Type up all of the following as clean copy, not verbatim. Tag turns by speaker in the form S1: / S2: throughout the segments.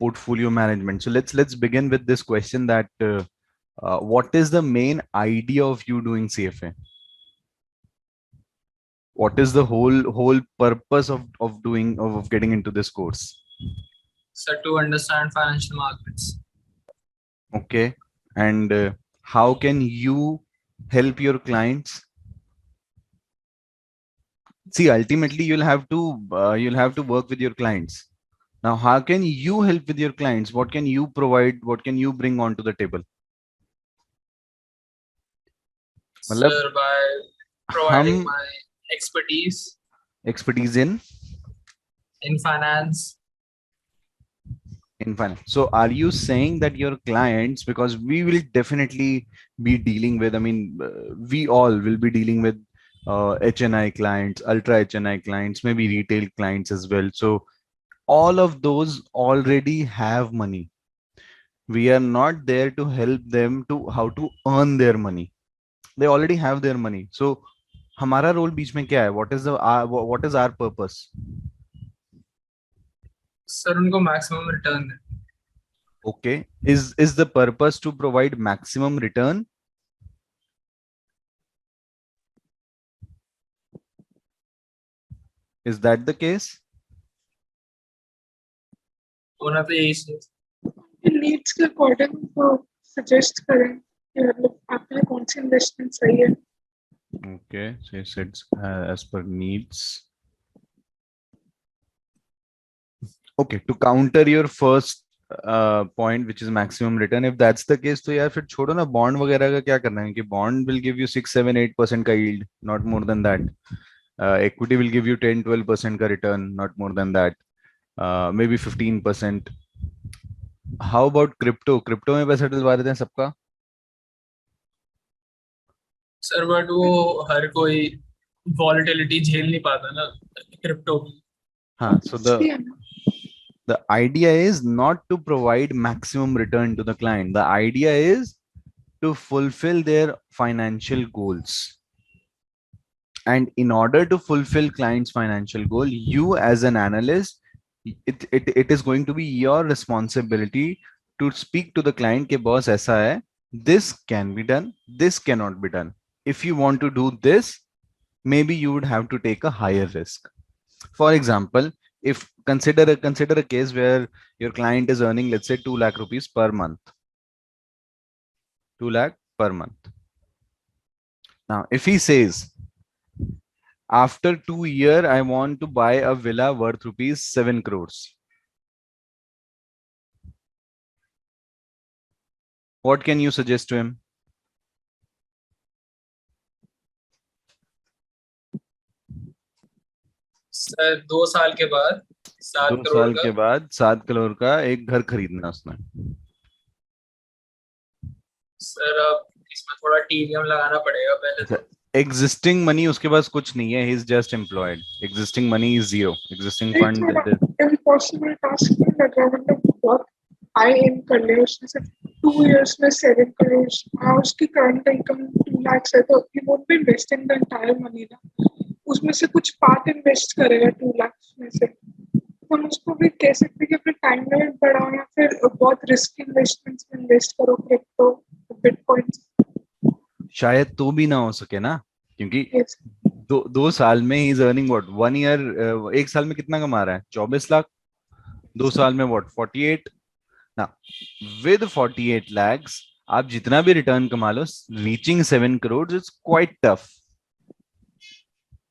S1: portfolio management. So let's begin with this question that what is the main idea of you doing CFA? What is the whole purpose of doing of getting into this course?
S2: So to understand financial markets.
S1: Okay, and how can you help your clients? See, ultimately you'll have to work with your clients. Now, how can you help with your clients? What can you provide? What can you bring onto the table? मतलब
S2: Sir, by providing
S1: हम
S2: my expertise
S1: expertise
S2: in finance.
S1: in finance. So are you saying that your clients, because we will definitely be dealing with, I mean, we all will be dealing with HNI clients, ultra HNI clients, maybe retail clients as well. So all of those already have money. We are not there to help them to how to earn their money. They already have their money. So हमारा role बीच में क्या है? What is our purpose?
S2: Sir, उनको maximum return दें.
S1: Okay, is the purpose to provide maximum return? Is that the case?
S2: होना तो यही है.
S3: नीड्स के अकॉर्डिंग वो सजेस्ट करें कि मतलब आपके लिए कौन सी इन्वेस्टमेंट सही है.
S1: Okay, so it says as per needs. Okay, to counter your first point, which is maximum return, if that's the case, तो यार फिर छोड़ो ना, बॉन्ड वगैरह का क्या करना है कि bond will give you 6, 7, 8% का yield, not more than that. Equity will give you 10, 12% का return, not more than that. Maybe 15%. How about crypto? Crypto में पैसा डलवा देते हैं सबका.
S2: सर बट वो हर कोई वॉलेटिलिटी झेल नहीं पाता ना क्रिप्टो की.
S1: हाँ, so the idea is not to provide maximum return to the client. The idea is to fulfill their financial goals. And in order to fulfill client's financial goal, you as an analyst, it is going to be your responsibility to speak to the client ke boss aisa hai, this can be done, this cannot be done. If you want to do this, maybe you would have to take a higher risk. For example, if consider a case where your client is earning, let's say 2 lakh rupees per month. 2 lakh per month. Now, if he says, after 2 years, I want to buy a villa worth rupees 7 crores. What can you suggest to him?
S2: Sir 2 साल के बाद 7
S1: 2
S2: करोड़
S1: साल
S2: का.
S1: के बाद 7 करोड़ का एक घर खरीदना उसने.
S2: सर अब इसमें थोड़ा टीवीएम लगाना पड़ेगा पहले तो.
S1: Existing money उसके पास कुछ नहीं है. He is just employed. Existing money is zero. Existing fund.
S3: Impossible task नहीं लग रहा. मतलब बहुत हाई एम कर ले उसने सिर्फ 2 years में 7 करोड़. हाँ, उसकी करंट इनकम 2 lakhs है तो he won't be investing the entire money ना. उसमें से कुछ पार्ट इन्वेस्ट करेगा 2 lakhs में से. हम उसको भी कह सकते हैं कि अपने टाइम लिमिट बढ़ाओ या फिर बहुत रिस्क इन्वेस्टमेंट्स में इन्वेस्ट करो, क्रिप्टो, बिटकॉइंस.
S1: शायद तो भी ना हो सके ना, क्योंकि
S3: Yes.
S1: 2 साल में he is earning what 1 year. 1 साल में कितना कमा रहा है? 24 लाख. 2 साल में व्हाट 48. ना, विद 48 lakhs आप जितना भी रिटर्न कमा लो, reaching 7 crores it's quite tough.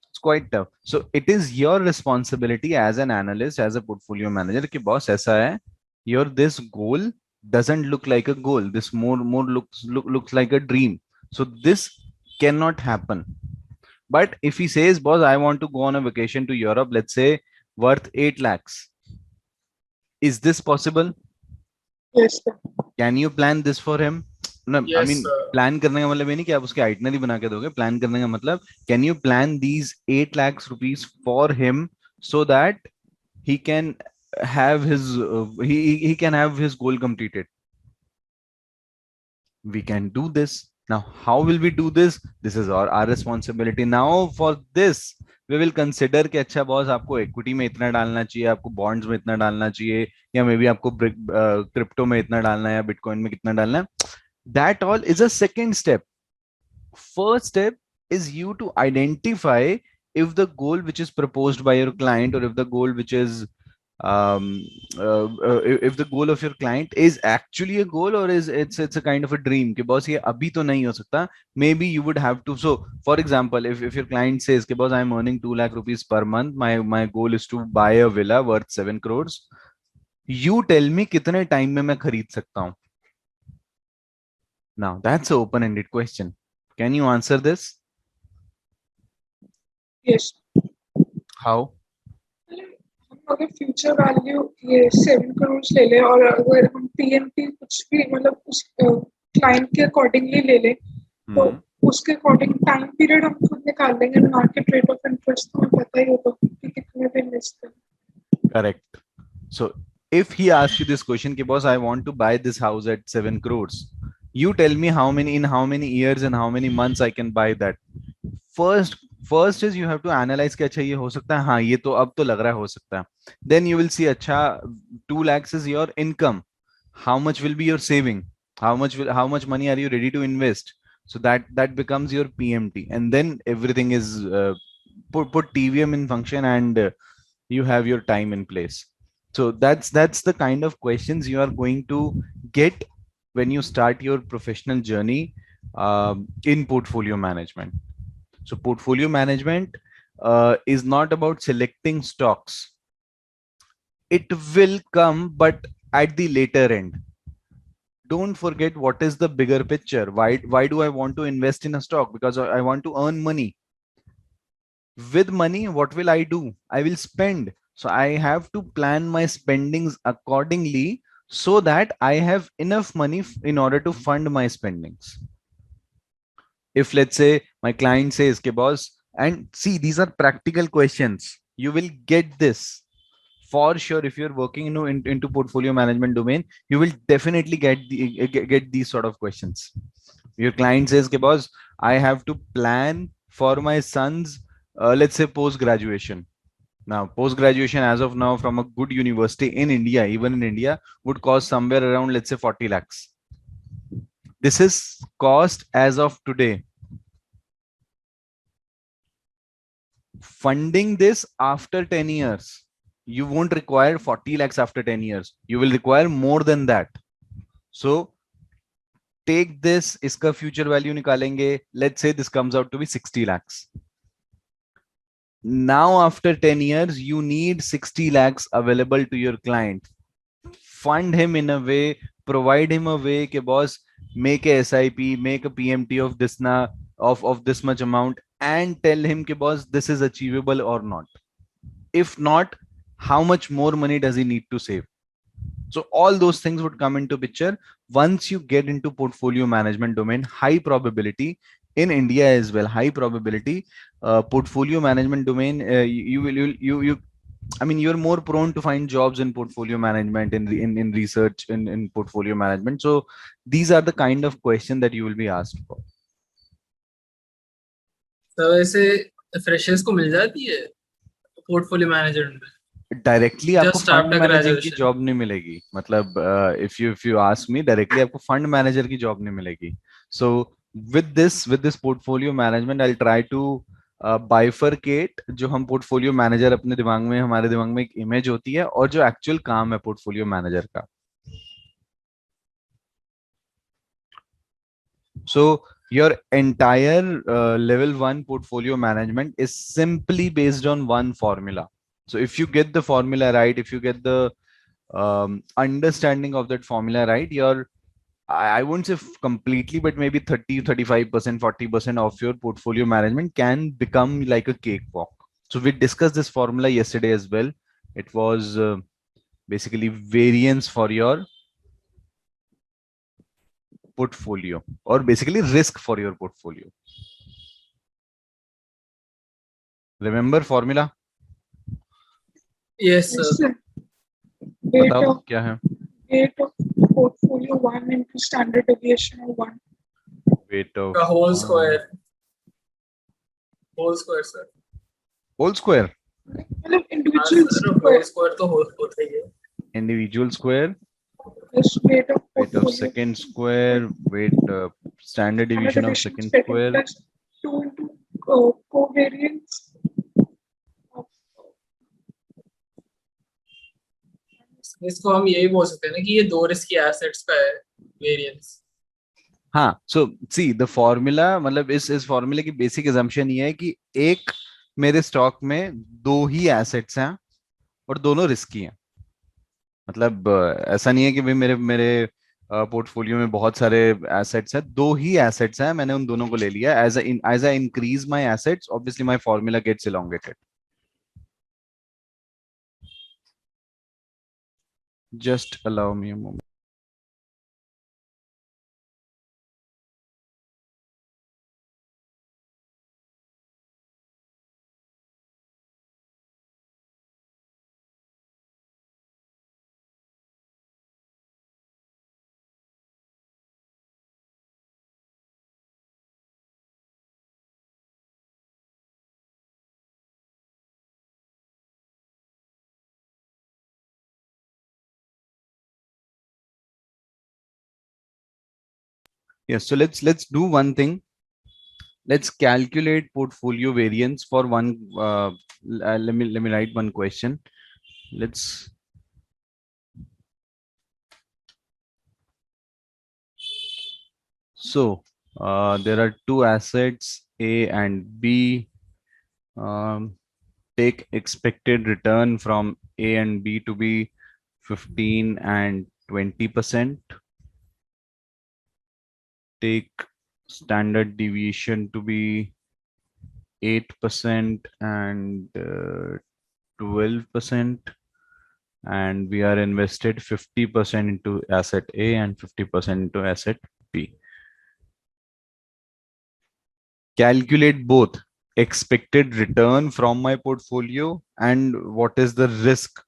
S1: It's quite tough. So it is your responsibility as an analyst, as a portfolio manager कि boss ऐसा है, your this goal doesn't look like a goal. This more looks like a dream. So this cannot happen. But if he says, boss, I want to go on a vacation to Europe, let's say worth 8 lakhs. Is this possible?
S3: Yes, sir.
S1: Can you plan this for him? No, I
S2: Yes,
S1: mean,
S2: sir.
S1: plan करने का मतलब ये नहीं कि आप उसके itinerary बना के दोगे. Plan करने का मतलब, can you plan these 8 lakhs rupees for him so that he can have his he can have his goal completed? We can do this. Now, how will we do this? This is our responsibility. Now, for this, we will consider कि अच्छा boss आपको equity में इतना डालना चाहिए, आपको bonds में इतना डालना चाहिए, या maybe आपको crypto में इतना डालना है, या bitcoin में कितना डालना है. That all is a second step. First step is you to identify if the goal which is proposed by your client, or if the goal which is if the goal of your client is actually a goal, or is it's a kind of a dream कि boss ये अभी तो नहीं हो सकता. Maybe you would have to. So for example, if your client says कि boss I'm earning 2 lakh rupees per month, my goal is to buy a villa worth 7 crores, you tell me कितने time में मैं खरीद सकता हूँ. Now that's an open-ended question. Can you answer this?
S3: Yes.
S1: How?
S3: हम अगर future value ये 7 करोड़ ले ले और अगर हम पीएमटी कुछ भी मतलब उस क्लाइंट के अकॉर्डिंगली ले ले तो उसके अकॉर्डिंग टाइम पीरियड हम खुद निकाल लेंगे. मार्केट रेट ऑफ इंटरेस्ट तो हमें पता ही होगा कि कितने पे इन्वेस्ट करना.
S1: Correct. So if he asks you this question, कि boss I want to buy this house at 7 crores, you tell me how many years and how many months I can buy that. First is you have to analyze कि अच्छा ये हो सकता है, हाँ ये तो अब तो लग रहा है हो सकता है. Then you will see अच्छा 2 lakhs is your income. How much will be your saving? How much money are you ready to invest? So that becomes your PMT, and then everything is put TVM in function, and you have your time in place. So that's the kind of questions you are going to get when you start your professional journey in portfolio management. So portfolio management is not about selecting stocks. It will come, but at the later end. Don't forget what is the bigger picture. Why do I want to invest in a stock? Because I want to earn money. With money, what will I do? I will spend. So I have to plan my spendings accordingly so that I have enough money in order to fund my spendings. If let's say my client says, okay, boss, and see, these are practical questions. You will get this for sure. If you're working into portfolio management domain, you will definitely get these sort of questions. Your client says, okay, boss, I have to plan for my son's, let's say, post graduation. Now, post graduation as of now from a good university in India, even in India, would cost somewhere around, let's say, 40 lakhs. This is cost as of today. Funding this after 10 years, you won't require 40 lakhs after 10 years. You will require more than that. So take this, iska future value nikalenge. Let's say this comes out to be 60 lakhs. Now, after 10 years, you need 60 lakhs available to your client. Fund him in a way, provide him a way, ke boss, make a SIP, make a PMT of this of this much amount, and tell him ke boss, this is achievable or not. If not, how much more money does he need to save? So all those things would come into picture once you get into portfolio management domain. High probability in India as well, high probability portfolio management domain, you I mean, you're more prone to find jobs in portfolio management, in research, in portfolio management. So these are the kind of question that you will be asked for.
S2: तो वैसे freshers को मिल जाती है portfolio management में?
S1: Directly आपको
S2: Just
S1: fund
S2: after
S1: manager की
S2: graduation.
S1: Job नहीं मिलेगी. मतलब if you ask me, directly आपको फंड मैनेजर की जॉब नहीं मिलेगी. सो with this portfolio management, I'll try to bifurcate जो हम portfolio manager अपने दिमाग में, हमारे दिमाग में एक इमेज होती है, और जो एक्चुअल काम है portfolio manager का. So your entire level 1 portfolio management is simply based on one formula. So if you get the formula right, if you get the understanding of that formula right, your I wouldn't say completely, but maybe 30, 35%, 40% of your portfolio management can become like a cakewalk. So we discussed this formula yesterday as well. It was basically variance for your portfolio, or basically risk for your portfolio. Remember formula?
S2: Yes, sir.
S1: बताओ क्या है?
S3: Rate of portfolio 1 into standard deviation of 1.
S1: weight of
S2: का whole square sir.
S1: whole square.
S3: मतलब
S2: हाँ
S3: individual
S2: sir
S3: square,
S2: whole square तो होता ही है.
S1: Individual square,
S3: just weight of
S1: weight of
S3: portfolio.
S1: second square, weight standard deviation of second square.
S3: Plus 2 into covariance of
S2: इसको हम यही बोल सकते हैं ना कि ये दो रिस्की एसेट्स का है वेरिएंस.
S1: हाँ, सो सी द फॉर्मूला, मतलब इस फॉर्मूले की बेसिक assumption ये है कि एक मेरे स्टॉक में दो ही एसेट्स हैं और दोनों रिस्की हैं. मतलब ऐसा नहीं है कि भाई मेरे मेरे पोर्टफोलियो में बहुत सारे एसेट्स हैं, दो ही एसेट्स हैं, मैंने उन दोनों को ले लिया. As I increase my assets, obviously my formula gets elongated. Just allow me a moment. Yes, so let's do one thing. Let's calculate portfolio variance for one. Let me write one question. Let's. So there are two assets A and B. Um, take expected return from A and B to be 15 and 20%. Take standard deviation to be 8% and 12%. And we are invested 50% into asset A and 50% into asset B. Calculate both expected return from my portfolio and what is the risk.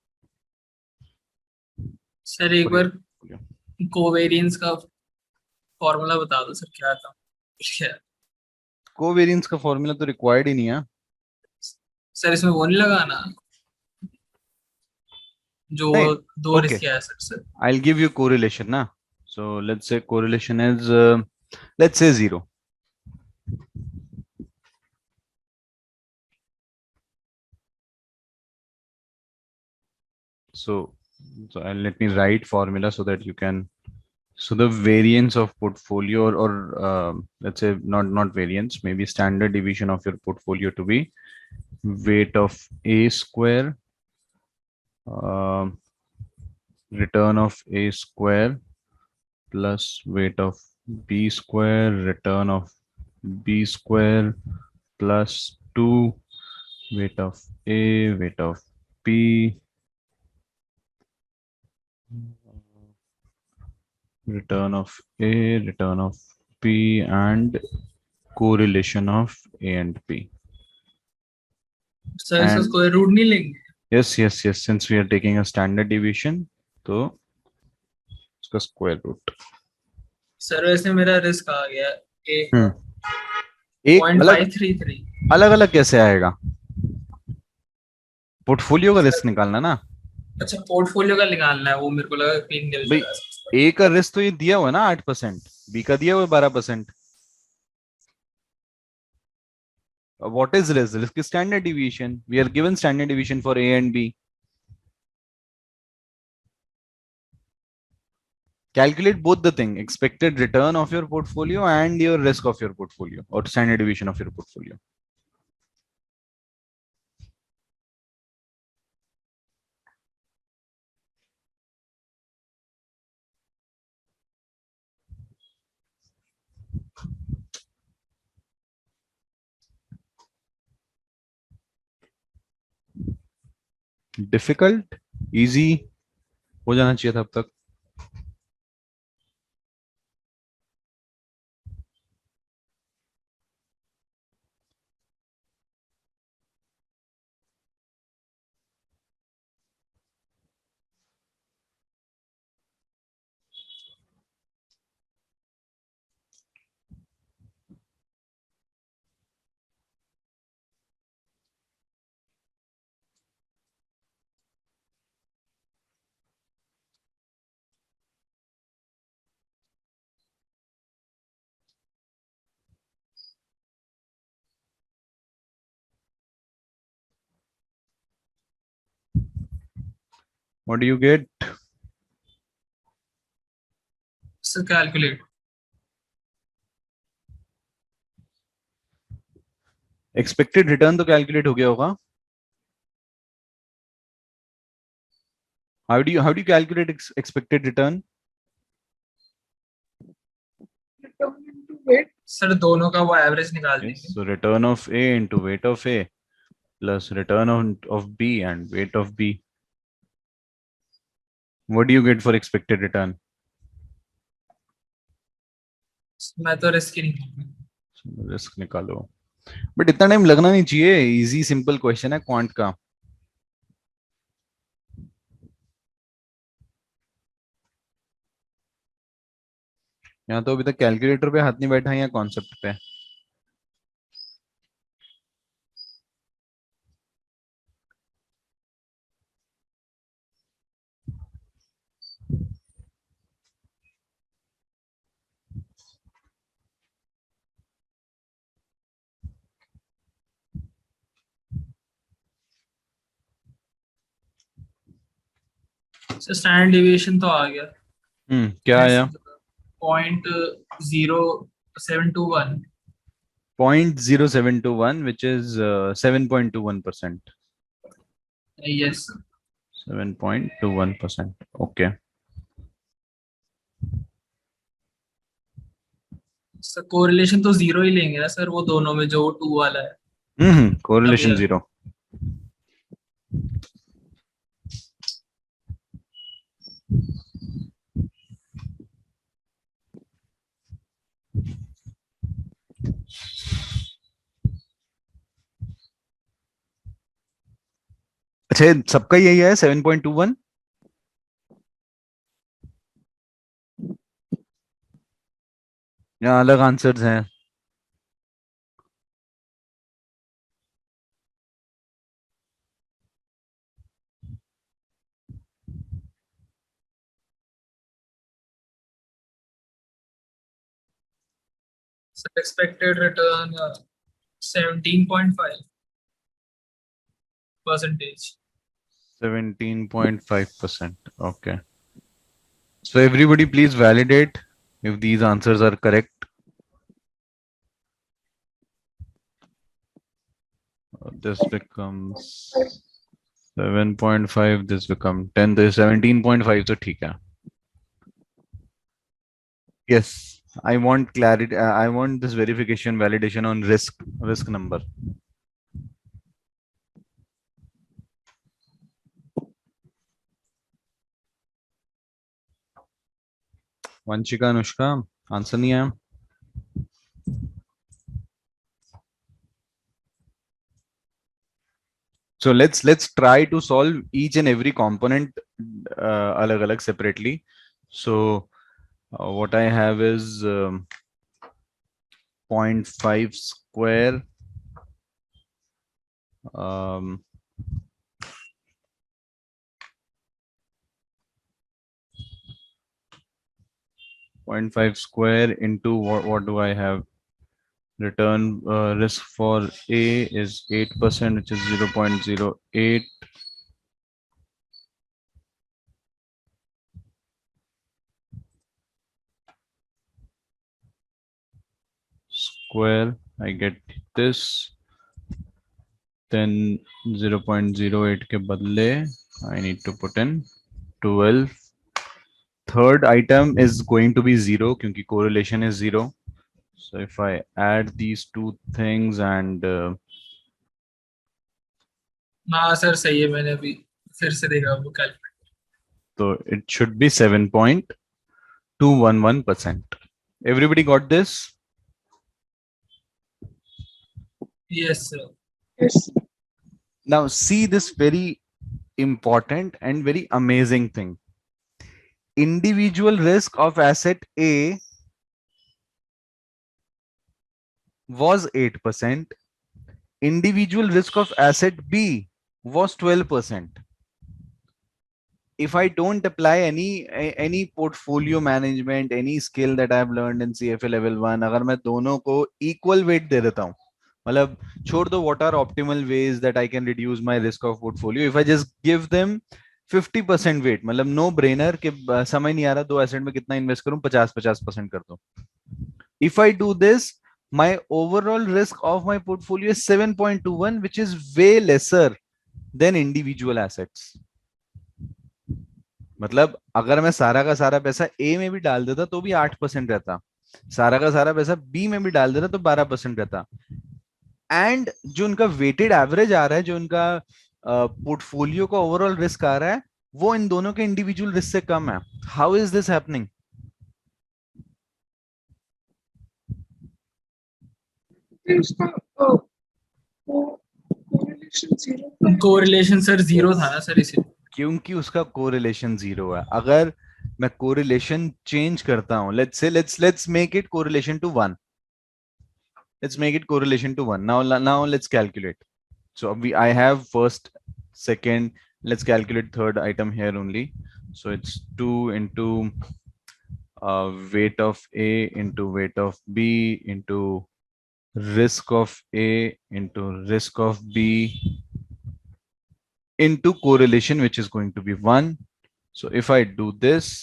S2: Sir एक बार covariance का formula बता दो sir, क्या था?
S1: Covariance का formula तो required ही नहीं है
S2: सर, इसमें वो नहीं लगाना जो
S1: नहीं.
S2: दो
S1: Okay,
S2: रिस्की एसेट्स है.
S1: I'll give you correlation na. So let's say correlation is let's say 0. So let me write formula so that you can. So the variance of portfolio, or let's say not variance, maybe standard deviation of your portfolio to be weight of A square, return of A square plus weight of B square, return of B square plus 2 weight of A, weight of B, return of A, return of B, and correlation of A and B.
S2: Sir इसका square root नहीं लेंगे?
S1: Yes, since we are taking a standard deviation, तो उसका square root.
S2: Sir वैसे मेरा risk आ गया एक
S1: एक अलग
S2: 0.533.
S1: अलग कैसे आएगा? पोर्टफोलियो का रिस्क निकालना ना.
S2: अच्छा, पोर्टफोलियो का निकालना है, वो मेरे को लगा कि
S1: भाई ए का रिस्क तो ये दिया हुआ है ना 8%, बी का दिया हुआ है 12%. What is risk? Risk is standard deviation. We are given standard deviation for A and B. Calculate both the thing, expected return of your portfolio and your risk of your portfolio, or standard deviation of your portfolio. Difficult, easy हो जाना चाहिए था अब तक. What do you get?
S2: So calculate.
S1: Expected return तो calculate हो गया होगा. How do you calculate expected return?
S3: Return into weight.
S2: Sir दोनों का वो एवरेज निकाल
S1: Yes.
S2: देंगे.
S1: So return of A into weight of A plus return of B and weight of B. What do you get for expected return?
S2: मैं तो risk ही नहीं लूंगा.
S1: Risk निकालो. बट इतना टाइम लगना नहीं चाहिए. इजी सिंपल क्वेश्चन है क्वांट का. यहाँ तो अभी तक कैलकुलेटर पे हाथ नहीं बैठा है या कॉन्सेप्ट पे.
S2: सर स्टैंडर्ड डेविएशन तो आ गया.
S1: क्या आया?
S2: 0.0721.
S1: 0.0721 which is 7.21%.
S2: Yes.
S1: 7.21%. Okay.
S2: Sir correlation तो जीरो ही लेंगे ना सर, वो दोनों में जो 2 वाला है.
S1: Correlation zero. अच्छा सबका यही है 7.21. या अलग आंसर्स हैं?
S2: Sir expected return 17.5%.
S1: 17.5%. Okay. So everybody please validate if these answers are correct. This becomes 7.5. This becomes 10. This 17.5. So ठीक है. Yes, I want clarity. I want this verification validation on risk number. Vanshika, Anushka, answer नहीं है. So let's try to solve each and every component alag separately. So what I have is 0.5 square. 0.5 square into what do I have? Return risk for A is 8%, which is 0.08. Square, I get this. Then 0.08 ke badle, I need to put in 12. Third item is going to be 0 क्योंकि correlation is 0. So if I add these two things and
S2: हाँ sir सही है, मैंने अभी फिर से देखा वो calculate.
S1: so it should be 7.211%. Everybody got this?
S2: Yes sir.
S3: Yes.
S1: Now see this very important and very amazing thing. Individual risk of asset A was 8%. Individual risk of asset B was 12%. If I don't apply any portfolio management, any skill that I've learned in CFA level 1, अगर मैं दोनों को equal weight दे देता हूँ, मतलब छोड़ दो what are optimal ways that I can reduce my risk of portfolio. If I just give them 50% wait, मतलब नो ब्रेनर के समझ नहीं आ रहा 2 एसेट में कितना इन्वेस्ट करूं, 50-50% कर दो. If I do this, my overall risk of my portfolio is 7.21, which is way lesser than individual assets. मतलब अगर मैं सारा का सारा पैसा ए में भी डाल देता तो भी 8% रहता, सारा का सारा पैसा बी में भी डाल देता तो 12% रहता. एंड जो उनका वेटेड एवरेज आ रहा है, जो उनका पोर्टफोलियो का ओवरऑल रिस्क आ रहा है, वो इन दोनों के इंडिविजुअल रिस्क से कम है. How is this happening?
S3: उसका कोरिलेशन जीरो था.
S2: कोरिलेशन सर जीरो था ना सर, इसीलिए.
S1: क्योंकि उसका कोरिलेशन जीरो है. अगर मैं कोरिलेशन चेंज करता हूं, let's make it correlation to 1. Let's make it correlation to 1. Now let's calculate. So I have first, second, let's calculate third item here only. So it's 2 into weight of A into weight of B into risk of A into risk of B into correlation, which is going to be 1. So if I do this,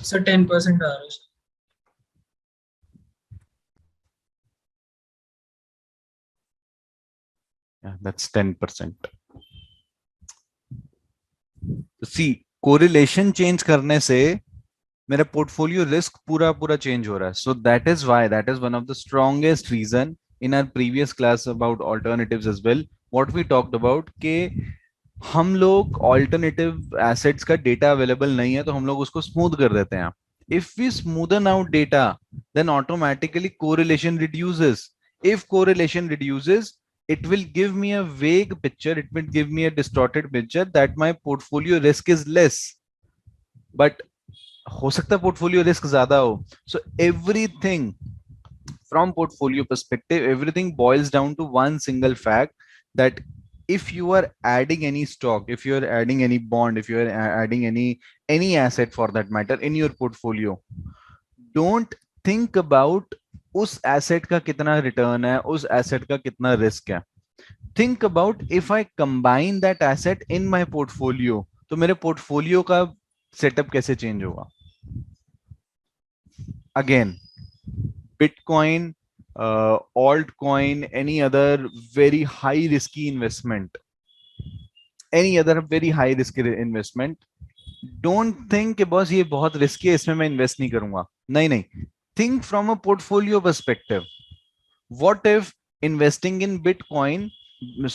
S2: sir 10% आ रहा है.
S1: yeah, that's 10%. See, correlation change करने से मेरा portfolio risk पूरा पूरा change हो रहा है. So that is why, that is one of the strongest reason in our previous class about alternatives as well, what we talked about के हम लोग ऑल्टरनेटिव एसेट्स का डेटा अवेलेबल नहीं है तो हम लोग उसको स्मूथ कर देते हैं. If we smoothen out data, then automatically correlation reduces. If correlation reduces, it will give me a vague picture, it will give me a distorted picture that my portfolio risk is less, but हो सकता है portfolio risk ज्यादा हो. So everything from portfolio perspective, everything boils down to one single fact, that if you are adding any stock, if you are adding any bond, if you are adding any asset for that matter in your portfolio, don't think about उस asset का कितना return है, उस asset का कितना risk है. Think about if I combine that asset in my portfolio, तो मेरे पोर्टफोलियो का सेटअप कैसे चेंज होगा. Again, Bitcoin, altcoin, any other very high risky investment, any other very high risky investment, don't think कि बस ये बहुत रिस्की है इसमें मैं इन्वेस्ट नहीं करूंगा. नहीं नहीं, think from a portfolio perspective. What if investing in Bitcoin,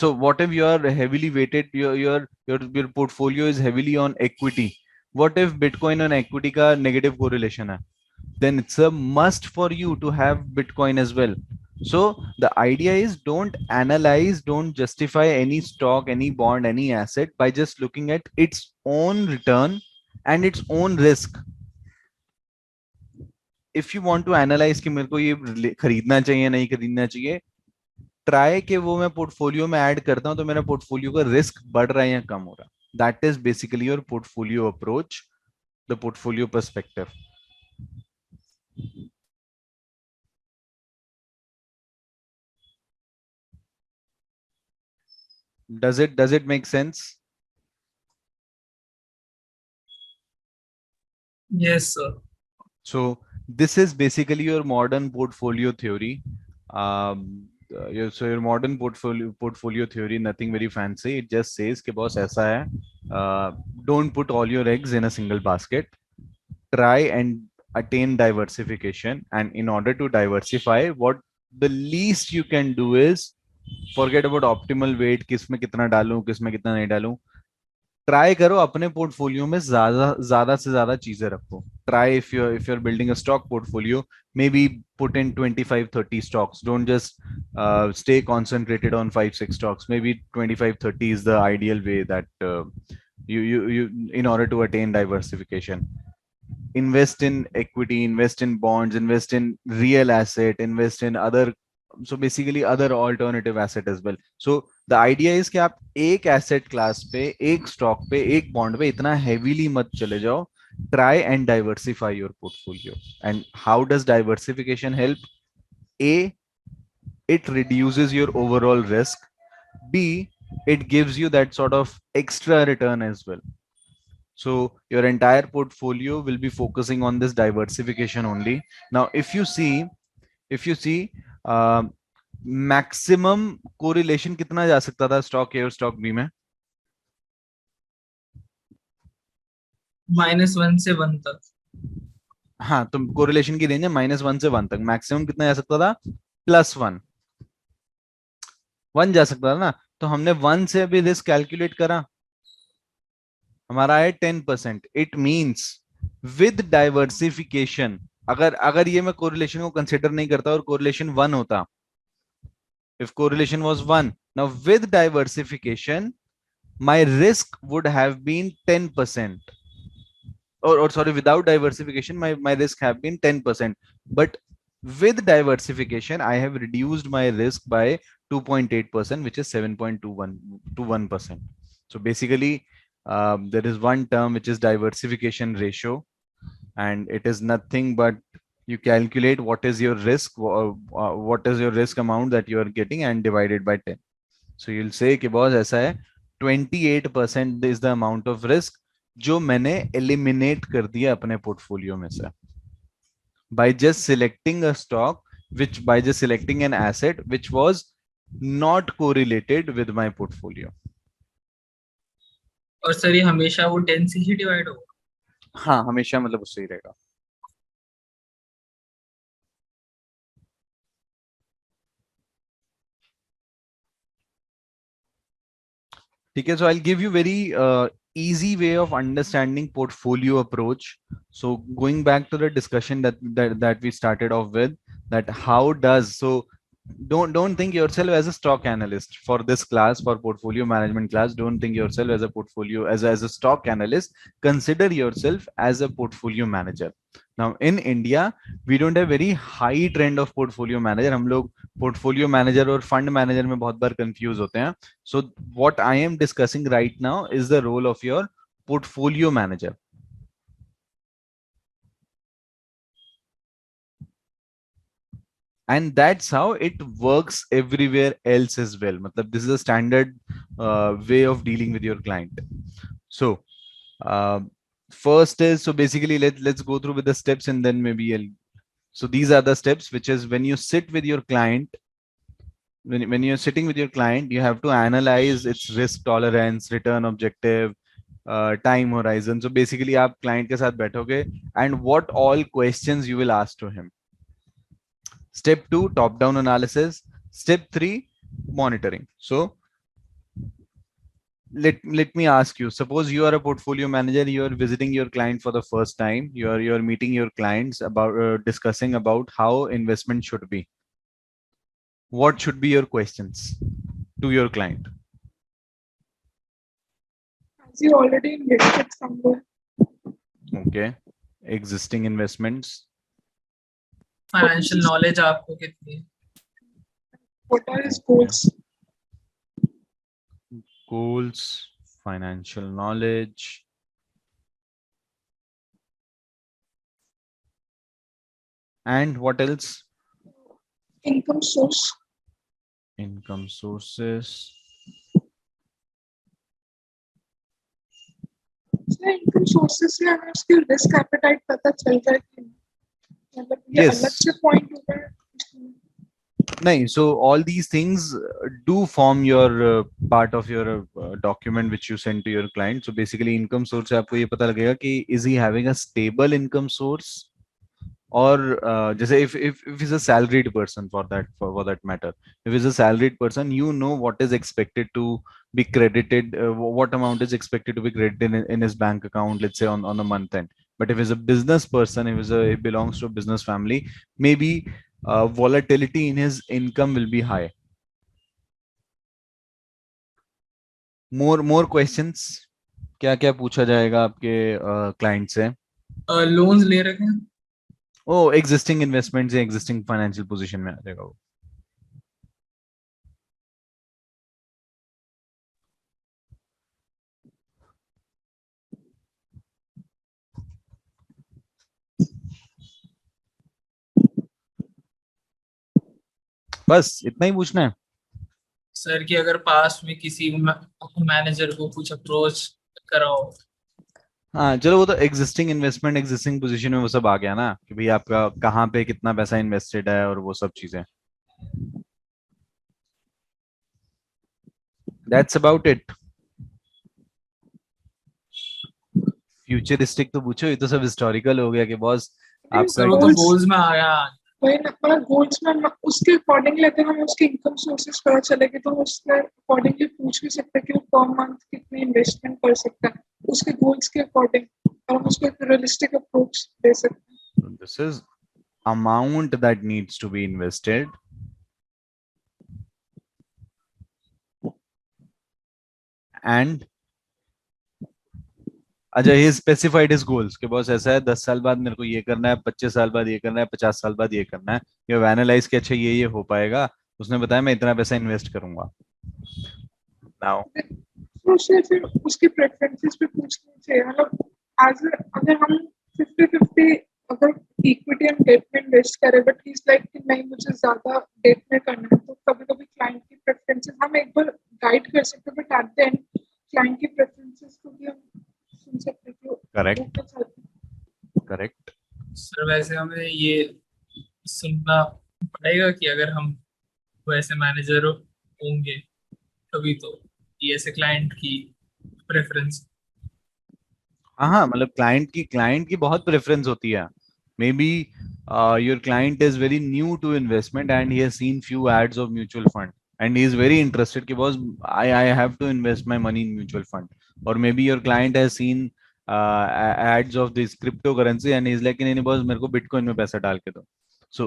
S1: so what if you are heavily weighted, your portfolio is heavily on equity, what if Bitcoin and equity का negative correlation है, then it's a must for you to have Bitcoin as well. So the idea is, don't analyze, don't justify any stock, any bond, any asset by just looking at its own return and its own risk. If you want to analyze कि मेरे को ये खरीदना चाहिए नहीं खरीदना चाहिए, try कि वो मैं पोर्टफोलियो में ऐड करता हूं तो मेरा पोर्टफोलियो का रिस्क बढ़ रहा है या कम हो रहा है. That is basically your portfolio approach, the portfolio perspective. Does it make sense?
S2: Yes sir.
S1: So this is basically your modern portfolio theory. So your modern portfolio theory, nothing very fancy. It just says कि boss ऐसा है, don't put all your eggs in a single basket. Try and attain diversification, and in order to diversify, what the least you can do is forget about optimal weight, किस में कितना डालूं किस में कितना नहीं डालूं. ट्राई करो अपने पोर्टफोलियो में ज्यादा से ज्यादा चीजें रखो. Try if you're building a stock portfolio, maybe put in 25-30 stocks. Don't just stay concentrated on 5-6 stocks. Maybe 25-30 is the ideal way that you in order to attain diversification. Invest in equity, invest in bonds, invest in real asset, invest in other, so basically other alternative asset as well. So the idea is कि आप एक asset class पे, एक stock पे, एक bond पे इतना heavily मत चले जाओ. Try and diversify your portfolio. And how does diversification help? A, it reduces your overall risk. B, it gives you that sort of extra return as well. So your entire portfolio will be focusing on this diversification only. Now, if you see, maximum correlation कितना जा सकता था stock ए और stock B में?
S2: -1 से 1 तक।
S1: हाँ, तो कोरिलेशन की रेंज है -1 से 1 तक। मैक्सिमम कितना जा सकता था? +1, 1 जा सकता था ना। तो हमने 1 से अभी रिस्क कैलकुलेट करा, हमारा है 10%। इट मींस विद डाइवर्सिफिकेशन, अगर अगर ये मैं कोरिलेशन को कंसिडर नहीं करता और कोरिलेशन 1 होता, if correlation was 1, now with diversification my risk would have been 10%, or sorry, without diversification my risk have been 10%, but with diversification I have reduced my risk by 2.8%, which is 7.21 to 1%. So basically, there is one term which is diversification ratio, and it is nothing but you calculate what is your risk, what is your risk amount that you are getting, and divided by 10. So you'll say कि boss ऐसा है, 28% is the amount of risk जो मैंने eliminate कर दिया अपने portfolio में से by just selecting a stock, which by just selecting an asset which was not correlated with my portfolio.
S2: और सर ये हमेशा वो 10 से ही डिवाइड होगा?
S1: हाँ, हमेशा मतलब उससे ही रहेगा। ठीक है, so I'll give you very easy way of understanding portfolio approach. So going back to the discussion that we started off with, that how does, so don't think yourself as a stock analyst for this class, for portfolio management class. Don't think yourself as a portfolio as a stock analyst. Consider yourself as a portfolio manager. Now in India we don't have very high trend of portfolio manager. हम लोग portfolio manager और fund manager में बहुत बार confuse होते हैं. So what I am discussing right now is the role of your portfolio manager. And that's how it works everywhere else as well. Matlab, this is a standard way of dealing with your client. So uh, first is, so basically let's go through with the steps, and then maybe so these are the steps, which is when you sit with your client, when you're sitting with your client, you have to analyze its risk tolerance, return objective, time horizon. So basically आप client के साथ बैठोगे, and what all questions you will ask to him. Step 2, top down analysis. Step 3, monitoring. So let me ask you, suppose you are a portfolio manager, you are visiting your client for the first time, you're meeting your clients about discussing about how investment should be. What should be your questions to your client?
S3: Has he already invested somewhere?
S1: Okay, existing investments.
S2: Financial knowledge आपको कितनी है?
S3: What are his goals?
S1: Goals, financial knowledge. And what else?
S3: Income source.
S1: Income sources.
S3: So income sources से हमें उसकी risk appetite पता चल जाए कि मतलब ये
S1: Yes.
S3: अलग से point होगा।
S1: No, so all these things do form your part of your document which you send to your client. So basically income source से आपको ये पता लगेगा कि is he having a stable income source, or जैसे if he's a salaried person, for that matter, if he's a salaried person, you know what is expected to be credited, what amount is expected to be credited in his bank account, let's say on a month end. But if he's a business person, if he belongs to a business family, maybe volatility in his income will be high. More questions? क्या क्या पूछा जाएगा आपके client से?
S2: Loans ले रखे हैं?
S1: ओ, existing investment से एग्जिस्टिंग फाइनेंशियल पोजीशन में आ जाएगा वो. बस इतना ही पूछना है।
S2: सर कि अगर पास्ट में किसी मैनेजर को कुछ अप्रोच कराओ।
S1: हाँ चलो, वो तो एग्जिस्टिंग इन्वेस्टमेंट, एग्जिस्टिंग पोजीशन में वो सब आ गया ना, कि भाई आपका कहाँ पे कितना पैसा इन्वेस्टेड है और वो सब चीजें। That's about it. फ्यूचरिस्टिक तो पूछो, ये तो सब हिस्टोरिकल हो गया कि बॉस आपका
S2: सर वो तो
S3: गोल्स
S2: गोल्स में आ गया।
S3: वही ना, मतलब गोल्स में उसके अकॉर्डिंगली अगर हम उसके इनकम सोर्सेस पता चलेगी तो उसके अकॉर्डिंगली पूछ भी सकते हैं कि वो पर मंथ कितनी इन्वेस्टमेंट कर सकता है उसके गोल्स के अकॉर्डिंग, और हम उसको एक रियलिस्टिक अप्रोच दे सकते हैं।
S1: This is amount that needs to be invested and अच्छा, ही स्पेसिफाइड हिज गोल्स कि बॉस ऐसा है 10 साल बाद मेरे को ये करना है, 25 साल बाद ये करना है, 50 साल बाद ये करना है। ये एनालाइज कि अच्छा ये हो पाएगा, उसने बताया मैं इतना पैसा इन्वेस्ट करूंगा। नाउ
S3: तो उससे फिर उसकी प्रेफरेंसेस भी पूछनी चाहिए, मतलब एज अगर हम 50-50 अगर इक्विटी एंड डेट में इन्वेस्ट करें बट ही इज लाइक कि नहीं मुझे ज्यादा डेट में करना है, तो कभी कभी क्लाइंट की प्रेफरेंसेस हम एक बार गाइड कर सकते हैं, but at the end client की प्रेफरेंसेस को भी हम सुन सकते हैं कि वो
S1: करेक्ट,
S3: क्या चाहते हैं।
S1: करेक्ट।
S2: सर वैसे हमें ये सुनना पड़ेगा कि अगर हम वैसे मैनेजर होंगे तभी तो ये ऐसे क्लाइंट की प्रेफरेंस।
S1: हाँ हाँ, मतलब क्लाइंट की बहुत प्रेफरेंस होती है। Maybe your client is very new to investment and he has seen few ads of mutual fund and he is very interested कि boss I have to invest my money in mutual fund. और maybe your client has seen ads of this cryptocurrency and is like नहीं नहीं boss मेरे को bitcoin में पैसा डाल के दो। So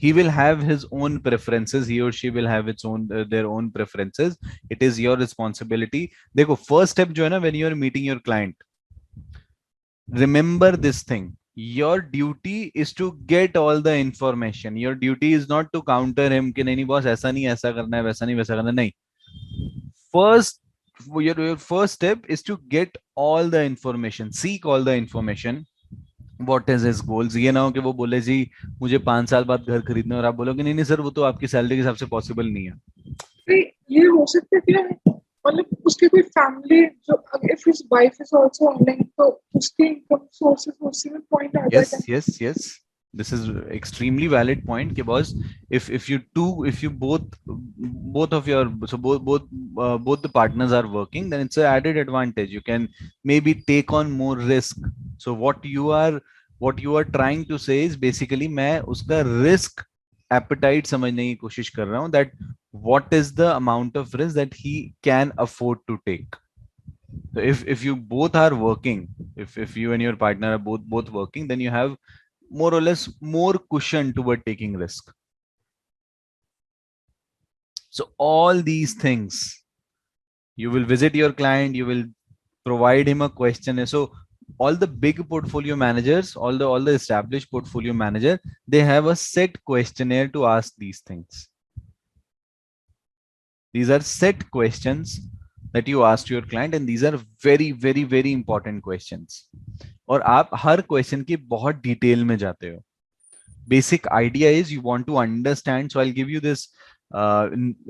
S1: he will have his own preferences. He or she will have its own their own preferences. It is your responsibility. देखो first step जो है ना, when you are meeting your client, remember this thing: your duty is to get all the information. Your duty is not to counter him कि नहीं नहीं boss ऐसा नहीं ऐसा करना है, वैसा नहीं वैसा करना है, नहीं। first your first step is to get all the information, seek all the information. What is his goals? ये ना हो कि वो बोले जी मुझे 5 साल बाद घर खरीदना है और आप बोलोगे नहीं नहीं सर वो तो आपकी सैलरी के हिसाब से पॉसिबल नहीं है।
S3: फिर ये हो सकता है कि मतलब उसकी कोई फैमिली जो if his wife is also earning तो उसके इनकम सोर्सेस उसी में पॉइंट आ
S1: Yes,
S3: जाएगा।
S1: yes, yes. This is extremely valid point because if you both of your so both the partners are working, then it's an added advantage. You can maybe take on more risk. So what you are trying to say is basically मैं उसका risk appetite समझने की कोशिश कर रहा हूँ, that what is the amount of risk that he can afford to take. So if you both are working, if you and your partner are both working, then you have more or less more cushion toward taking risk. So all these things, you will visit your client, you will provide him a questionnaire. So all the big portfolio managers, all the established portfolio manager, they have a set questionnaire to ask these things. These are set questions that you ask to your client, and these are very very very important questions. और आप हर question की बहुत detail में जाते हो. Basic idea is you want to understand, so I'll give you this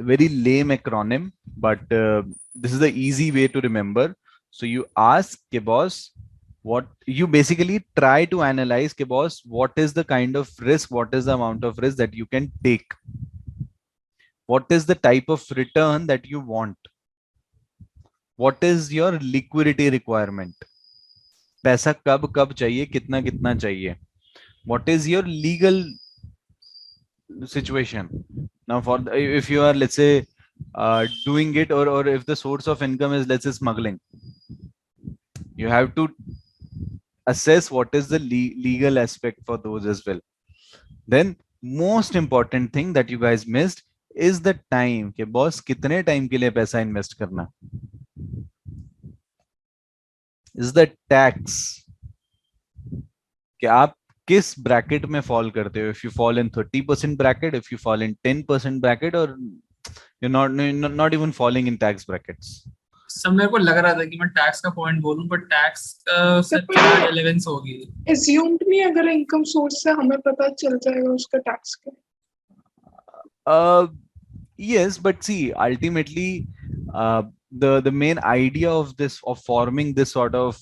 S1: very lame acronym, but this is the easy way to remember. So you ask ke boss, what you basically try to analyze ke boss, what is the kind of risk, what is the amount of risk that you can take, what is the type of return that you want, what is your liquidity requirement, पैसा कब कब चाहिए, कितना कितना चाहिए, what is your legal situation. Now for if you are, let's say, doing it, or if the source of income is, let's say, smuggling, you have to assess what is the legal aspect for those as well. Then most important thing that you guys missed is the time, कि boss कितने time के लिए पैसा invest करना, is the tax, कि आप किस bracket में फॉल करते हो. If you fall in 30% bracket, if you fall in 10% bracket, और you're not even falling in tax brackets.
S2: सब मेरे को लग रहा था कि मैं टैक्स का पॉइंट बोलूं, बट टैक्स का से क्या रेलेवेंस होगी।
S3: assumed नहीं, अगर इनकम सोर्स से हमें पता चल जाएगा उसका टैक्स का।
S1: Uh, yes, but see, ultimately, the main idea of this, of forming this sort of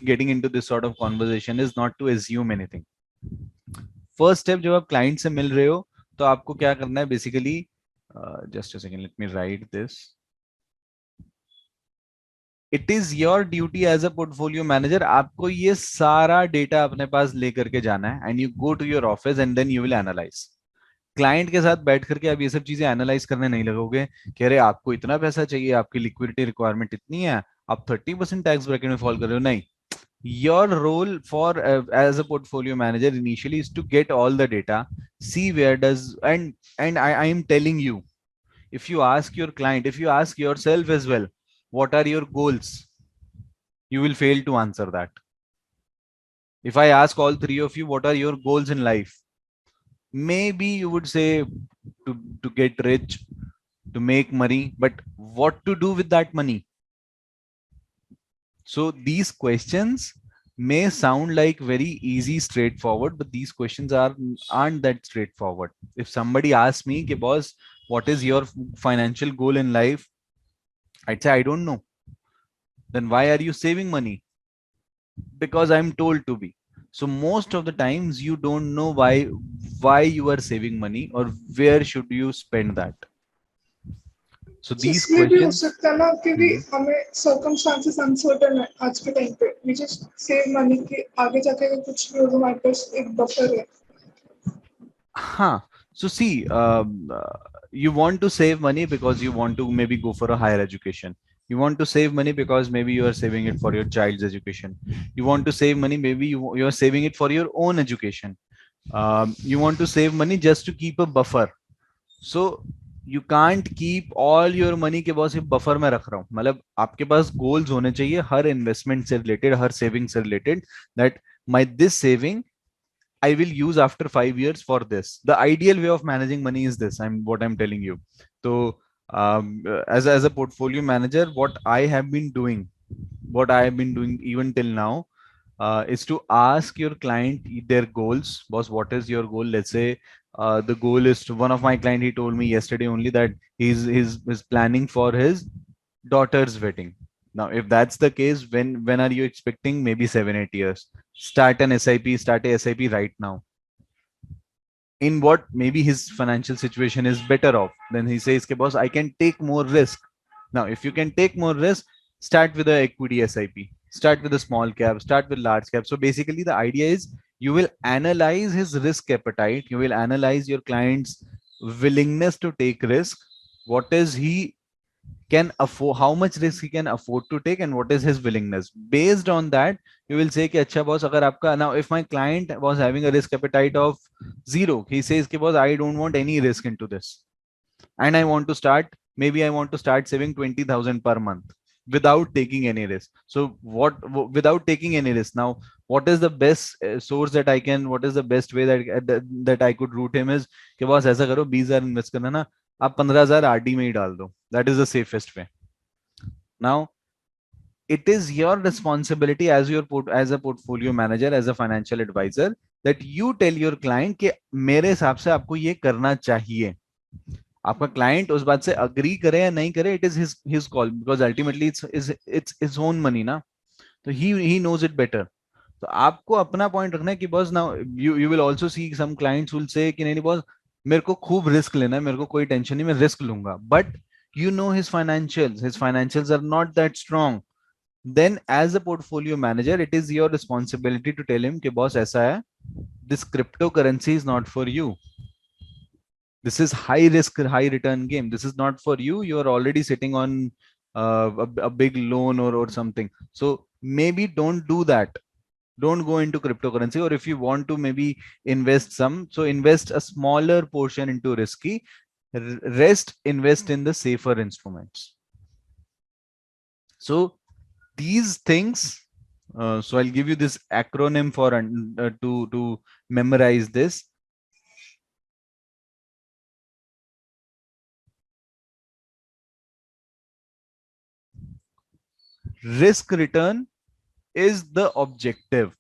S1: getting into this sort of conversation is not to assume anything. First step जब आप client से मिल रहे हो तो आपको क्या करना है basically. Just a second, let me write this. It is your duty as a portfolio manager, आपको ये सारा डेटा अपने पास लेकर के जाना है and you go to your office and then you will analyse. Client के साथ बैठ करके आप ये सब चीजें एनालाइज करने नहीं लगोगे कि अरे आपको इतना पैसा चाहिए, आपकी लिक्विडिटी रिक्वायरमेंट इतनी है, आप 30% टैक्स ब्रैकेट में फॉल कर रहे हो. नहीं, your role for as a portfolio manager initially is to get all the data, see where does, and I am telling you, if you ask your client, if you ask yourself as well, what are your goals, you will fail to answer that. If I ask all three of you what are your goals in life, maybe you would say to get rich, to make money, but what to do with that money? So these questions may sound like very easy, straightforward, but these questions aren't that straightforward. If somebody asks me, "Ke boss, what is your financial goal in life?" I'd say, "I don't know." Then why are you saving money? Because I'm told to be. So most of the times you don't know why you are saving money or where should you spend that. So these
S3: इसलिए भी हो
S1: questions.
S3: सकता है ना कि भी
S1: Mhm.
S3: हमें circumstances uncertain है आज के टाइम पे, वी जस्ट सेव मनी के आगे जाके अगर कुछ भी हो तो हमारे पास एक बफर है.
S1: Huh. So see, you want to save money because you want to maybe go for a higher education. You want to save money because maybe you are saving it for your child's education. You want to save money, maybe you are saving it for your own education. You want to save money just to keep a buffer. So you can't keep all your money के boss एक buffer में रख रहा हूँ. मतलब आपके पास goals होने चाहिए हर इन्वेस्टमेंट से रिलेटेड, हर सेविंग से related, that my this saving I will use after 5 years for this. The ideal way of managing money is this. I'm telling you. So as a portfolio manager, what I have been doing even till now, is to ask your client their goals. Boss, what is your goal? Let's say the goal is to, one of my client, he told me yesterday only that he's planning for his daughter's wedding. Now, if that's the case, when are you expecting? Maybe 7 8 years. Start a SIP right now. In what maybe his financial situation is better off, then he says, "Ke boss, I can take more risk." Now, if you can take more risk, start with the equity SIP, start with the small cap, start with large cap. So basically, the idea is you will analyze his risk appetite, you will analyze your client's willingness to take risk, what is he can afford, how much risk he can afford to take, and what is his willingness. Based on that, you will say कि अच्छा boss, अगर आपका, now if my client was having a risk appetite of zero, he says कि boss, I don't want any risk into this, and I want to start, maybe I want to start saving 20,000 per month without taking any risk. So without taking any risk, now what is the best source that I can, what is the best way that I could route him is कि boss ऐसा करो, 20,000 invest करना ना, आप 15,000 RD में ही डाल दो. That is the safest way. Now, it is your responsibility as as a portfolio manager, as a financial advisor, that you tell your client कि मेरे हिसाब से आपको ये करना चाहिए. आपका क्लाइंट उस बात से अग्री करे या नहीं करे, it is his call, because ultimately it's his own money ना. तो ही नोज इट बेटर. तो आपको अपना पॉइंट रखना है कि boss, now you will also see some clients will say कि नहीं बॉस, मेरे को खूब रिस्क लेना है, मेरे को कोई टेंशन नहीं, मैं रिस्क लूंगा, but you know his financials are not that strong. Then as a portfolio manager, it is your responsibility to tell him कि boss ऐसा है, this cryptocurrency is not for you. This is high risk high return game, this is not for you. You are already sitting on a big loan or something. So maybe don't do that. Don't go into cryptocurrency, or if you want to maybe invest some, so invest a smaller portion into risky, rest invest in the safer instruments. So these things, so I'll give you this acronym for to memorize this. Risk return is the objective.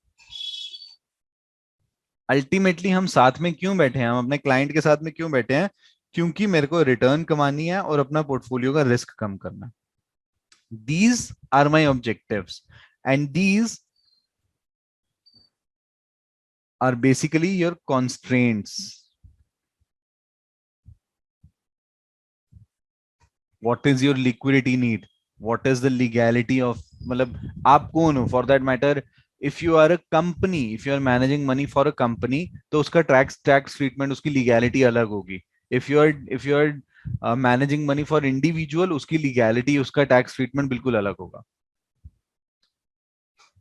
S1: Ultimately हम साथ में क्यों बैठे हैं, हम अपने client के साथ में क्यों बैठे हैं? क्योंकि मेरे को रिटर्न कमानी है और अपना पोर्टफोलियो का रिस्क कम करना है. These are my objectives, and these are basically your constraints. What is your liquidity need? What is the legality of, मतलब आप कौन हो for that matter? If you are a company, if you are managing money for a company, तो उसका tax treatment, उसकी legality अलग होगी. If you are managing money for individual, उसकी legality, उसका tax treatment बिल्कुल अलग होगा.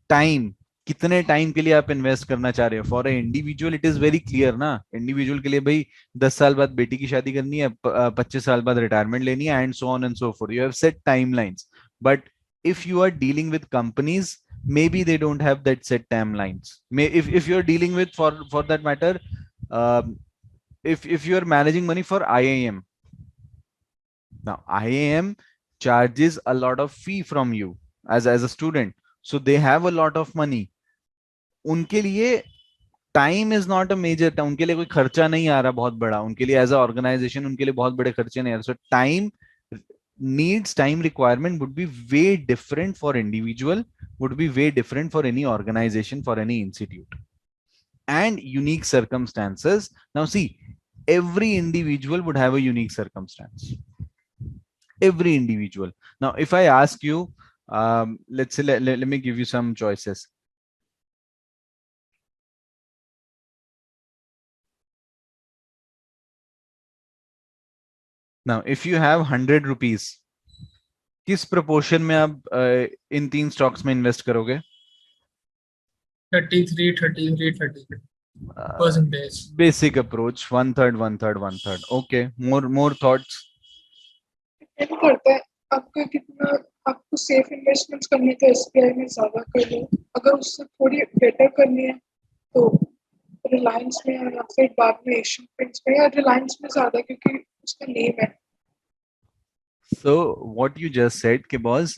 S1: टाइम, कितने टाइम के लिए आप इन्वेस्ट करना चाह रहे हो? For a individual it is very clear ना. इंडिविजुअल के लिए भाई 10 साल बाद बेटी की शादी करनी है, 25 साल बाद रिटायरमेंट लेनी है, and so on and so fourth. You have set timelines. But if you are dealing with companies, maybe they don't have that set timelines. If you are dealing with, for that matter, um, if you are managing money for IAM, now IAM charges a lot of fee from you as a student, so they have a lot of money. उनके लिए time is not a major, उनके लिए कोई खर्चा नहीं आ रहा बहुत बड़ा, उनके लिए एज अ ऑर्गेनाइजेशन उनके लिए बहुत बड़े खर्चे नहीं आ रहे. सो time needs, time requirement would be way different for individual, would be way different for any organization, for any institute, and unique circumstances. Now see, every individual would have a unique circumstance, every individual. Now if I ask you, let's say, let me give you some choices. Now if you have 100 rupees, किस proportion में आप इन 3 stocks में invest करोगे?
S2: 33
S1: basic approach, 1/3 1/3 1/3. Okay, more thoughts?
S3: Depend करता है आपका कितना, आपको सेफ इन्वेस्टमेंट्स करनी तो एसबीआई में ज्यादा कर लो, अगर उससे थोड़ी बेटर करनी है तो रिलायंस में, या फिर बाद में एशियन पेंट्स में, या रिलायंस में ज्यादा क्योंकि उसका नेम है.
S1: So what you just said कि बॉस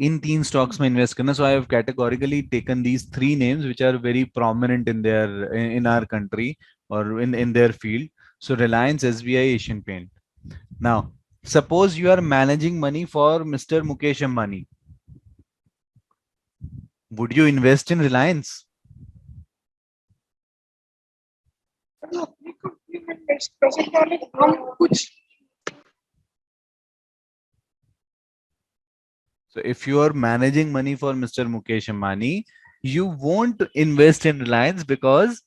S1: इन 3 स्टॉक्स में इन्वेस्ट करना. So I have categorically taken these 3 names which are very prominent in their, in our country, or in their field. So Reliance, SBI, Asian Paint. Now suppose you are managing money for Mr. Mukesh Ambani, would you invest in Reliance?
S3: अपनी company में invest कर सकते हैं, हम कुछ.
S1: So if you are managing money for Mr. Mukesh Ambani, you won't invest in Reliance because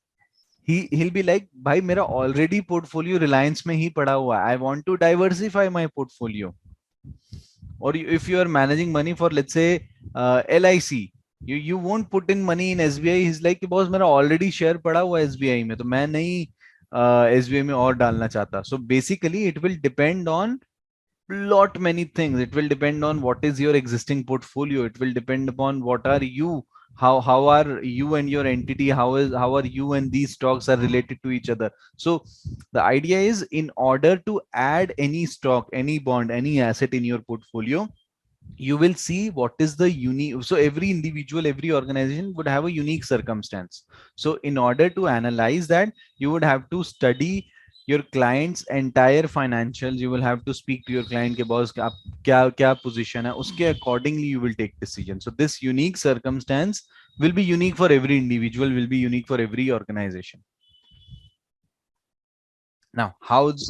S1: he'll be like, भाई मेरा already portfolio Reliance में ही पड़ा हुआ है. I want to diversify my portfolio. Or if you are managing money for, let's say, LIC, you won't put in money in SBI. He's like, boss मेरा already share पड़ा हुआ है SBI में, तो मैं नहीं SBI में और डालना चाहता. So basically it will depend on lot many things. It will depend on what is your existing portfolio. It will depend upon what are you, how are you and your entity, how are you and these stocks are related to each other. So the idea is, in order to add any stock, any bond, any asset in your portfolio, you will see what is the unique. So every individual, every organization would have a unique circumstance. So in order to analyze that, you would have to study your client's entire financials. You will have to speak to your client के boss आप क्या position है, उसके accordingly you will take decision. So this unique circumstance will be unique for every individual, will be unique for every organization. Now how this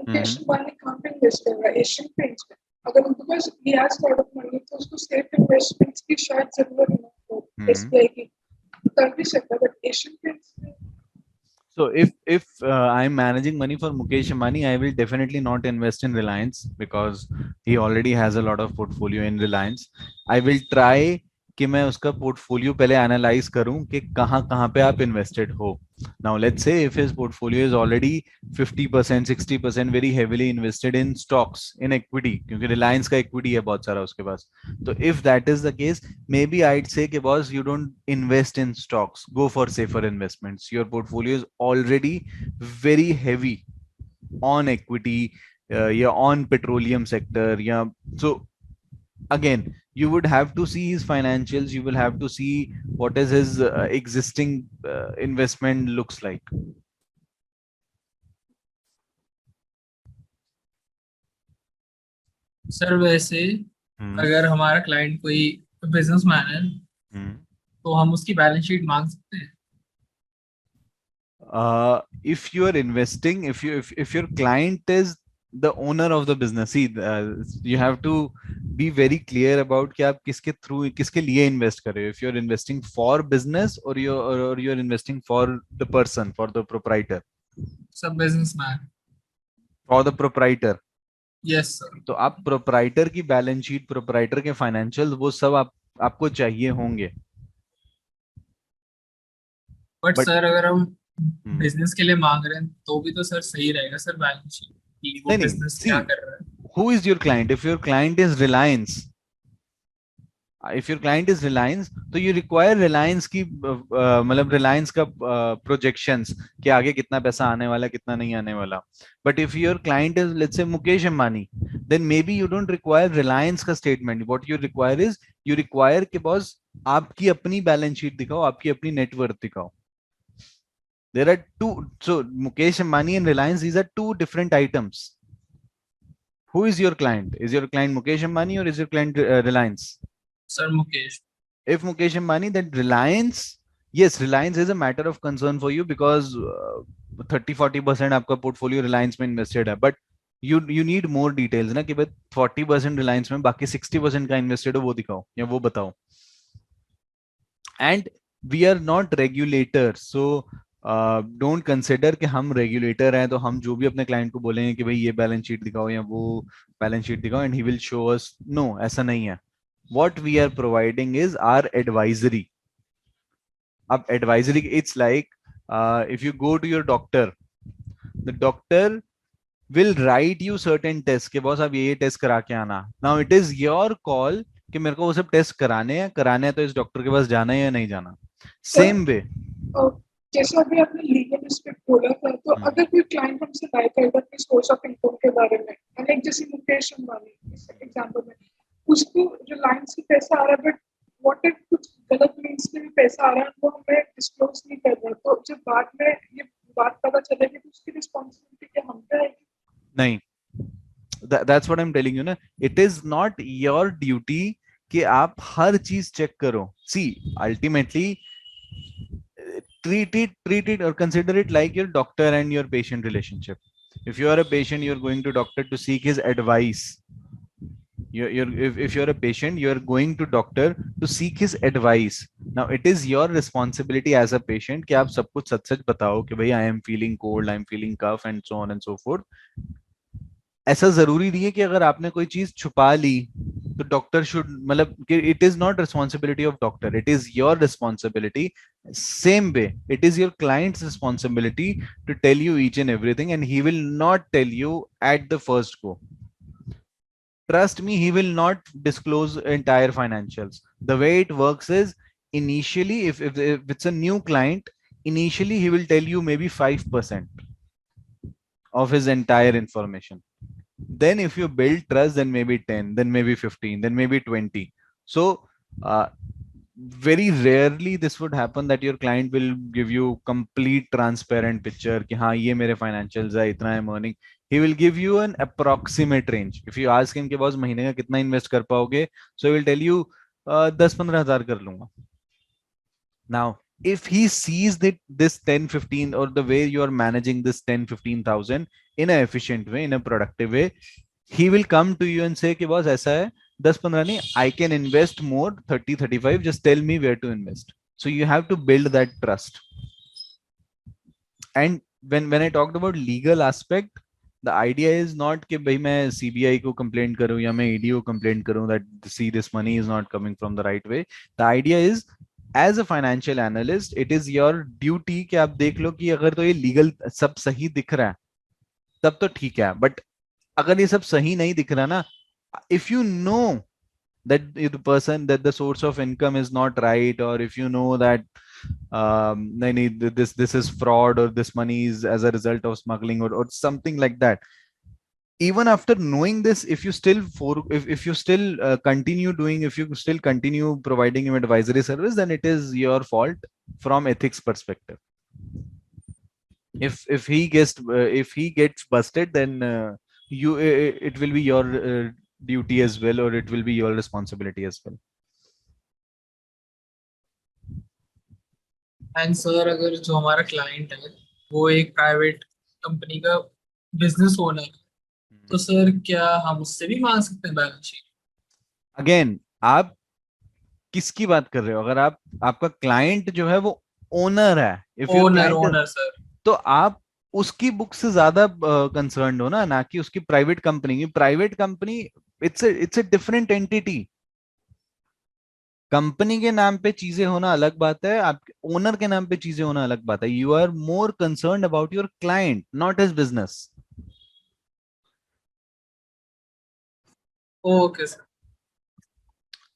S3: Mukesh Ambani कहाँ पे invest कर रहा है? एशियन पेंट्स में. अगर because he has lot of money तो उसको safe investments की शायद जरूरत ना हो एसबीआई की, कर भी सकता है, but Asian paints.
S1: So if I'm managing money for Mukesh Ambani, I will definitely not invest in Reliance because he already has a lot of portfolio in Reliance. I will try कि मैं उसका portfolio पहले analyze करूं कि कहाँ कहाँ पे आप invested हो. Now let's say if his portfolio is already 50% 60% very heavily invested in stocks, in equity, क्योंकि Reliance का equity है बहुत सारा उसके पास. So if that is the case, maybe I'd say कि boss, you don't invest in stocks, go for safer investments. Your portfolio is already very heavy on equity, yeah, on petroleum sector, yeah. So again, you would have to see his financials, you will have to see what is his existing investment looks like.
S2: Sir वैसे अगर हमारा client कोई businessman है तो हम उसकी balance sheet मांग सकते हैं.
S1: If you are investing, if your client is the owner of the business, see, you have to be very clear about कि आप किसके through, किसके लिए invest कर रहे हो. If you are investing for business or you are investing for the person, for the proprietor.
S2: सब businessman.
S1: For the proprietor.
S2: Yes sir.
S1: तो आप प्रोप्राइटर की बैलेंस शीट, प्रोप्राइटर के फाइनेंशियल, वो सब आपको चाहिए होंगे.
S2: बट सर अगर हम
S1: हम्म,
S2: बिजनेस के लिए मांग रहे हैं तो भी तो सर सही रहेगा सर बैलेंस शीट कि वो
S1: नहीं नहीं,
S2: बिजनेस
S1: सी,
S2: क्या कर रहा है.
S1: who is your client? If your client is Reliance, if your client is Reliance, तो you require Reliance की मतलब Reliance का projections कि आगे कितना पैसा आने वाला, कितना नहीं आने वाला. But if your client is, let's say, Mukesh Ambani, then maybe you don't require Reliance का statement. What you require is, you require कि बॉस आपकी अपनी बैलेंस शीट दिखाओ, आपकी अपनी नेटवर्थ दिखाओ. There are two, so Mukesh Ambani and Reliance, these are two different items. Who is your client? Is your client Mukesh Ambani or is your client Reliance?
S2: Sir Mukesh.
S1: If Mukesh Ambani, then Reliance, yes, Reliance is a matter of concern for you because 30-40% आपका portfolio Reliance में invested है. But you need more details ना कि भाई 40% Reliance में, बाकी 60% का invested हो, वो दिखाओ या वो बताओ. And we are not regulators, so don't consider कि हम रेगुलेटर हैं तो हम जो भी अपने क्लाइंट को बोलेंगे कि भाई ये बैलेंस शीट दिखाओ या वो बैलेंस शीट दिखाओ and he will show us. No, ऐसा नहीं है. What we are providing is our advisory. अब advisory, it's like if you go to your doctor, the doctor will write you certain tests कि boss आप ये test करा के आना. Now it is your call कि मेरे को वो सब टेस्ट कराने हैं तो इस डॉक्टर के पास जाना है या नहीं जाना. सेम वे,
S3: जैसे अभी आपने लीगल एस्पेक्ट बोला था, तो अगर कोई क्लाइंट हमसे बाय करेगा अपने सोर्स ऑफ इनकम के बारे में, लाइक जैसे मुकेश अंबानी इस एग्जांपल में, उसको रिलायंस से पैसा आ रहा है, बट व्हाट इफ कुछ गलत मींस में भी पैसा आ रहा है, वो हमें डिस्क्लोज नहीं कर रहा, तो जब बाद में ये बात पता चलेगी तो उसकी रिस्पांसिबिलिटी क्या हम पे आएगी? नहीं,
S1: that's what I'm telling you ना. It is not your duty कि आप हर चीज चेक करो. See, ultimately treat it or consider it like your doctor and your patient relationship. If you are a patient, you're going to doctor to seek his advice. If you're a patient, you're going to doctor to seek his advice. Now it is your responsibility as a patient कि आप सब कुछ सच सच बताओ कि भाई I am feeling cold, I am feeling cough and so on and so forth. ऐसा जरूरी नहीं है कि अगर आपने कोई चीज छुपा ली तो डॉक्टर शुड, मतलब it is not responsibility of doctor, it is your responsibility. Same way it is your clients responsibility to tell you each and everything and he will not tell you at the first go. Trust me, he will not disclose entire financials. The way it works is, initially, if it's a new client, initially he will tell you maybe 5% of his entire information. Then if you build trust, then maybe 10, then maybe 15, then maybe 20. So very rarely this would happen that your client will give you complete transparent picture कि हाँ ये मेरे financials है, इतना I'm earning. He will give you an approximate range. If you ask him कि boss महीने का कितना invest कर पाओगे, so he will tell you 10-15 हजार कर लूंगा. Now if he sees that this 10-15 or the way you are managing this 10-15 thousand in an efficient way, in a productive way, he will come to you and say कि boss ऐसा है 10-15 नहीं, I can invest more 30-35, just tell me where to invest. So you have to build that trust. And when I talked about legal aspect, the idea is not कि भाई मैं CBI को complaint करूं या मैं ED को complaint करूं that see this money is not coming from the right way. The idea is, as a financial analyst, it is your duty कि आप देख लो कि अगर तो ये legal सब सही दिख रहा है तब तो ठीक है, but अगर ये सब सही नहीं दिख रहा ना, if you know that the person, that the source of income is not right, or if you know that this is fraud, or this money is as a result of smuggling, or something like that, even after knowing this, if you still if you still continue doing, if you still continue providing him advisory service, then it is your fault from ethics perspective. If he gets busted, then it will be your duty as well, or it will be your responsibility as well.
S2: And sir अगर जो हमारा client है वो एक private company का business owner है, तो sir क्या हम उससे भी मांग सकते हैं बैलेंस शीट?
S1: अगेन, आप किसकी बात कर रहे हो? अगर आप, आपका क्लाइंट जो है वो ओनर है, if your
S2: owner
S1: client,
S2: owner sir.
S1: तो आप उसकी बुक से ज्यादा कंसर्न हो ना कि उसकी प्राइवेट कंपनी की। Private company, it's a different entity. Company के नाम पे चीजें होना अलग बात है, आपके ओनर के नाम पे चीजें होना अलग बात है। You are more concern about your client, not his business.
S2: Okay sir.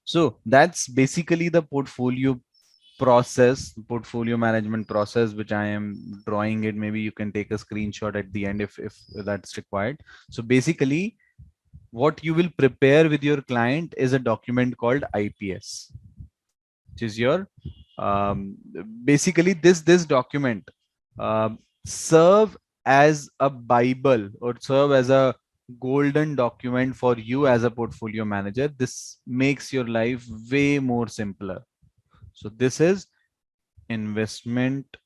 S1: So that's basically the portfolio process, portfolio management process, which I am drawing it. Maybe you can take a screenshot at the end if that's required. So basically, what you will prepare with your client is a document called IPS, which is your basically this document serve as a Bible, or serve as a golden document for you as a portfolio manager. This makes your life way more simpler. So this is investment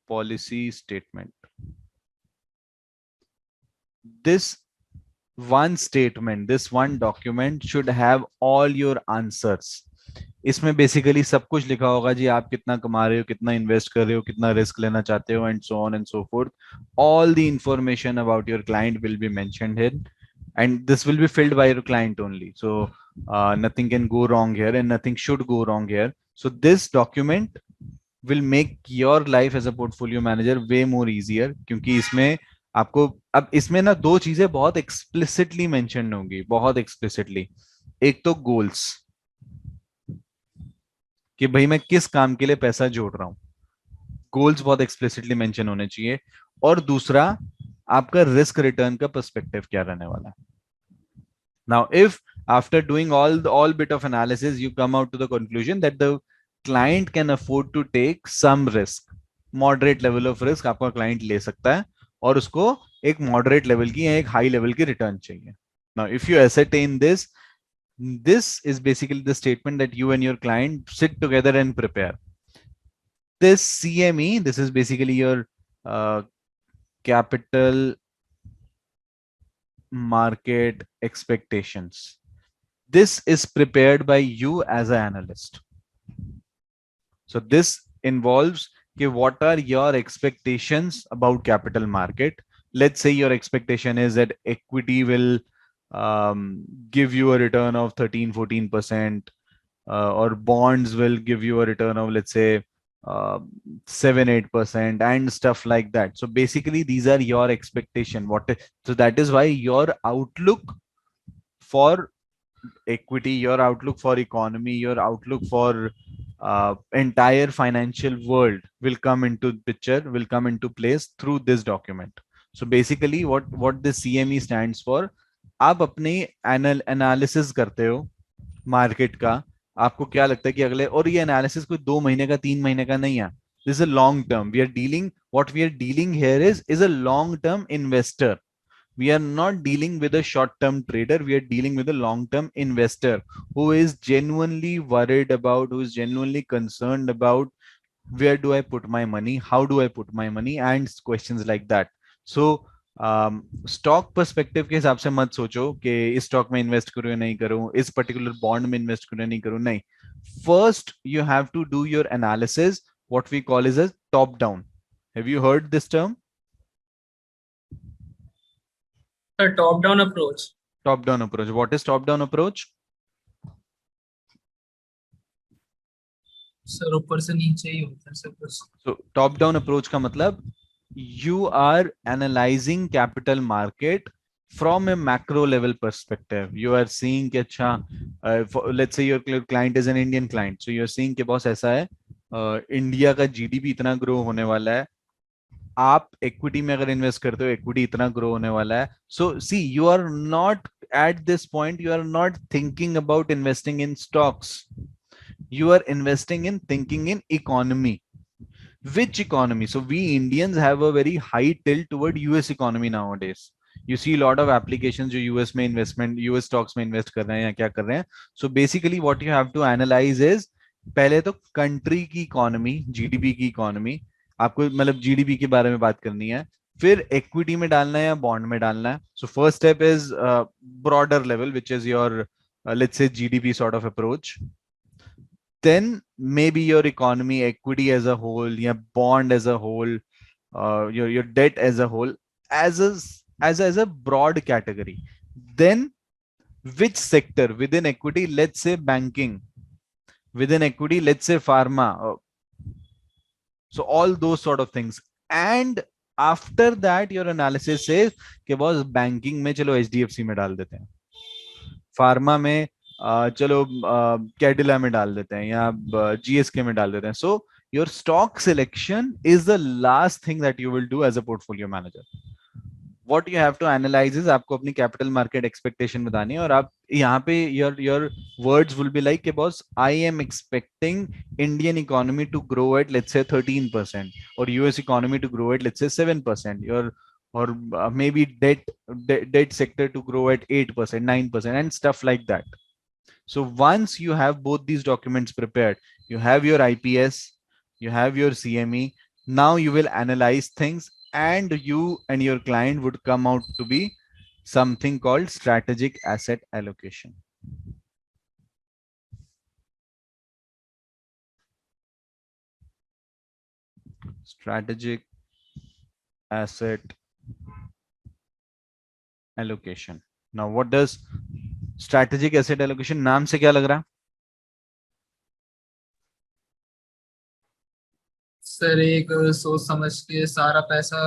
S1: policy statement. This one statement, this one document should have all your answers. इसमें basically सब कुछ लिखा होगा जी, आप कितना कमा रहे हो, कितना इन्वेस्ट कर रहे हो, कितना रिस्क लेना चाहते हो, and so on and so fourth. All the information about your client will be mentioned here, and this will be filled by your client only. So nothing can go wrong here, and nothing should go wrong here. So this document will make your life as a portfolio manager way more easier, क्योंकि इसमें आपको, अब इसमें ना दो चीजें बहुत explicitly mention होंगी, बहुत एक्सप्लिसिटली. एक तो गोल्स, कि भाई मैं किस काम के लिए पैसा जोड़ रहा हूं, गोल्स बहुत एक्सप्लिसिटली मेंशन होने चाहिए. और दूसरा, आपका रिस्क रिटर्न का पर्सपेक्टिव क्या रहने वाला है. Now if after doing all bit of analysis you come out to the conclusion that the client can afford to take some risk, moderate level of risk आपका client ले सकता है, और उसको एक moderate level की या एक high level की return चाहिए. Now if you ascertain this, this is basically the statement that you and your client sit together and prepare. This CME, this is basically your capital market expectations. This is prepared by you as an analyst. So this involves, okay, what are your expectations about capital market? Let's say your expectation is that equity will give you a return of 13-14%, or bonds will give you a return of, let's say, 7-8% and stuff like that. So basically these are your expectation. So that is why your outlook for equity, your outlook for economy, your outlook for entire financial world will come into picture, will come into place through this document. So basically what the CME stands for, आप अपनी analysis करते हो market का, आपको क्या लगता है कि अगले, और ये एनालिसिस कोई 2 महीने का 3 महीने का नहीं है, this is a long term. We are dealing, what we are dealing here is a long term investor. We are not dealing with a short term trader, we are dealing with a long term investor who is genuinely worried about, who is genuinely concerned about where do I put my money, how do I put my money, and questions like that. So stock perspective के हिसाब से मत सोचो कि इस stock में invest करूं या नहीं करूं, इस पर्टिकुलर बॉन्ड में इन्वेस्ट करूं या नहीं करूं. नहीं, first you have to do your analysis, what we call is a top down. Have you heard this term?
S2: Sir top down approach.
S1: Top down approach. What is top down approach?
S2: Sir ऊपर से नीचे ही होता है सब कुछ।
S1: So top down approach का मतलब, you are analyzing capital market from a macro level perspective. You are seeing कि अच्छा, let's say your client is an Indian client, so you are seeing कि बॉस ऐसा है, इंडिया का GDP इतना grow होने वाला है, आप इक्विटी में अगर इन्वेस्ट करते हो, इक्विटी इतना ग्रो होने वाला है, so see you are not at this point, you are not thinking about investing in stocks, you are investing in thinking in economy. Which economy? So we Indians have a very high tilt toward US economy nowadays. You see a lot of applications जो US में investment, US stocks में invest कर रहे हैं या क्या कर रहे हैं. So basically what you have to analyze is पहले तो country की economy, GDP की economy, आपको मतलब GDP के बारे में बात करनी है, फिर equity में डालना है या bond में डालना है. So first step is broader level, which is your let's say GDP sort of approach. Then maybe your economy, equity as a whole, yeah, bond as a whole, your debt as a whole, as a broad category. Then which sector within equity? Let's say banking. Within equity, let's say pharma. So all those sort of things. And after that, your analysis says कि boss banking में चलो HDFC में डाल देते हैं, pharma में चलो कैडिला में डाल देते हैं या GSK में डाल देते हैं. So your stock selection is the last thing that you will do as a portfolio manager. What you have to analyse is आपको अपनी कैपिटल मार्केट एक्सपेक्टेशन बतानी है, और आप यहाँ पे your words will be like कि boss I am expecting Indian economy to grow at let's say 13% और US economy to grow at let's say 7%, your or maybe debt sector to grow at 8%, 9%, and stuff like that. So once you have both these documents prepared, you have your IPS, you have your CME, now you will analyze things, and you and your client would come out to be something called strategic asset allocation. Strategic asset allocation. Now what does strategic asset allocation नाम से क्या लग रहा है?
S2: Sir एक सोच समझ के सारा पैसा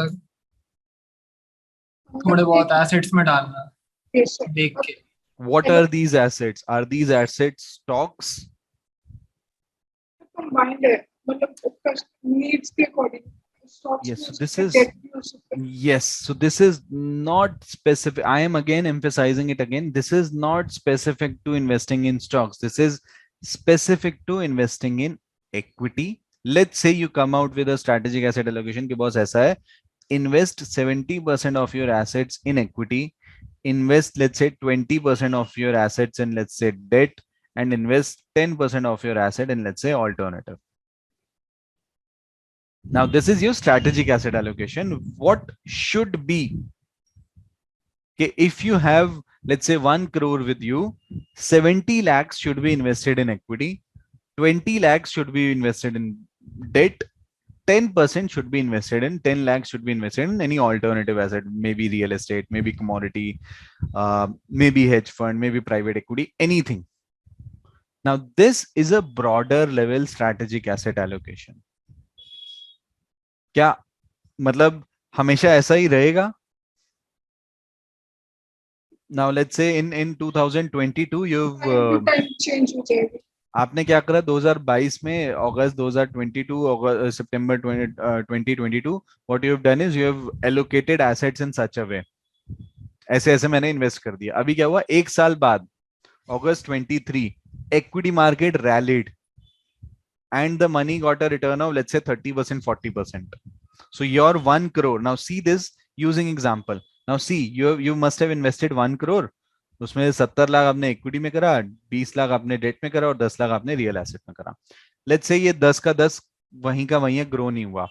S2: थोड़े बहुत एसेट्स में डालना
S3: Yes, sir.
S2: देख के.
S1: What are these assets? Are these assets stocks?
S3: Combined है, मतलब उसका needs के according. Stocks
S1: Yes,
S3: में
S1: so this
S3: उसके
S1: is
S3: debt भी हो सकता है.
S1: yes, so this is not specific. I am again emphasizing it again. This is not specific to investing in stocks. This is specific to investing in equity. Let's say you come out with a strategic asset allocation कि boss ऐसा है, invest 70% of your assets in equity, invest let's say 20% of your assets in let's say debt, and invest 10% of your asset in let's say alternative. Now this is your strategic asset allocation. What should be, okay, if you have let's say 1 crore with you, 70 lakhs should be invested in equity, 20 lakhs should be invested in debt, 10% should be invested in 10 lakhs should be invested in any alternative asset, maybe real estate, maybe commodity, maybe hedge fund, maybe private equity, anything. Now this is a broader level strategic asset allocation. क्या मतलब हमेशा ऐसा ही रहेगा? Now let's say in 2022 you've
S3: Time change हो जाएगी.
S1: आपने क्या करा 2022 में, अगस्त 2022 सितंबर 2022, what you have done is you have allocated assets in such a way, ऐसे ऐसे मैंने इन्वेस्ट कर दिया. अभी क्या हुआ, एक साल बाद August 23 equity market rallied and the money got a return of let's say 30%, 40%. So your 1 crore, now see this using example. Now see, you must have invested 1 crore. उसमें 70 लाख आपने इक्विटी में करा, 20 लाख आपने डेट में करा और 10 लाख आपने रियल एसेट में करा. लेट्स से ये 10 का 10 वहीं का वहीं ग्रो नहीं हुआ,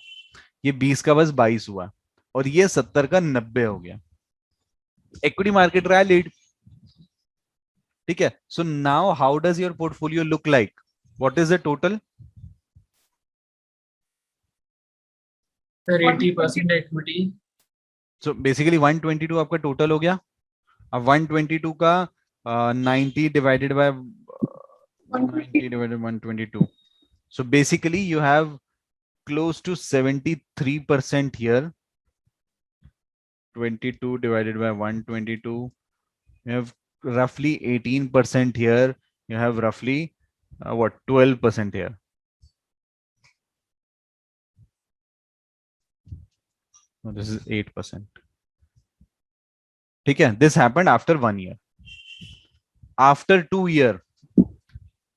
S1: ये 20 का बस 22 हुआ और ये 70 का 90 हो गया. इक्विटी मार्केट रैलीड, ठीक है. So now how does your portfolio look like? What is the total?
S2: Sir 80% equity.
S1: So basically 122 आपका टोटल हो गया. अब 122 का 90 divided by 90 divided by 122. So basically you have close to 73% here. 22 divided by 122. You have roughly 18% here. You have roughly what 12% here. this is 8%. ठीक है, this happened after 1 year. After 2 year,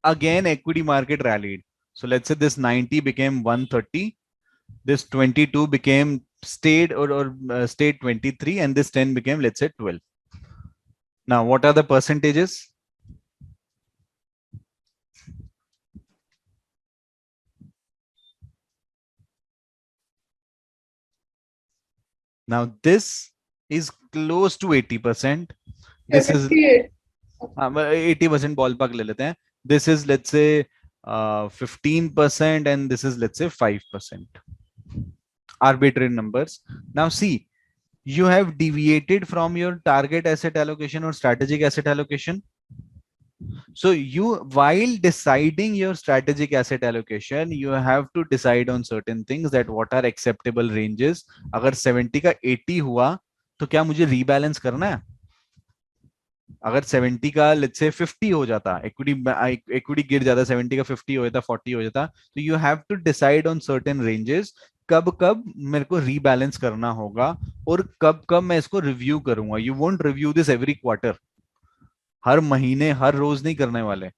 S1: again equity market rallied. So let's say this 90 became 130, this 22 became stayed or stayed 23, and this 10 became, let's say, 12. Now what are the percentages? Now this is close to 80%. This is
S3: 78.
S1: 80% ballpark ले लेते हैं. This is, let's say, 15%, and this is, let's say, 5%. Arbitrary numbers. Now see, you have deviated from your target asset allocation or strategic asset allocation. So you, while deciding your strategic asset allocation, you have to decide on certain things, that what are acceptable ranges. अगर 70 का 80 हुआ तो क्या मुझे rebalance करना है? अगर 70 का लेट्स से 50 हो जाता, इक्विटी गिर जाता, 70 का 50 हो जाता, 40 हो जाता, तो you have to decide on certain ranges, कब कब मेरे को रीबैलेंस करना होगा और कब कब मैं इसको रिव्यू करूंगा. You won't review this every quarter, हर महीने हर रोज नहीं करने वाले.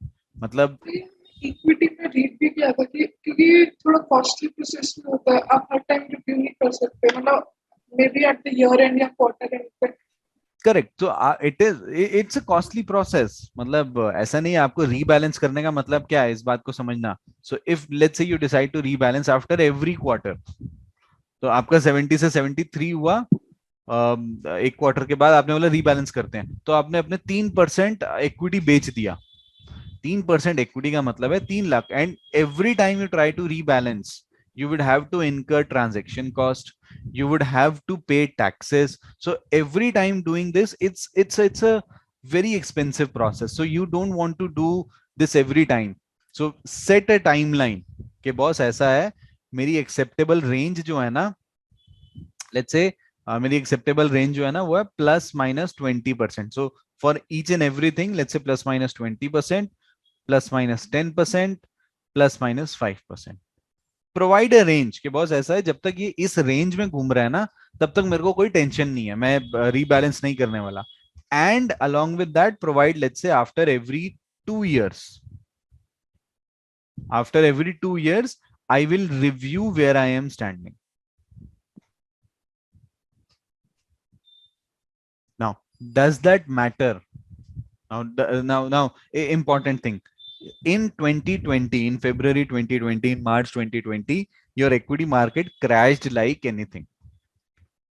S1: मतलब
S3: इक्विटी में रीड भी किया था कि क्योंकि ये थोड़ा कॉस्टली प्रोसेस में होता है, आप हर टाइम रिव्यू नहीं कर सकते, मतलब may be at the year and या क्वार्टर एंड पे.
S1: करेक्ट. तो इट्स अ कॉस्टली प्रोसेस. मतलब ऐसा नहीं है. आपको रीबैलेंस करने का मतलब क्या है, इस बात को समझना. So if let's say you decide to rebalance after every quarter, तो आपका 70 से 73 हुआ, एक क्वार्टर के बाद आपने बोला रीबैलेंस करते हैं, तो आपने अपने 3% इक्विटी बेच दिया. 3% इक्विटी का मतलब है 3 lakh. And every time you try to rebalance, you would have to incur transaction cost, you would have to pay taxes. So every time doing this, it's a very expensive process. So you don't want to do this every time. So set a timeline कि boss ऐसा है, मेरी acceptable range जो है ना, let's say, मेरी acceptable range जो है ना वो है ±20%. So for each and everything, let's say ±20%, ±10%, ±5%. Provide a range के बॉस ऐसा है, जब तक ये इस रेंज में घूम रहा है ना, तब तक मेरे को कोई टेंशन नहीं है, मैं रीबैलेंस नहीं करने वाला. And along with that provide, let's say after every 2 years, after every 2 years I will review where I am standing. Now does that matter? Now important thing, in 2020, in February 2020, in March 2020, your equity market crashed like anything.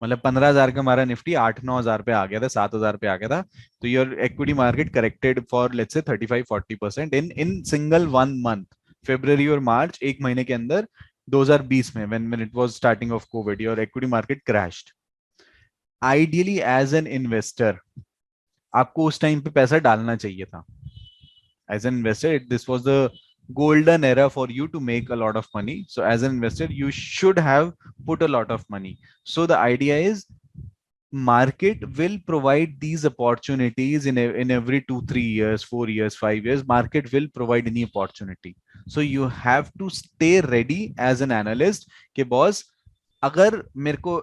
S1: मतलब 15,000 का हमारा Nifty 8-9 हजार पे आ गया था, 7,000 पे आ गया था. तो your equity market corrected for let's say 35-40% in single 1 month. February और मार्च, एक महीने के अंदर 2020 में, when it was starting of COVID, your equity market crashed. Ideally as an investor, आपको उस टाइम पे पैसा डालना चाहिए था. As an investor, this was the golden era for you to make a lot of money. So as an investor, you should have put a lot of money. So the idea is, market will provide these opportunities in every 2-3 years, 4 years, 5 years. Market will provide any opportunity. So you have to stay ready as an analyst कि boss, अगर मेरे को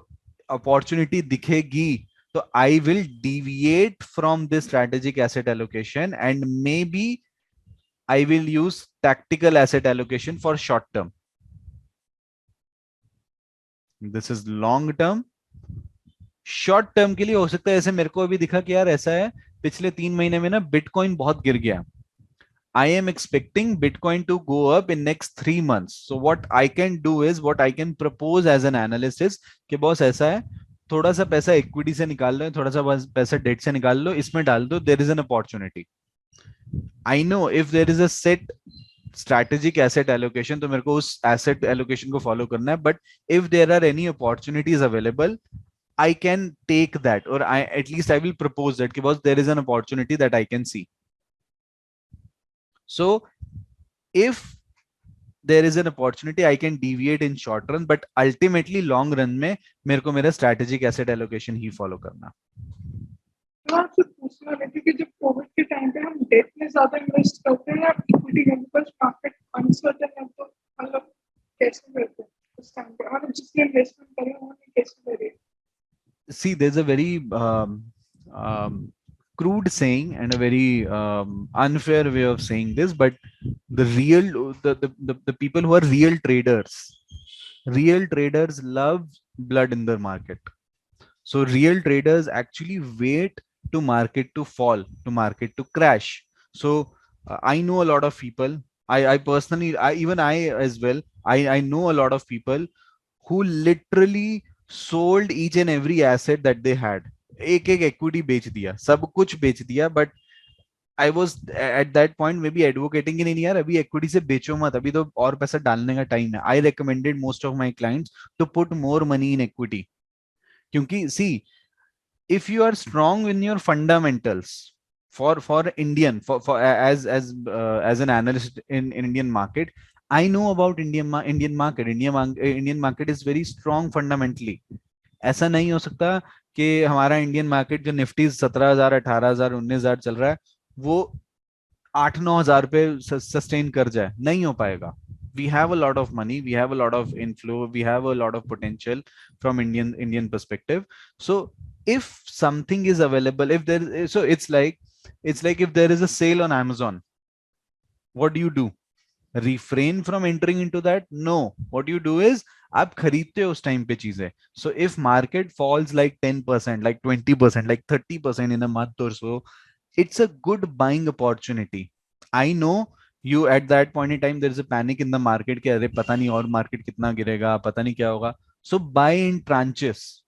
S1: opportunity दिखेगी, तो I will deviate from this strategic asset allocation, and maybe I will use tactical asset allocation for short term. This is long term. Short term के लिए हो सकता है, ऐसे मेरे को अभी दिखा कि यार ऐसा है, पिछले 3 महीने में ना बिटकॉइन बहुत गिर गया. I am expecting Bitcoin to go up in next 3 months. So what I can do is, what I can propose as an analyst is कि बॉस ऐसा है, थोड़ा सा पैसा इक्विटी से निकाल लो, थोड़ा सा पैसा डेट से निकाल लो, इसमें डाल दो. There is an opportunity. I know if there is a set strategic asset allocation, तो मेरे को उस asset allocation को follow करना है. But if there are any opportunities available, I can take that, or at least I will propose that because there is an opportunity that I can see. So if there is an opportunity, I can deviate in short run, but ultimately long run में मेरे को मेरा strategic asset allocation ही follow करना.
S3: तो आपसे पूछना है क्योंकि जब कोविड के टाइम पे हम डेट में ज्यादा इन्वेस्ट करते हैं या इक्विटी में, बिकॉज मार्केट अनसर्टेन है, तो मतलब कैसे करते हैं उस टाइम पे, मतलब जिसने इन्वेस्टमेंट करी उन्होंने कैसे करी.
S1: see, there's a very crude saying and a very unfair way of saying this, but the people who are real traders love blood in the market. So real traders actually wait to market to fall, to market to crash. So I know a lot of people. I personally, even I as well. I know a lot of people who literally sold each and every asset that they had. एक एक equity बेच दिया, सब कुछ बेच दिया, but I was at that point maybe advocating कि नहीं यार अभी equity से बेचो मत, अभी तो और पैसा डालने का टाइम है. I recommended most of my clients to put more money in equity. क्योंकि see, if you are strong in your fundamentals for Indian as an analyst in Indian market, I know about Indian market. Indian market is very strong fundamentally. ऐसा नहीं हो सकता कि हमारा Indian market जो Nifty 17,000 18,000 19,000 चल रहा है वो 8-9 हजार पे सस्टेन कर जाए, नहीं हो पाएगा. We have a lot of money, we have a lot of inflow, we have a lot of potential from Indian perspective. So if something is available, if there, so it's like if there is a sale on Amazon, what do? Refrain from entering into that? No. What you do is आप खरीदते हो उस time पे चीजें. So if market falls like 10%, like 20%, like 30% in a month or so, it's a good buying opportunity. I know you at that point in time there is a panic in the market कि अरे पता नहीं और market कितना गिरेगा, पता नहीं क्या होगा. So buy in tranches.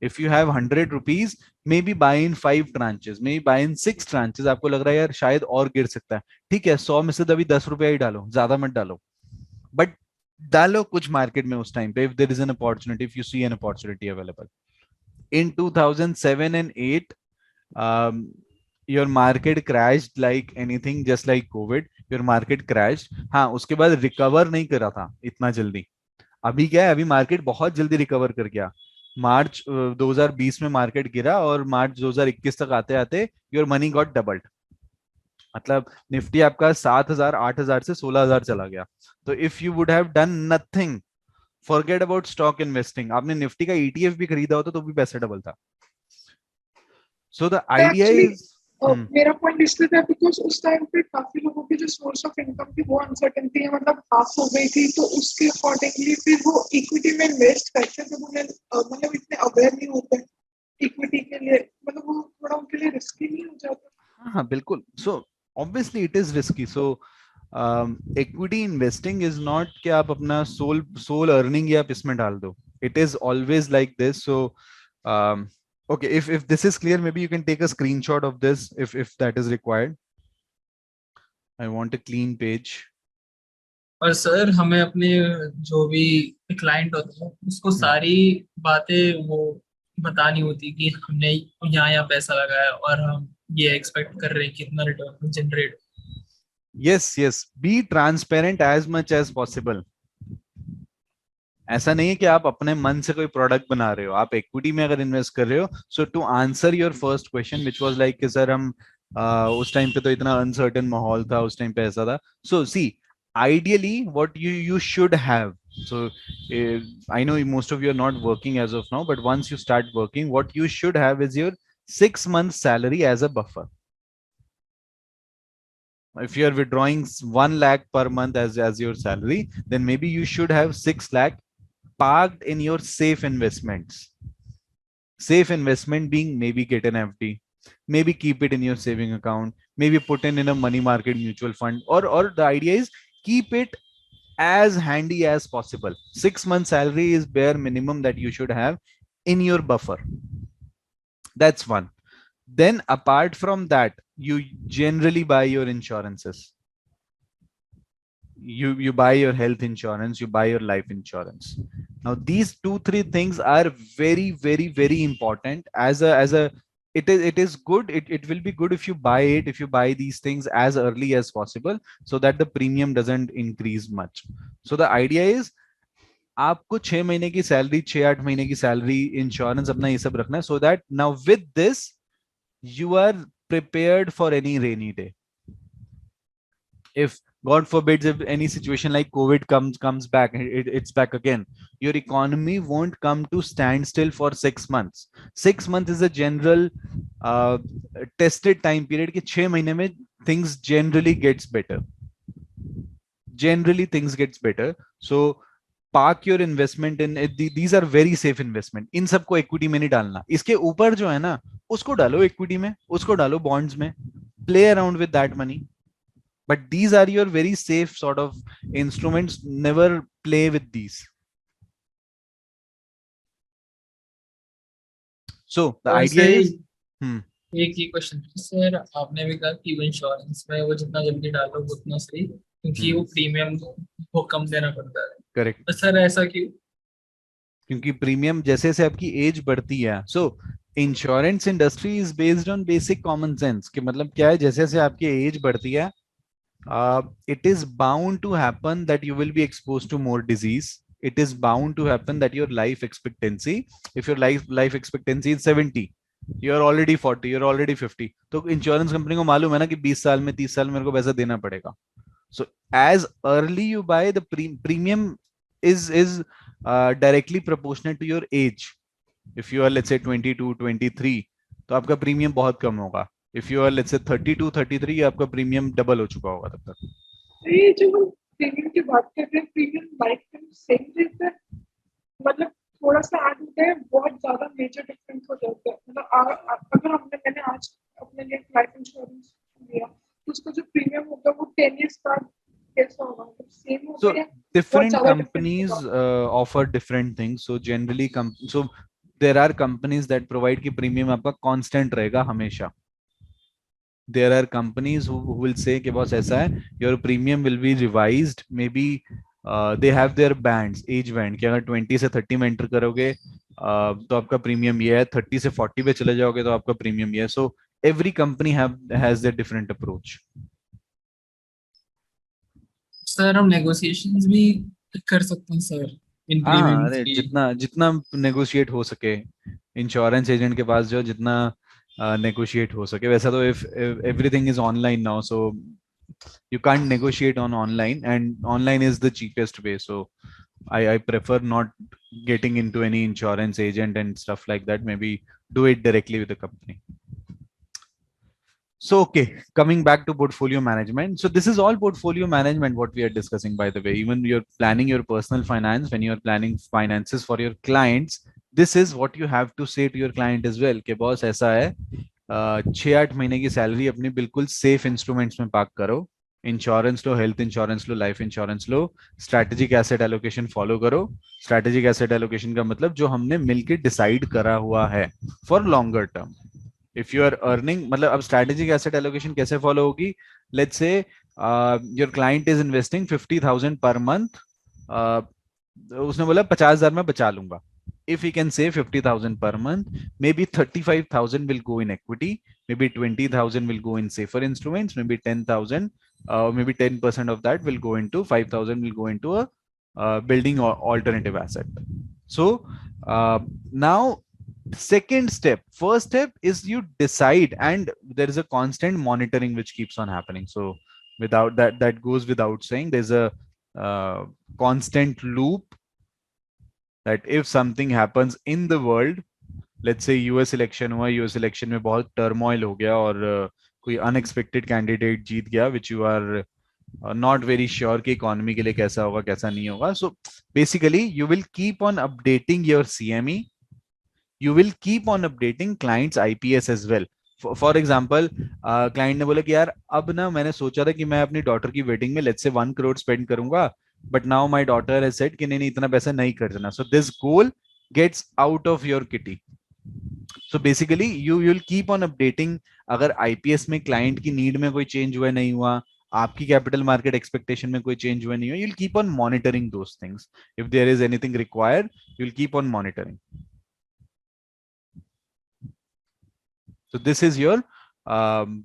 S1: If you have 100 rupees, maybe buy in 5 tranches, maybe buy in 6 tranches. आपको लग रहा है यार शायद और गिर सकता है, ठीक है, 100 में से अभी 10 रुपया ही डालो, ज्यादा मत डालो, बट डालो कुछ मार्केट में उस टाइम पे. if there is an opportunity, if you see an opportunity available in 2007 and 8, um, your market crashed like anything, just like covid. Your market crashed. हाँ, उसके बाद रिकवर नहीं करा था इतना जल्दी. अभी क्या है, अभी मार्केट बहुत जल्दी रिकवर कर गया. मार्च 2020 में मार्केट गिरा और मार्च 2021 तक आते आते योर मनी गॉट डबल्ड. मतलब निफ्टी आपका 7,000 8,000 से 16,000 चला गया. तो if you would have done nothing, forget about stock investing, आपने निफ्टी का ईटीएफ भी खरीदा होता तो भी पैसा डबल था. So the idea
S3: actually
S1: is
S3: मेरा पॉइंट इसलिए था बिकॉज उस टाइम पे काफी लोगों की जो सोर्स ऑफ इनकम थी वो अनसर्टेनिटी है, मतलब हाफ हो गई थी, तो उसके अकॉर्डिंगली फिर वो इक्विटी में इन्वेस्ट करते थे. उन्हें मतलब इतने अवेयर नहीं होते इक्विटी के लिए, मतलब वो थोड़ा उनके लिए रिस्की नहीं हो जाता.
S1: हाँ बिल्कुल. So obviously it is risky. So equity investing is not कि आप अपना सोल अर्निंग या आप इसमें डाल दो. It is always like this. So okay, if this is clear, maybe you can take a screenshot of this if that is required. I want a clean page.
S2: और sir हमें अपने जो भी क्लाइंट होता है उसको सारी बातें वो बतानी होती कि हमने यहाँ पैसा लगाया और हम ये एक्सपेक्ट कर रहे हैं कितना return generate.
S1: yes, be transparent as much as possible. ऐसा नहीं है कि आप अपने मन से कोई प्रोडक्ट बना रहे हो. आप इक्विटी में अगर इन्वेस्ट कर रहे हो, so to answer your first question which was like कि सर हम उस टाइम पे तो इतना अनसर्टेन माहौल था, उस टाइम पे ऐसा था. सो सी, ideally what you should have, so I know most of you are not working as of now, but once you start working, what you should have is your 6 months salary as a buffer. If you are withdrawing 1 lakh per month as your salary, then maybe you should have 6 lakh parked in your safe investments. Safe investment being maybe get an FD, maybe keep it in your saving account, maybe put in a money market mutual fund, or the idea is keep it as handy as possible. 6 months salary is bare minimum that you should have in your buffer. That's one. Then apart from that, you generally buy your insurances. You buy your health insurance, you buy your life insurance. Now these 2-3 things are very important. As a it is good, it will be good if you buy these things as early as possible, so that the premium doesn't increase much. So the idea is आपको 6 महीने की salary, 6-8 महीने की salary, insurance अपना ये सब रखना है, so that now with this you are prepared for any rainy day. If God forbids if any situation like COVID comes back, it's back again. Your economy won't come to standstill for 6 months. 6 months is a general uh, tested time period कि 6 महीने में things generally gets better. Generally things gets better. So park your investment in these are very safe investment. इन सबको equity में नहीं डालना. इसके ऊपर जो है ना उसको डालो equity में, उसको डालो bonds में. Play around with that money. But these are your very safe sort of instruments. Never play with these. So the idea
S2: वैसे
S1: is
S2: एक ही क्वेश्चन सर, आपने भी कहा कि इंश्योरेंस में वो जितना जल्दी डालो वो उतना सही, क्योंकि वो प्रीमियम वो कम देना पड़ता है।
S1: करेक्ट।
S2: तो सर ऐसा क्यों?
S1: क्योंकि प्रीमियम जैसे जैसे आपकी एज बढ़ती है, सो insurance industry is based on basic common sense कि मतलब क्या है, जैसे जैसे आपकी एज बढ़ती है it is bound to happen that you will be exposed to more disease. It is bound to happen that your life expectancy, if your life expectancy is 70, you're already 40, you're already 50, तो insurance company को मालूम है ना कि 20 साल में 30 साल में मेरे को पैसा देना पड़ेगा. So as early you buy, the premium is directly proportionate to your age. If you are let's say 22 23, तो आपका प्रीमियम बहुत कम होगा. If you are let's say 32 33, आपका प्रीमियम डबल हो चुका होगा तब तक.
S3: ये जो हम प्रीमियम की बात कर रहे हैं, प्रीमियम लाइफ टाइम सेम रहता है, मतलब थोड़ा सा ऐड होता है, बहुत ज्यादा मेजर डिफरेंस हो जाता है. मतलब अगर मैंने आज अपने लिए लाइफ इंश्योरेंस लिया तो उसका जो प्रीमियम होगा वो 10 years बाद कैसा होगा, सेम होगा या
S1: different companies offer different things. So generally so there are companies that provide कि प्रीमियम आपका कांस्टेंट रहेगा हमेशा. There are companies who will say कि बॉस ऐसा है, your premium will be revised, maybe they have their bands, age band कि अगर 20 से 30 में एंटर करोगे तो आपका प्रीमियम ये है, 30 से 40 पे चले जाओगे तो आपका प्रीमियम ये है. So every company has their different approach.
S2: Sir हम नेगोशिएशंस भी कर सकते हैं सर इन
S1: हाँ,
S2: प्रीमियम
S1: अरे
S2: की?
S1: जितना जितना नेगोशिएट हो सके इंश्योरेंस एजेंट के पास, जो जितना नेगोशिएट हो सके. वैसा तो if everything is online now, so you can't negotiate on online, and online is the cheapest way. So I prefer not getting into any insurance agent and stuff like that. Maybe do it directly with the company. So, okay, coming back to portfolio management. So this is all portfolio management, what we are discussing, by the way. Even you're planning your personal finance, when you're planning finances for your clients, this is what you have to say to your client as well. कि boss ऐसा है, 6-8 महीने की salary अपनी बिल्कुल safe instruments में park करो. Insurance लो, हेल्थ इंश्योरेंस लो, लाइफ इंश्योरेंस लो, स्ट्रैटेजिक एसेट एलोकेशन फॉलो करो. स्ट्रैटेजिक एसेट एलोकेशन का मतलब जो हमने मिलकर डिसाइड करा हुआ है for longer term. If you are earning, मतलब अब स्ट्रैटेजिक एसेट एलोकेशन कैसे फॉलो होगी? Let's say your client is investing 50,000 per month. उसने बोला 50,000 में बचा लूंगा. If he can save 50,000 per month, maybe 35,000 will go in equity, maybe 20,000 will go in safer instruments, maybe 10,000, maybe 10% of that will go into 5,000 will go into a building or alternative asset. So now second step, first step is you decide, and there is a constant monitoring which keeps on happening. So without that goes without saying, there's a constant loop that if something happens in the world, let's say US election हुआ, US election में बहुत turmoil हो गया और कोई unexpected candidate जीत गया, which you are not very sure कि इकोनॉमी के लिए कैसा होगा कैसा नहीं होगा. So basically you will keep on updating your CME, you will keep on updating clients IPS as well. For example client ने बोला कि यार अब ना मैंने सोचा था कि मैं अपनी डॉटर की वेडिंग में लेट्स से 1 crore स्पेंड करूंगा, but now my daughter has said कि नहीं नहीं इतना पैसा नहीं खर्चना. So this goal gets out of your kitty. So basically you will keep on updating. अगर आईपीएस में क्लाइंट की नीड में कोई चेंज हुआ नहीं हुआ, आपकी कैपिटल मार्केट एक्सपेक्टेशन में कोई चेंज हुआ नहीं हुआ, you will keep on monitoring those things. If there is anything required, you will keep on monitoring. So this is your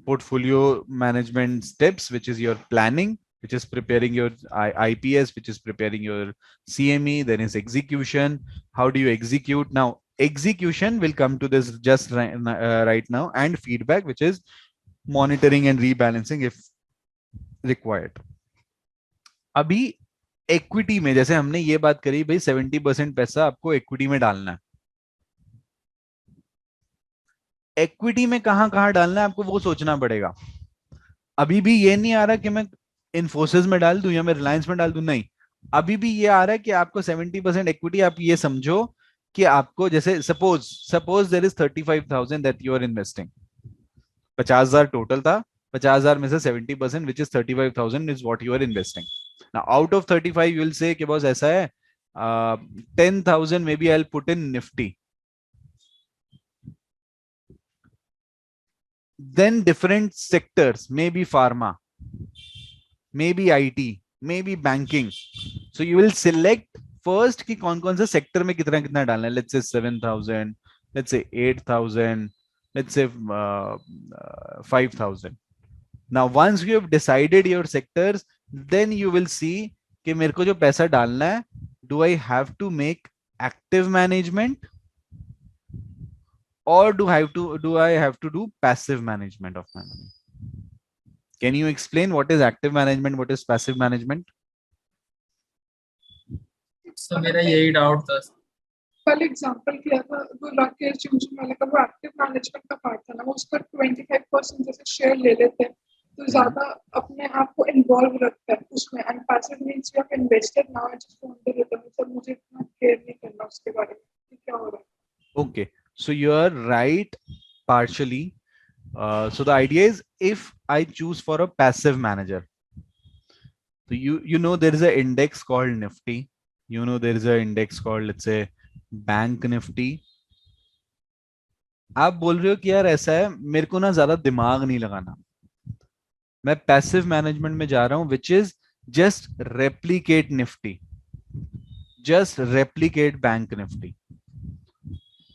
S1: portfolio management steps, which is your planning, which is preparing your IPS, which is preparing your CME. Then is execution. How do you execute? Now execution will come to this just right now, and feedback, which is monitoring and rebalancing if required. अभी equity में जैसे हमने ये बात करी भाई 70% पैसा आपको इक्विटी में डालना है, इक्विटी में कहां कहां डालना है आपको वो सोचना पड़ेगा। अभी भी ये नहीं आ रहा कि मैं इन्फोसिस में डाल दूं या मैं रिलायंस में डाल दूं, नहीं, अभी भी ये आ रहा है कि आपको 70% इक्विटी, आप ये समझो कि आपको जैसे suppose suppose there is 35,000 that you are investing, 50,000 total था, 50,000 में से 70% which is 35,000 is what you are investing. Now out of 35 you will say कि बॉस ऐसा है 10,000 may be I will put in Nifty, then different sectors, maybe pharma, maybe IT, maybe banking. So you will select first कि कौन कौन से sector में कितना कितना डालना है, let's say 7,000, let's say 8,000, let's say 5,000. Now once you have decided your sectors, then you will see कि मेरे को जो पैसा डालना है, do I have to make active management or do I have to do passive management of my money? Can you explain what is active management, what is passive management?
S2: So मेरा यही doubt था।
S3: कल example किया था वो राकेश जोशी वाला का, वो एक्टिव मैनेजमेंट का पार्ट था ना, वो उसका 25% जैसे शेयर ले लेते हैं तो ज्यादा अपने आप को इन्वॉल्व रखता है उसमें, and passive means you have invested now I just want to return, सब मुझे इतना केयर नहीं करना उसके बारे में कि क्या हो रहा है।
S1: Okay, so you are right partially. So the idea is if I choose for a passive manager, so you know there is an index called Nifty, you know there is an index called, let's say, Bank Nifty. आप बोल रहे हो कि यार ऐसा है मेरे को ना ज्यादा दिमाग नहीं लगाना, मैं पैसिव मैनेजमेंट में जा रहा हूं which is just replicate Nifty, just replicate bank Nifty.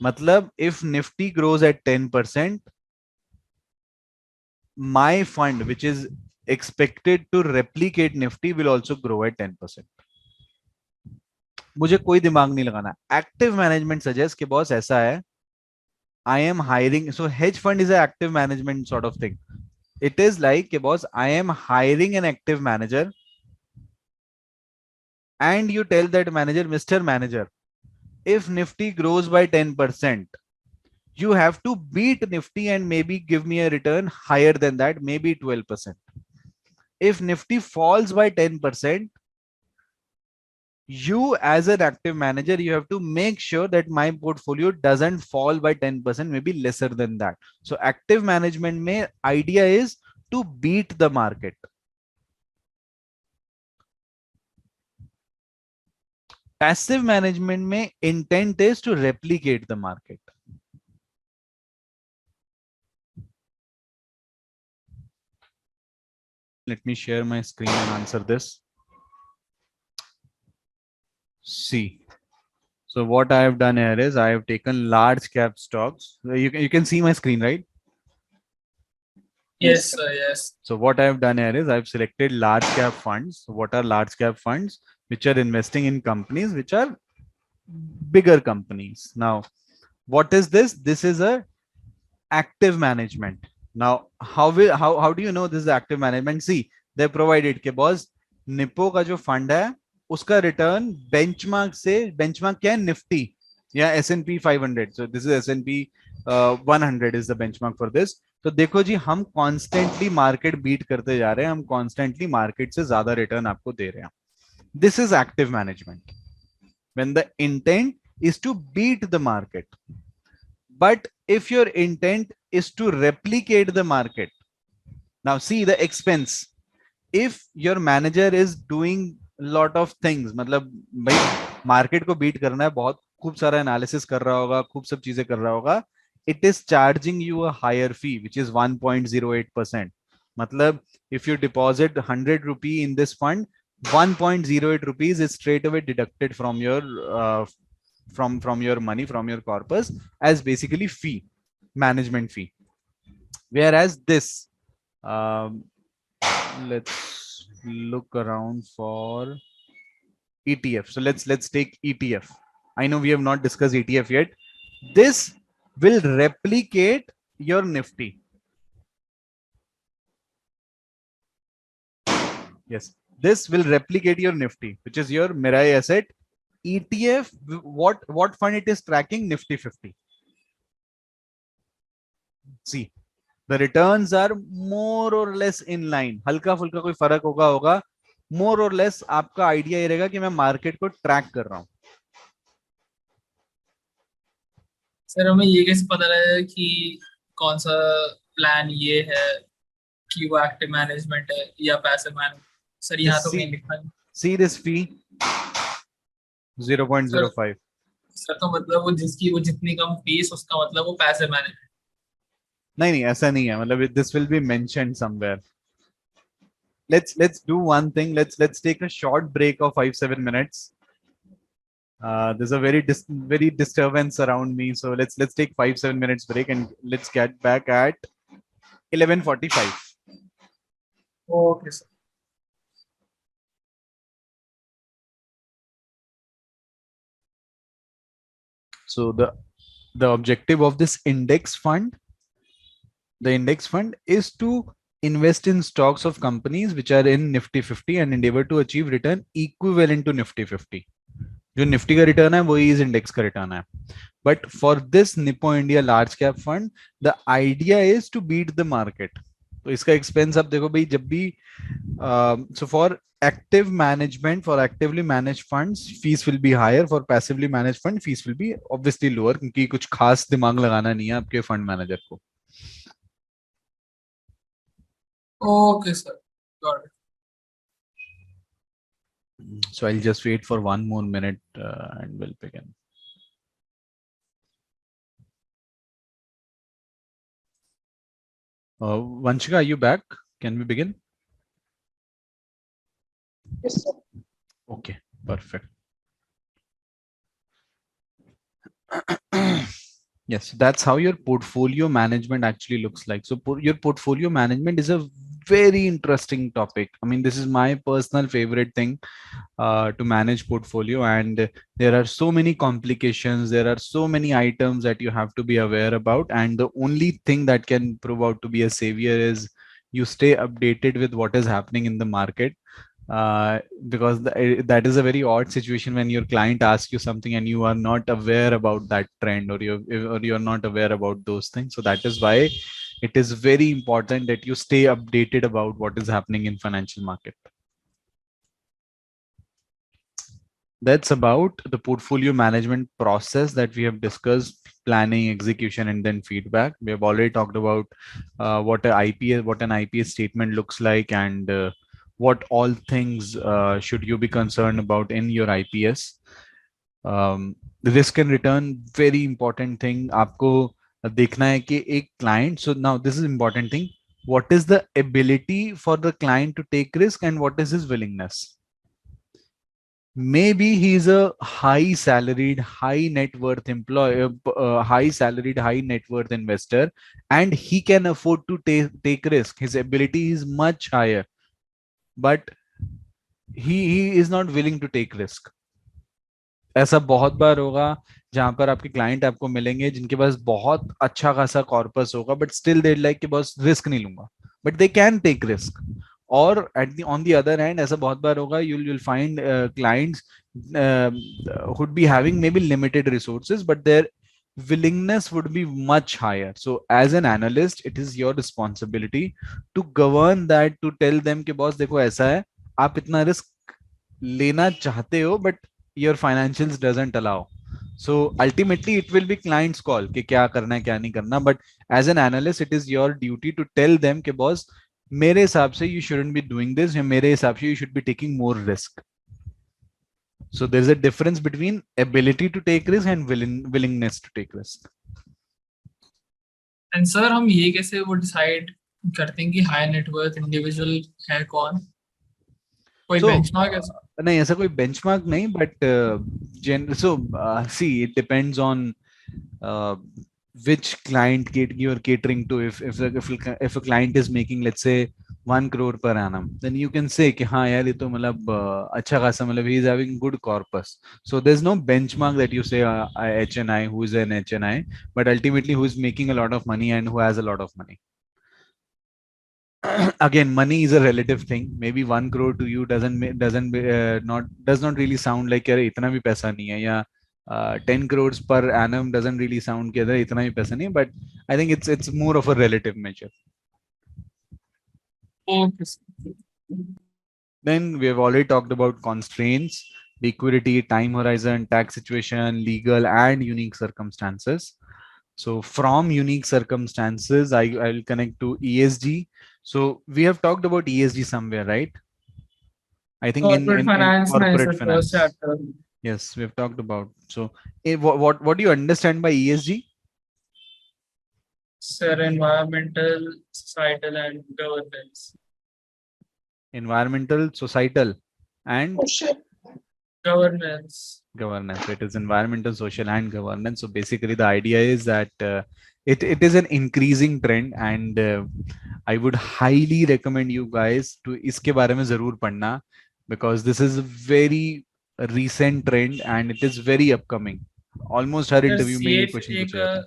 S1: मतलब if Nifty grows at 10%, my fund which is expected to replicate nifty will also grow at 10%. मुझे कोई दिमाग नहीं लगाना। एक्टिव मैनेजमेंट सजेस्ट कि बॉस ऐसा है, I am hiring, so hedge fund is active management sort of thing. It is like कि boss I am hiring an active manager and you tell that manager, Mr. Manager, if nifty grows by 10%, you have to beat nifty and maybe give me a return higher than that, maybe 12%. If nifty falls by 10%, you as an active manager, you have to make sure that my portfolio doesn't fall by 10%, maybe lesser than that. So active management mein idea is to beat the market. Passive management mein intent is to replicate the market. Let me share my screen and answer this. See, so what I have done here is I have taken large cap stocks. You can see my screen, right?
S2: Yes, sir, yes.
S1: So what I have done here is I've selected large cap funds. What are large cap funds? Which are investing in companies which are bigger companies. Now, what is this? This is a active management. Now, how do you know this is active management? See, they provided के boss Nipo का जो fund है उसका return benchmark से, benchmark क्या है, Nifty या S&P 500, so this is S&P 100 is the benchmark for this. तो देखो जी हम कॉन्स्टेंटली मार्केट बीट करते जा रहे हैं, हम कॉन्स्टेंटली मार्केट से ज्यादा रिटर्न आपको दे रहे हैं। This is active management when the intent is to beat the market. But if your intent is to replicate the market, now see the expense. If your manager is doing lot of things, मतलब भाई market को beat करना है, बहुत खूब सारा analysis कर रहा होगा, खूब सब चीजें कर रहा होगा, it is charging you a higher fee which is 1.08%. मतलब if you deposit 100 rupee in this fund, 1.08 rupees is straight away deducted from your from your money, from your corpus, as basically fee, management fee. Whereas this, let's look around for ETF. So let's take ETF. I know we have not discussed ETF yet. This will replicate your Nifty. Yes. This will replicate your Nifty, which is your Mirai asset. ETF, what fund it is tracking? Nifty 50. See, the returns are more or less in line. हल्का फुल्का कोई फर्क होगा more or less आपका idea ये रहेगा कि मैं मार्केट को ट्रैक कर रहा हूँ.
S2: सर हमें ये कैसे पता लगेगा कि कौन सा प्लान ये है कि वो एक्टिव मैनेजमेंट है या पैसिव मैनेजमेंट? सर यहाँ तो कहीं लिखा नहीं.
S1: See this fee
S2: sir
S1: 0.05.
S2: Sir तो मतलब वो जितनी कम फीस उसका मतलब वो पैसिव मैनेजमेंट.
S1: नहीं ऐसा नहीं है. मतलब this will be mentioned somewhere. Let's do one thing. Let's take a short break of 5-7 minutes. There's a very disturbance around me, so let's take 5-7 minutes break and let's get back at 11:45.
S2: Okay sir.
S1: So the objective of this index fund, is to invest in stocks of companies which are in Nifty 50 and endeavor to achieve return equivalent to Nifty 50. जो Nifty का return है वही इस index का return है. But for this Nippon India large cap fund the idea is to beat the market. तो इसका expense आप देखो भाई, जब भी so for active management, for actively managed funds fees will be higher, for passively managed fund fees will be obviously lower, क्योंकि कुछ खास दिमाग लगाना नहीं है आपके फंड मैनेजर को.
S2: Okay sir, got it.
S1: So I'll just wait for one more minute and we'll begin. Vanshika, are you back? Can we begin?
S3: Yes, sir.
S1: Okay, perfect. Yes, that's how your portfolio management actually looks like. So your portfolio management is a very interesting topic. I mean, this is my personal favorite thing to manage portfolio, and there are so many complications. There are so many items that you have to be aware about, and the only thing that can prove out to be a savior is you stay updated with what is happening in the market. Because that is a very odd situation when your client asks you something and you are not aware about that trend, or you're not aware about those things. So that is why it is very important that you stay updated about what is happening in financial market. That's about the portfolio management process that we have discussed: planning, execution, and then feedback. We have already talked about what an IPS statement looks like, and what all things should you be concerned about in your IPS. Risk and return, very important thing. आपको देखना है कि एक client. So now this is important thing. What is the ability for the client to take risk, and what is his willingness? Maybe he's a high salaried, high net worth employee, high salaried, high net worth investor, and he can afford to take risk. His ability is much higher, but he is not willing to take risk. ऐसा बहुत बार होगा जहां पर आपके client आपको मिलेंगे जिनके पास बहुत अच्छा खासा कॉर्पस होगा, बट स्टिल दे लाइक कि बॉस रिस्क नहीं लूंगा, but they can take risk. और on the other hand, ऐसा बहुत बार होगा, you'll find clients would be having maybe limited resources, but their willingness would be much higher. So as an analyst, it is your responsibility to govern that, to tell them कि boss देखो ऐसा है, आप इतना risk लेना चाहते हो, but your financials doesn't allow. So ultimately it will be client's call कि क्या करना है क्या नहीं करना, but as an analyst it is your duty to tell them कि boss मेरे हिसाब से you shouldn't be doing this, या मेरे हिसाब से you should be taking more risk. So there's a difference between ability to take risk and willingness to take risk.
S2: And sir हम ये कैसे वो डिसाइड करते हैं कि हाई नेटवर्थ इंडिविजुअल है कौन? कोई बेंचमार्क है?
S1: नहीं, ऐसा कोई बेंचमार्क नहीं, but see, it depends on which client you are catering to. If a client is making, let's say, 1 crore per annum, then you can say कि हाँ यार ये तो मतलब अच्छा खासा, मतलब he is having good corpus. So there's no benchmark that you say HNI, who is an HNI, but ultimately who is making a lot of money and who has a lot of money. again, money is a relative thing. Maybe 1 crore to you does not really sound like यार इतना भी पैसा नहीं है, या 10 crores per annum doesn't really sound कि यार इतना भी पैसा नहीं है, but I think it's more of a relative measure.
S2: Okay.
S1: Then we have already talked about constraints, liquidity, time horizon, tax situation, legal and unique circumstances. So from unique circumstances, I will connect to ESG. So we have talked about ESG somewhere, right? I think
S2: Corporate
S1: in
S2: finance is
S1: corporate
S2: the first
S1: finance.
S2: chapter.
S1: Yes, we have talked about. So what do you understand by ESG?
S2: Sir, environmental, societal, and governance.
S1: Environmental, societal, and
S2: Governance.
S1: governance. So it is environmental, social, and governance. So basically, the idea is that it is an increasing trend, and I would highly recommend you guys to इसके बारे में जरूर पढ़ना, because this is a very recent trend and it is very upcoming. Almost her
S2: Sir,
S1: interview में ये
S2: CFA
S1: question पूछा जाता है.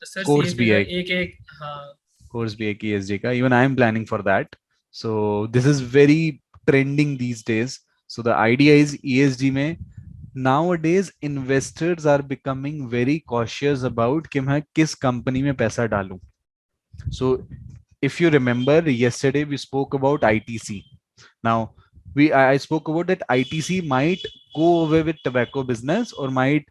S2: सर
S1: Course
S2: CFA
S1: भी
S2: का
S1: है,
S2: एक हाँ
S1: course भी है ESG का. Even I am planning for that. So this is very trending these days. So the idea is ESG में nowadays investors are becoming very cautious about कि मैं किस कंपनी में पैसा डालूं. So if you remember, yesterday we spoke about ITC. Now I spoke about that ITC might go away with tobacco business, or might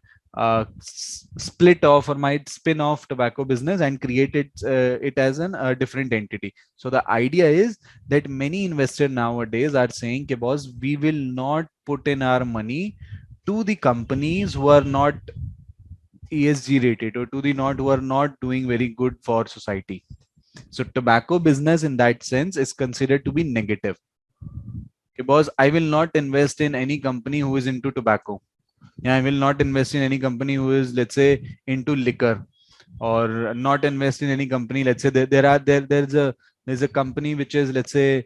S1: split off, or might spin off tobacco business and create it as a different entity. So the idea is that many investors nowadays are saying, "Ke boss, we will not put in our money to the companies who are not ESG rated, or to the not who are not doing very good for society." So tobacco business in that sense is considered to be negative. Because I will not invest in any company who is into tobacco. Yeah, I will not invest in any company who is, let's say, into liquor, or not invest in any company. Let's say there's a company which is, let's say,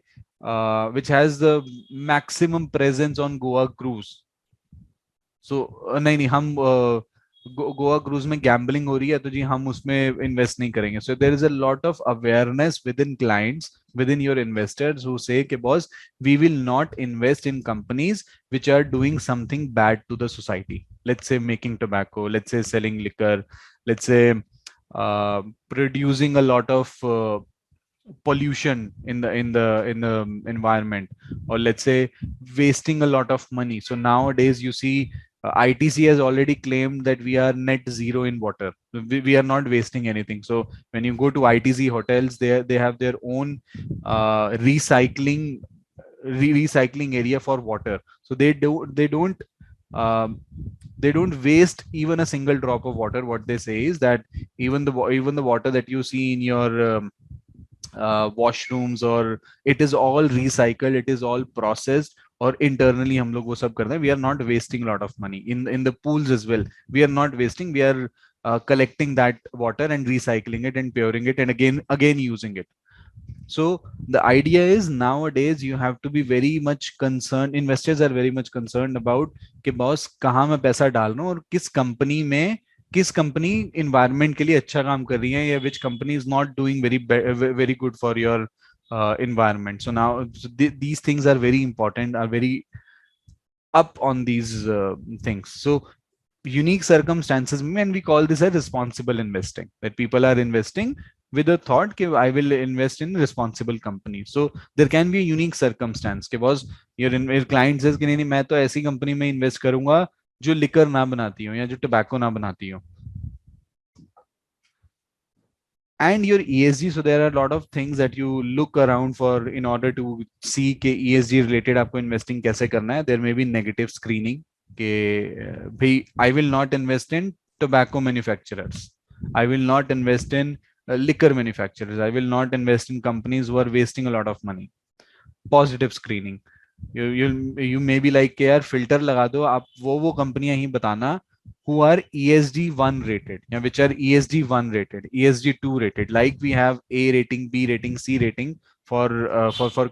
S1: which has the maximum presence on Goa cruise. So नहीं हम Goa cruise में gambling हो रही है, तो जी हम उसमें invest नहीं करेंगे. So there is a lot of awareness within clients, within your investors, who say कि boss, we will not invest in companies which are doing something bad to the society. Let's say making tobacco, let's say selling liquor, let's say producing a lot of pollution in the environment, or let's say wasting a lot of money. So nowadays you see ITC has already claimed that we are net zero in water. We are not wasting anything. So when you go to ITC hotels, they have their own recycling area for water. So they don't waste even a single drop of water. What they say is that even the water that you see in your washrooms, or it is all recycled, it is all processed, और internally हम लोग वो सब करते हैं. We are not wasting a lot of money in the pools as well. We are not wasting. We are collecting that water and recycling it and puring it and again using it. So the idea is nowadays you have to be very much concerned. Investors are very much concerned about कि boss कहाँ मैं पैसा डाल रहा हूँ, और किस company environment के लिए अच्छा काम कर रही है, या which company is not doing very good for your environment. So now these things are very important, are very up on these things. So unique circumstances, and we call this a responsible investing, that people are investing with a thought कि I will invest in responsible company. So there can be a unique circumstance कि boss your client says कि नहीं मैं तो ऐसी company में invest करूंगा जो लिकर ना बनाती हो, या जो टोबैको ना बनाती हो. And your ESG, so there are a lot of things that you look around for in order to see कि ESG related आपको investing कैसे करना है. There may be negative screening कि भाई I will not invest in tobacco manufacturers, I will not invest in liquor manufacturers, I will not invest in companies who are wasting a lot of money. Positive screening, you may be like कि यार filter लगा दो आप, वो कंपनियां ही बताना who are ESG 1 rated, yeah, which are ESG 1 rated, ESG 2 rated. Like we have A rating, B rating, C rating for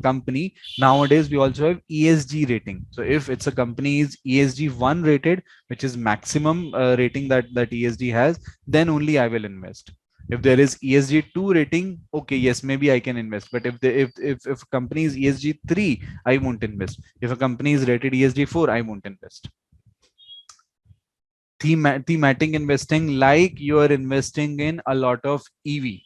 S1: company. Nowadays we also have ESG rating. So if it's a company is ESG 1 rated, which is maximum rating that ESG has, then only I will invest. If there is ESG 2 rating, okay, yes, maybe I can invest. But if a company is ESG 3, I won't invest. If a company is rated ESG 4, I won't invest. Thematic investing, like you are investing in a lot of EV.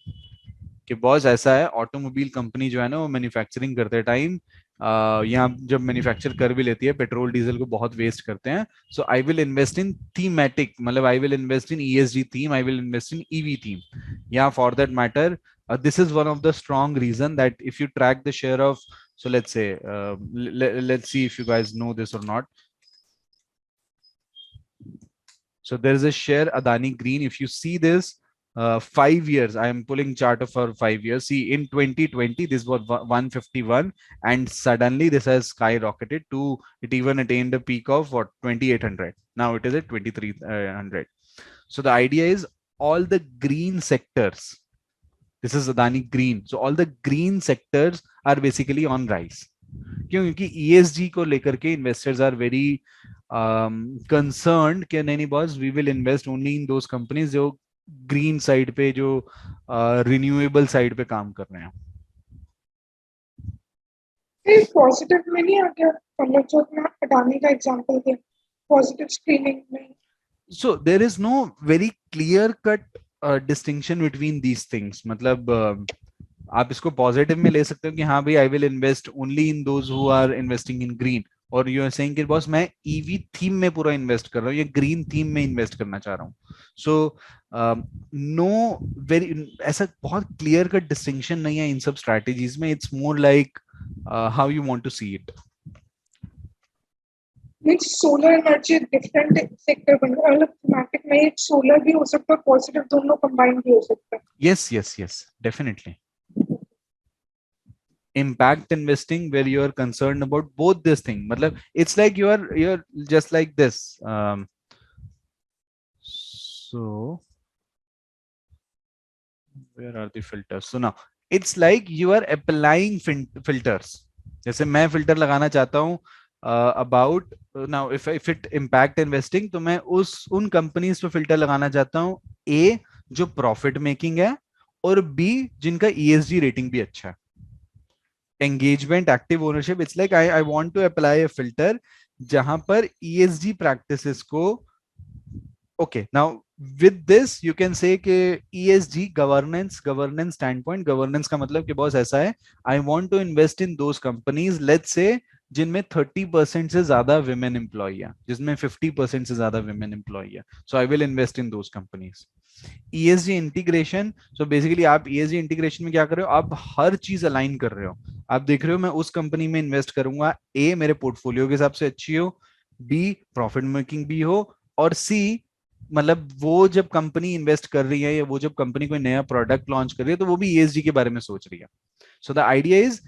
S1: कि boss ऐसा है, automobile company जो है ना, वो manufacturing करते time यहाँ जब मैन्युफैक्चर कर भी लेती है, पेट्रोल डीजल को बहुत वेस्ट करते हैं. So I will invest in thematic, मतलब I will invest in ESG theme, I will invest in EV theme. या for that matter, this is one of the strong reason that if you track the share of, so let's say, let's see if you guys know this or not. So there is a share Adani Green. If you see this, 5 years, I am pulling chart for 5 years. See, in 2020, this was 151, and suddenly this has skyrocketed to, it even attained a peak of what, 2800. Now it is at 2300. So the idea is all the green sectors. This is Adani Green. So all the green sectors are basically on rise. क्योंकि ESG को लेकर के investors are very concerned कि नहीं boss, we will invest only in those companies जो green side पे, जो renewable side पे काम कर रहे हैं.
S3: पॉजिटिव में नहीं आ गया, मतलब जो अपना अडानी का एग्जांपल दिया, पॉजिटिव स्क्रीनिंग में.
S1: So there is no very clear cut distinction between these things. मतलब आप इसको पॉजिटिव में ले सकते हो कि हाँ भाई, I will invest only in those who are investing in green, और यू आर सेइंग कि बॉस मैं ईवी थीम में पूरा इन्वेस्ट कर रहा हूँ या ग्रीन थीम में इन्वेस्ट करना चाह रहा हूँ. सो नो वेरी ऐसा बहुत क्लियर कट डिस्टिंक्शन नहीं है इन सब स्ट्रैटेजीज में. It's more like how you want to see it.
S3: Means solar energy different sector बन रहा है, अलग थीमेटिक में एक सोलर भी हो सकता है, पॉजिटिव दोनों कंबाइन भी हो सकता है.
S1: Yes, definitely. Impact investing, where you are concerned about both this thing. Matlab, it's like you're just like this. So where are the filters? So now it's like you are applying filters. जैसे मैं filter लगाना चाहता हूँ about now if it impact investing, तो मैं उन companies पे filter लगाना चाहता हूँ, A जो profit making है, और B जिनका ESG rating भी अच्छा है. Engagement, active ownership, it's like I want to apply a filter जहां पर ESG practices को, okay, now with this you can say कि ESG governance standpoint, governance का मतलब कि बॉस ऐसा है, I want to invest in those companies, let's say जिनमें 30% से ज्यादा women employee है, जिसमें 50% से ज्यादा women employee है, so I will invest in those companies. ESG integration, so basically आप ESG इंटीग्रेशन में क्या कर रहे हो, आप हर चीज अलाइन कर रहे हो. आप देख रहे हो मैं उस कंपनी में इन्वेस्ट करूंगा, ए मेरे पोर्टफोलियो के हिसाब से अच्छी हो, बी प्रॉफिट मेकिंग भी हो, और सी मतलब वो जब कंपनी इन्वेस्ट कर रही है या वो जब कंपनी कोई नया प्रोडक्ट लॉन्च कर रही है तो वो भी ESG के बारे में सोच रही है. So the idea is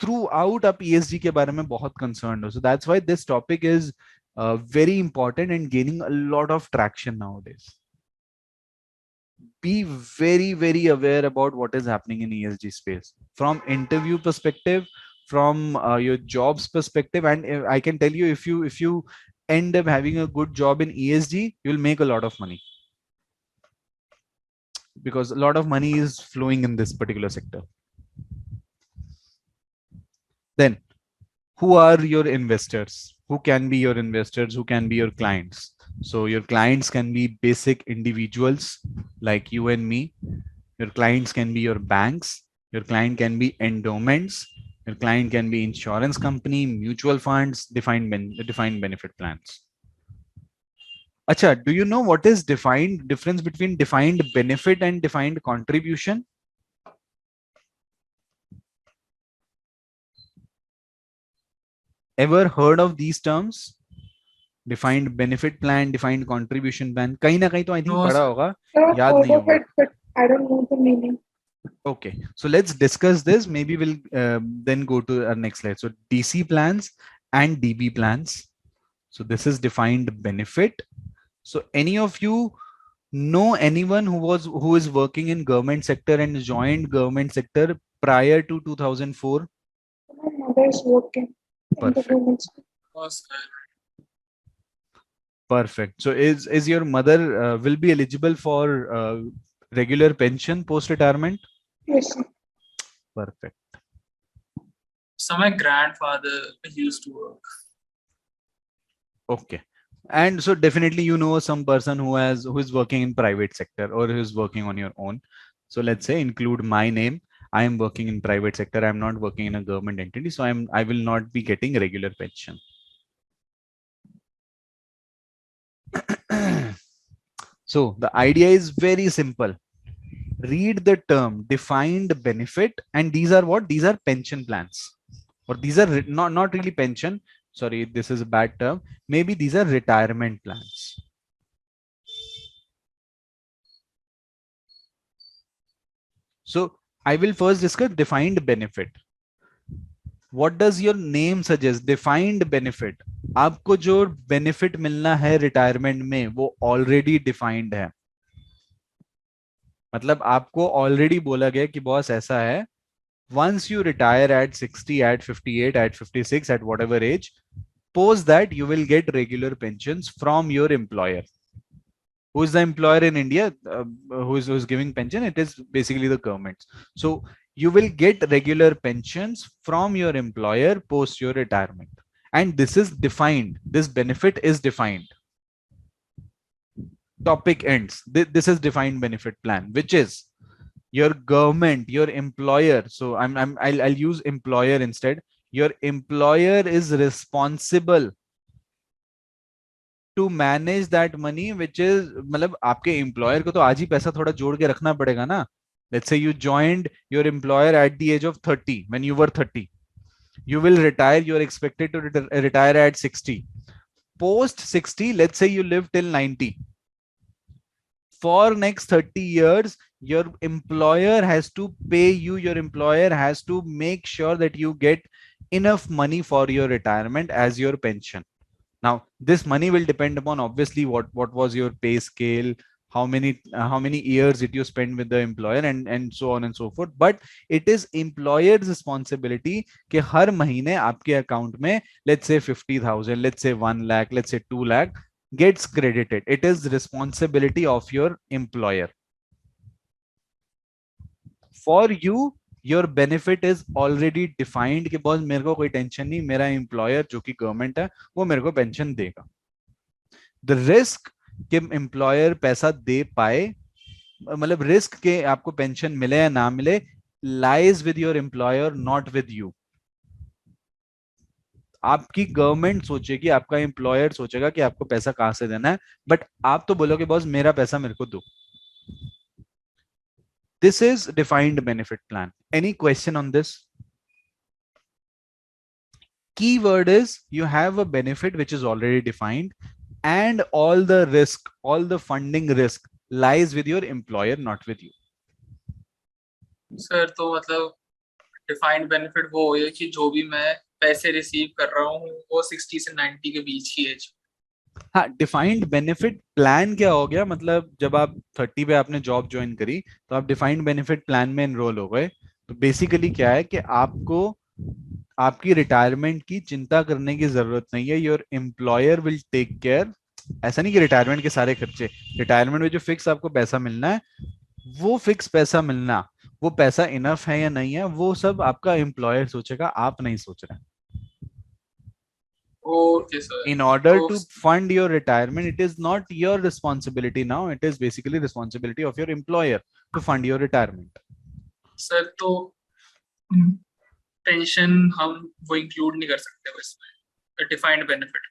S1: through out आप ESG के बारे में बहुत कंसर्न हो. So that's why this topic is very important and gaining a lot of traction nowadays. Be very aware about what is happening in ESG space from interview perspective, from your jobs perspective, and I can tell you, if you end up having a good job in ESG, you'll make a lot of money, because a lot of money is flowing in this particular sector. Then who are your investors? Who can be your investors? Who can be your clients? So your clients can be basic individuals like you and me. Your clients can be your banks. Your client can be endowments. Your client can be insurance company, mutual funds, defined benefit plans. Acha, do you know what is difference between defined benefit and defined contribution? Ever heard of these terms? Defined benefit plan, defined contribution plan. कहीं ना कहीं तो I think पढ़ा होगा, याद नहीं होगा.
S3: But I don't know the meaning.
S1: Okay, so let's discuss this. Maybe we'll then go to our next slide. So DC plans and DB plans. So this is defined benefit. So any of you know anyone who is working in government sector and joined government sector prior to 2004?
S3: My mother is working in the
S1: Perfect.
S3: government.
S1: Perfect. So is your mother will be eligible for regular pension post retirement?
S3: Yes, sir.
S1: Perfect.
S2: So my grandfather used to work.
S1: Okay. And so definitely you know some person who is working in private sector or who is working on your own. So let's say include my name. I am working in private sector. I'm not working in a government entity. So I will not be getting regular pension. So the idea is very simple. Read the term defined benefit, and these are what? These are pension plans, or these are not really pension. Sorry, this is a bad term. Maybe these are retirement plans. So I will first discuss defined benefit. What does your name suggest? Defined benefit. आपको जो benefit मिलना है retirement में वो already defined है. मतलब आपको already बोला गया कि बॉस ऐसा है. Once you retire at 60, at 58, at 56, at whatever age, post that you will get regular pensions from your employer. Who is the employer in India? Who is giving pension? It is basically the government. So you will get regular pensions from your employer post your retirement, and this is defined. This benefit is defined. Topic ends. This is defined benefit plan, which is your government, your employer. So I'll use employer instead. Your employer is responsible to manage that money, which is मतलब आपके employer को तो आज ही पैसा थोड़ा जोड़ के रखना पड़ेगा ना. Let's say you joined your employer at the age of 30 when you were 30. You will retire. You are expected to retire at 60. Post 60, let's say you live till 90. For next 30 years, your employer has to pay you. Your employer has to make sure that you get enough money for your retirement as your pension. Now this money will depend upon obviously what was your pay scale, how many years did you spend with the employer, and so on and so forth. But it is employer's responsibility कि हर महीने आपके account में, let's say 50,000, let's say 1 lakh, let's say 2 lakh gets credited. It is responsibility of your employer. For you, your benefit is already defined कि boss मेरे को कोई tension नहीं, मेरा एम्प्लॉयर जो कि गवर्नमेंट है वो मेरे को पेंशन देगा. द रिस्क कि एम्प्लॉयर पैसा दे पाए, मतलब रिस्क के आपको पेंशन मिले या ना मिले, lies with your employer, not with you. आपकी गवर्नमेंट सोचेगी, आपका एम्प्लॉयर सोचेगा कि आपको पैसा कहां से देना है, बट आप तो बोलोगे बॉस मेरा पैसा मेरे को दो. This is defined benefit plan. Any question on this? Keyword is you have a benefit which is already defined, and all the risk, all the funding risk lies with your employer, not with you.
S2: Sir तो मतलब defined benefit वो है कि जो भी मैं पैसे receive कर रहा हूँ वो 60 से 90 के बीच ही एज.
S1: हाँ, डिफाइंड बेनिफिट प्लान क्या हो गया? मतलब जब आप 30 पे आपने जॉब ज्वाइन करी तो आप डिफाइंड बेनिफिट प्लान में एनरोल हो गए. तो बेसिकली क्या है कि आपको आपकी रिटायरमेंट की चिंता करने की जरूरत नहीं है. Your employer will take care. ऐसा नहीं कि रिटायरमेंट के सारे खर्चे, रिटायरमेंट में जो फिक्स आपको पैसा मिलना है, वो फिक्स पैसा मिलना, वो पैसा इनफ है या नहीं है, वो सब आपका एम्प्लॉयर सोचेगा, आप नहीं सोच रहे.
S2: Okay sir.
S1: In order
S2: तो
S1: to fund your retirement, it is not your responsibility now. It is basically responsibility of your employer to fund your retirement.
S2: Sir तो पेंशन हम वो इंक्लूड नहीं कर सकते इसमें डिफाइंड बेनिफिट,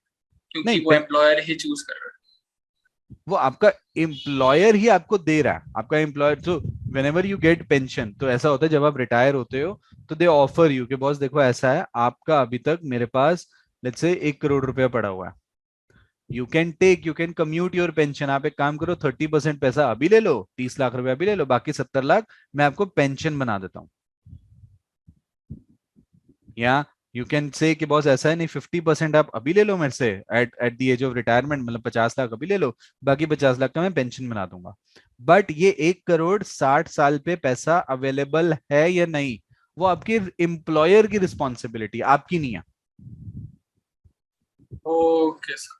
S2: क्योंकि
S1: नहीं,
S2: वो एम्प्लॉयर ही चूज कर रहा है.
S1: वो आपका एम्प्लॉयर ही आपको दे रहा है. आपका एम्प्लॉयर, तो whenever you get pension, तो ऐसा होता है जब आप रिटायर होते हो तो दे ऑफर यू कि बॉस देखो ऐसा है, आपका अभी तक मेरे पास लेट्स से 1 करोड़ रुपया पड़ा हुआ है. You can take, you can commute your pension. आप एक काम करो, 30% पैसा अभी ले लो, 30 लाख रुपया अभी ले लो, बाकी 70 लाख मैं आपको पेंशन बना देता हूँ. या यू कैन से कि बॉस ऐसा है नहीं, 50% आप अभी ले लो मेरे से at at the age of retirement, मतलब 50 लाख अभी ले लो, बाकी 50 लाख का मैं पेंशन बना दूंगा. बट ये 1 करोड़ 60 साल पे पैसा अवेलेबल है या नहीं, वो आपके एम्प्लॉयर की रिस्पॉन्सिबिलिटी, आपकी नहीं है.
S2: Okay sir.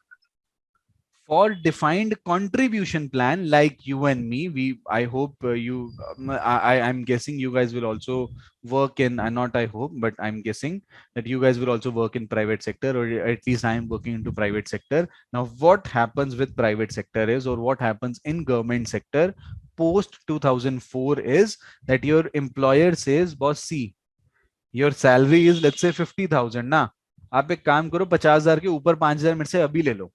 S1: for defined contribution plan like you and me, I hope I'm guessing you guys will also work in, not I hope, but I'm guessing that you guys will also work in private sector, or at least I am working into private sector. Now what happens with private sector is, or what happens in government sector post 2004 is that your employer says, boss, see, your salary is let's say 50,000 ना, आप एक काम करो 50,000 के ऊपर 5,000 मेरे से अभी ले लो,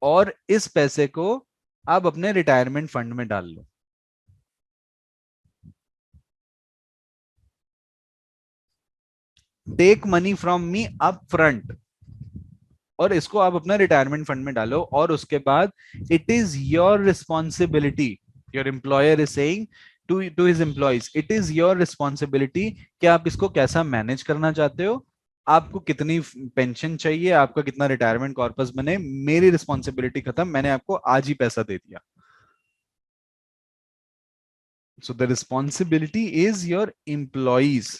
S1: और इस पैसे को आप अपने रिटायरमेंट फंड में डाल लो। Take money from me up front, और इसको आप अपना रिटायरमेंट फंड में डालो, और उसके बाद it is your responsibility, your employer is saying to his employees, it is your responsibility कि आप इसको कैसा मैनेज करना चाहते हो, आपको कितनी पेंशन चाहिए, आपका कितना रिटायरमेंट कॉर्पस बने, मेरी रिस्पॉन्सिबिलिटी खत्म, मैंने आपको आज ही पैसा दे दिया। So the responsibility is your employees.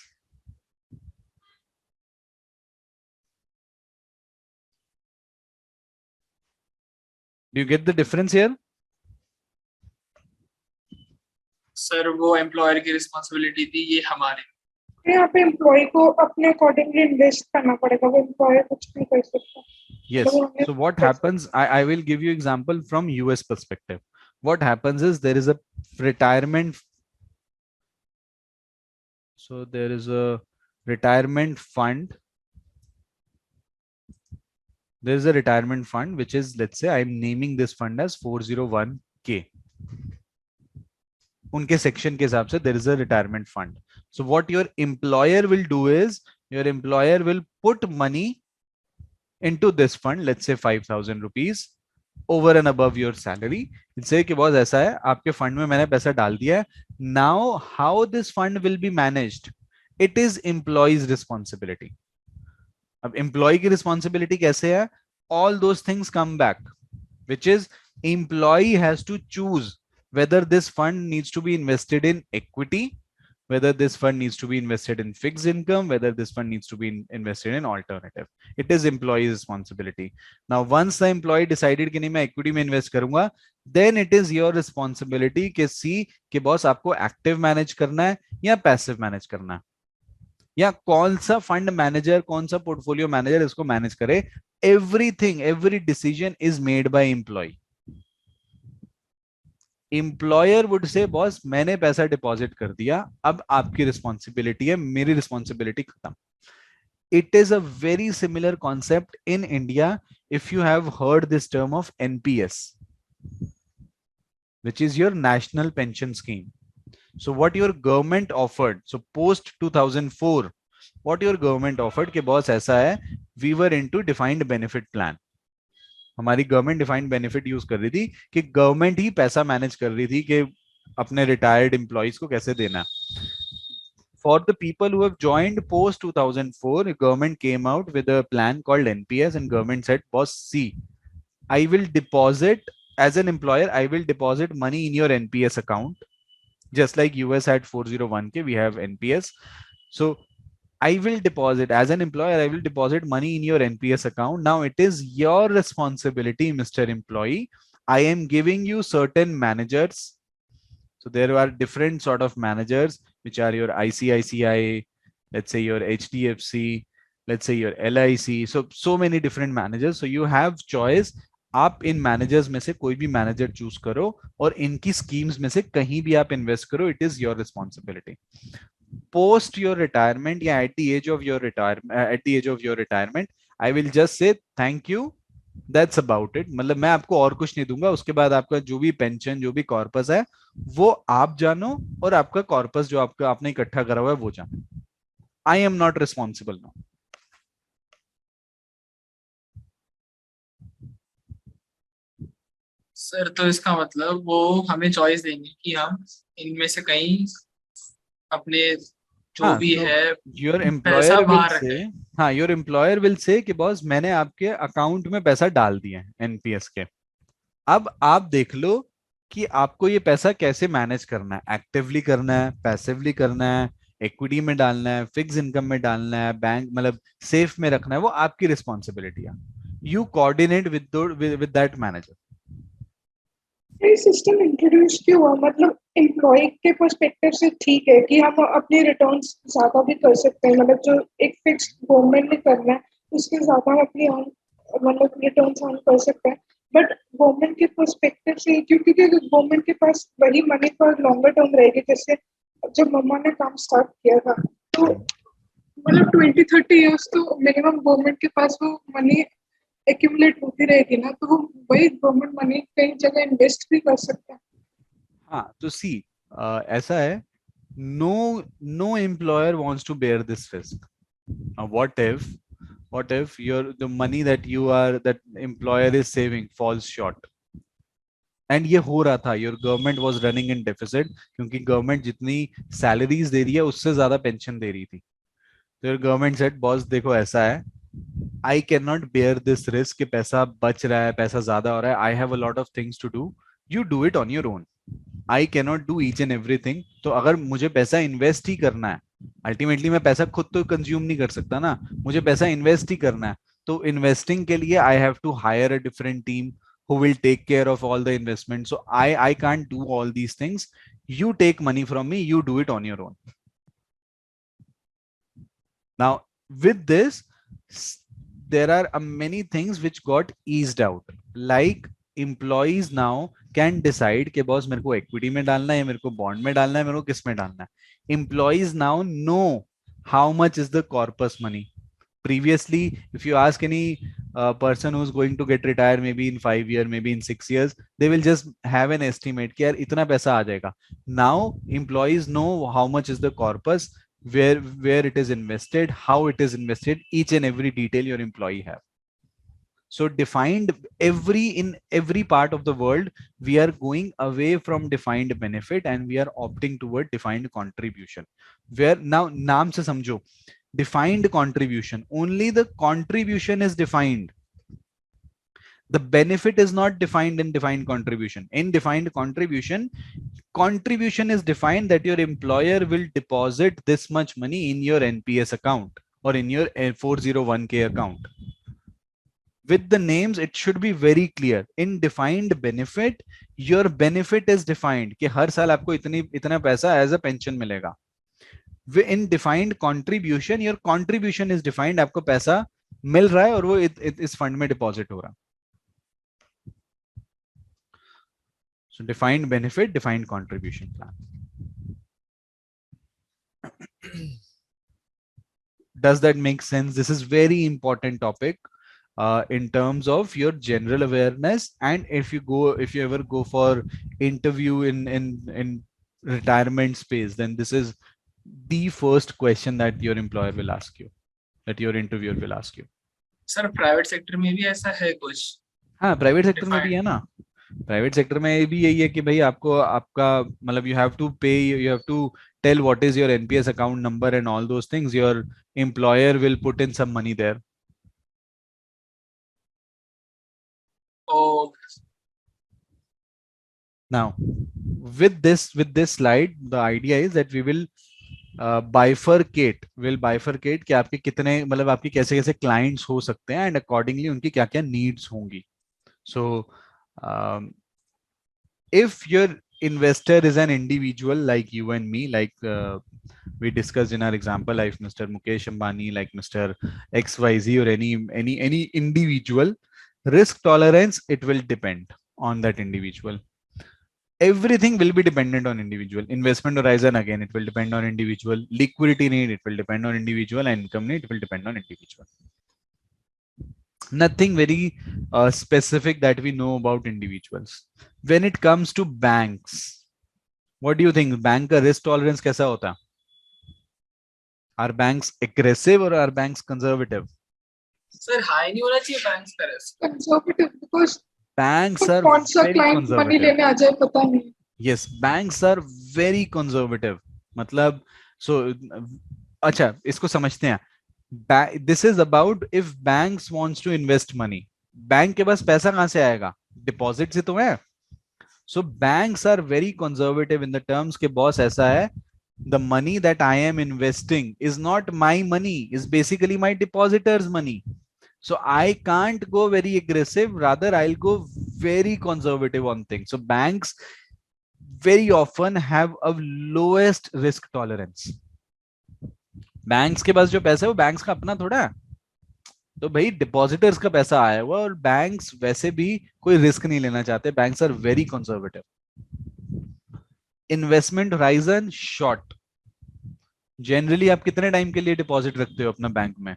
S1: Do you get the difference here?
S2: Sir वो एम्प्लॉयर की रिस्पॉन्सिबिलिटी थी, ये हमारे।
S3: यहाँ पे एम्प्लॉय को अपने अकॉर्डिंगली इन्वेस्ट करना पड़ेगा, वो एम्प्लॉयर कुछ नहीं कर सकता।
S1: Yes. So what happens, I will give you example from US perspective. What happens is there is a retirement. So there is a retirement fund. There is a retirement fund, which is, let's say I'm naming this fund as 401k. उनके section के हिसाब से there is a retirement fund. So what your employer will do is, your employer will put money into this fund, let's say 5,000 rupees over and above your salary. Say कि बहुत ऐसा है, आपके fund में मैंने पैसा डाल दिया है. Now how this fund will be managed, it is employee's responsibility. अब employee की responsibility कैसे है? All those things come back, which is employee has to choose whether this fund needs to be invested in equity, whether this fund needs to be invested in fixed income, whether this fund needs to be invested in alternative. It is employee's responsibility. Now, once the employee decided कि नहीं मैं equity में invest करूंगा, then it is your responsibility कि see कि boss आपको active manage करना है या passive manage करना है, या कौन सा फंड मैनेजर, कौन सा पोर्टफोलियो मैनेजर इसको मैनेज करे. Everything, every decision is made by employ. Employer would say boss मैंने पैसा डिपॉजिट कर दिया, अब आपकी रिस्पॉन्सिबिलिटी है, मेरी रिस्पॉन्सिबिलिटी खत्म. It is a very similar concept in India. If you have heard this term of NPS, which is your national pension scheme. So what your government offered, so post 2004, what your government offered कि boss ऐसा है, we were into defined benefit plan. हमारी government defined benefit use कर रही थी कि government ही पैसा manage कर रही थी कि अपने रिटायर्ड एम्प्लॉइज को कैसे देना. For the people who have joined post 2004, government came out with a plan called NPS, and government said, boss, see, I will deposit, as an employer, I will deposit money in your NPS account. Just like US had 401k, we have NPS. So I will deposit, as an employer, I will deposit money in your NPS account. Now it is your responsibility, Mr. Employee. I am giving you certain managers. So there are different sort of managers, which are your ICICI, let's say your HDFC, let's say your LIC. So many different managers. So you have choice. आप इन managers में से कोई भी manager choose करो और इनकी schemes में से कहीं भी आप इन्वेस्ट करो. It is your responsibility. Post your retirement, या at the age of your retirement, I will just say thank you. That's about it. मतलब मैं आपको और कुछ नहीं दूंगा. उसके बाद आपका जो भी पेंशन, जो भी कॉर्पस है, वो आप जानो, और आपका कॉर्पस जो आपका आपने इकट्ठा करा हुआ है वो जानो. I am not responsible now.
S2: Sir तो इसका मतलब वो हमें चॉइस देंगे कि हम इनमें से कहीं अपने जो भी
S1: तो
S2: है
S1: योर
S2: पैसा
S1: एम्प्लॉयर विल
S2: बाहर
S1: से,
S2: रखें।
S1: हाँ, योर एम्प्लॉयर विल से कि बॉस मैंने आपके अकाउंट में पैसा डाल दिया है एनपीएस के, अब आप देख लो कि आपको ये पैसा कैसे मैनेज करना है. एक्टिवली करना है, पैसिवली करना है, इक्विटी में डालना है, फिक्स इनकम में डालना है, बैंक मतलब सेफ में रखना है, वो आपकी रिस्पॉन्सिबिलिटी है. you coordinate with that manager.
S3: ये सिस्टम इंट्रोड्यूस क्यों हुआ? मतलब एम्प्लॉय के पर्सपेक्टिव से ठीक है कि हम अपने रिटर्न्स ज्यादा भी कर सकते हैं, मतलब जो एक फिक्स्ड गवर्नमेंट ने करना है उसके ज्यादा हम अपनी मतलब रिटर्न्स अर्न कर सकते हैं, बट गवर्नमेंट के पर्सपेक्टिव से क्योंकि गवर्नमेंट के पास वही मनी फॉर लॉन्गर टर्म रहेगी। जैसे जब मम्मा ने काम स्टार्ट किया था तो मतलब 20-30 years तो मिनिमम गवर्नमेंट के पास वो मनी एक्यूमुलेट होती रहेगी ना, तो वो वही गवर्नमेंट मनी कई जगह इन्वेस्ट भी कर सकता है।
S1: हाँ तो सी ऐसा है, no employer wants to bear this risk. What if the money that employer is saving falls short? And ये हो रहा था, your government was running in deficit, क्योंकि गवर्नमेंट जितनी सैलरीज दे रही है उससे ज्यादा पेंशन दे रही थी। तो योर गवर्नमेंट सेड बॉस देखो ऐसा है, I can not bear this risk कि पैसा बच रहा है, पैसा ज्यादा हो रहा है, I have a lot of things to do, you do it on your own, I can not do each and everything. तो अगर मुझे पैसा इन्वेस्ट ही करना है, अल्टीमेटली मैं पैसा खुद तो कंज्यूम नहीं कर सकता ना, मुझे पैसा इन्वेस्ट ही करना है, तो इन्वेस्टिंग के लिए I have to hire a different team who will take care of all the investment. So I can't do all these things. You take money from me, you do it on your own. Now with this, there are many things which got eased out, like employees now can decide कि boss मेरे को equity में डालना है, मेरे को bond में डालना है, मेरे को किस में डालना है. Employees now know how much is the corpus money. Previously, if you ask any person who's going to get retired maybe in 5 years, maybe in 6 years, they will just have an estimate कि यार इतना पैसा आ जाएगा. Now employees know how much is the corpus, where it is invested, how it is invested, each and every detail your employee have. So defined, in every part of the world we are going away from defined benefit and we are opting toward defined contribution, where now naam se samjho, defined contribution, only the contribution is defined, the benefit is not defined in defined contribution. In defined contribution, contribution is defined that your employer will deposit this much money in your NPS account or in your 401k account. With the names it should be very clear. In defined benefit, your benefit is defined कि हर साल आपको इतना पैसा as a pension मिलेगा. In defined contribution, your contribution is defined, आपको पैसा मिल रहा है और वो इस फंड में डिपॉजिट हो रहा. So defined benefit, defined contribution plan. Does that make sense? This is very important topic in terms of your general awareness, and if you ever go for interview in retirement space, then this is the first question that your employer will ask you, that your interviewer will ask you.
S2: Sir private sector में भी ऐसा है कुछ?
S1: हाँ private sector में भी है ना, प्राइवेट सेक्टर में भी यही है कि भाई आपको आपका मतलब you have to pay, you have to tell what is your NPS account number and all those things, your employer will put in some money there.
S2: Oh.
S1: Now with this slide, the idea is that we will bifurcate कि आपके कितने मतलब आपके कैसे कैसे clients हो सकते हैं एंड अकॉर्डिंगली उनकी क्या क्या नीड्स होंगी. So if your investor is an individual like you and me, like we discussed in our example, like Mr. Mukesh Ambani, like Mr. XYZ, or any individual, risk tolerance, it will depend on that individual. Everything will be dependent on individual. Investment horizon, again, it will depend on individual. Liquidity need, it will depend on individual. And income need, it will depend on individual. Nothing very specific that we know about individuals. When it comes to banks, what do you think? Bank का risk tolerance कैसा होता? Are banks aggressive or are banks conservative?
S2: Sir high नहीं होना चाहिए banks का risk.
S3: Conservative because
S1: banks are
S3: कौन सा
S1: very
S3: client money
S1: conservative.
S3: लेने आ जाए पता नहीं.
S1: Yes, banks are very conservative. मतलब so अच्छा इसको समझते हैं. This is about if banks wants to invest money. Bank के पास पैसा कहाँ से आएगा? डिपॉजिट से तो है. So banks are very conservative in the terms के बॉस ऐसा है, the money that I am investing is not my money, is basically my depositor's money. So I can't go very aggressive, rather I'll go very conservative on things. So banks very often have a lowest risk tolerance. Banks के पास जो पैसा है वो banks का अपना थोड़ा है, तो भाई डिपॉजिटर्स का पैसा आया हुआ, और बैंक्स वैसे भी कोई रिस्क नहीं लेना चाहते. Banks are very conservative. Investment horizon short. Generally आप कितने टाइम के लिए डिपॉजिट रखते हो अपना बैंक में?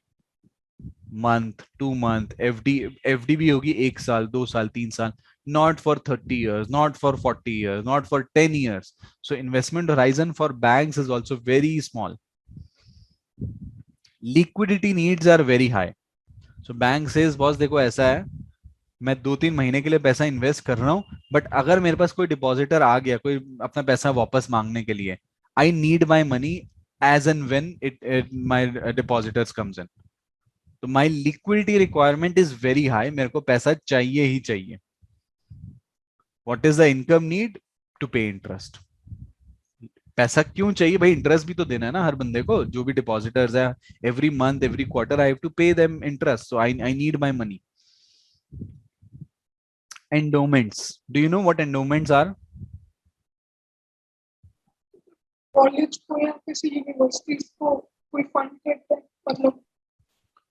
S1: Month, 2 month. एफडी, एफडी भी होगी 1 साल, 2 साल, 3 साल. Not for 30 years, not for 40 years, not for 10 years. So investment horizon for banks is also very small. Liquidity needs are very high. So bank says boss देखो ऐसा है, मैं 2-3 महीने के लिए पैसा इन्वेस्ट कर रहा हूँ, बट अगर मेरे पास कोई डिपॉजिटर आ गया, कोई अपना पैसा वापस मांगने के लिए, I need my money as and when it my depositors comes in. तो my liquidity requirement is very high, मेरे को पैसा चाहिए ही चाहिए. What is the income need? To pay interest. पैसा क्यों चाहिए भाई? इंटरेस्ट भी तो देना है ना हर बंदे को, जो भी डिपॉजिटर्स है. Every month, every quarter I have to pay them interest, so I need my money. Endowments. Do you know what endowments are?
S3: College को या किसी यूनिवर्सिटीज को कोई फंड देता है, मतलब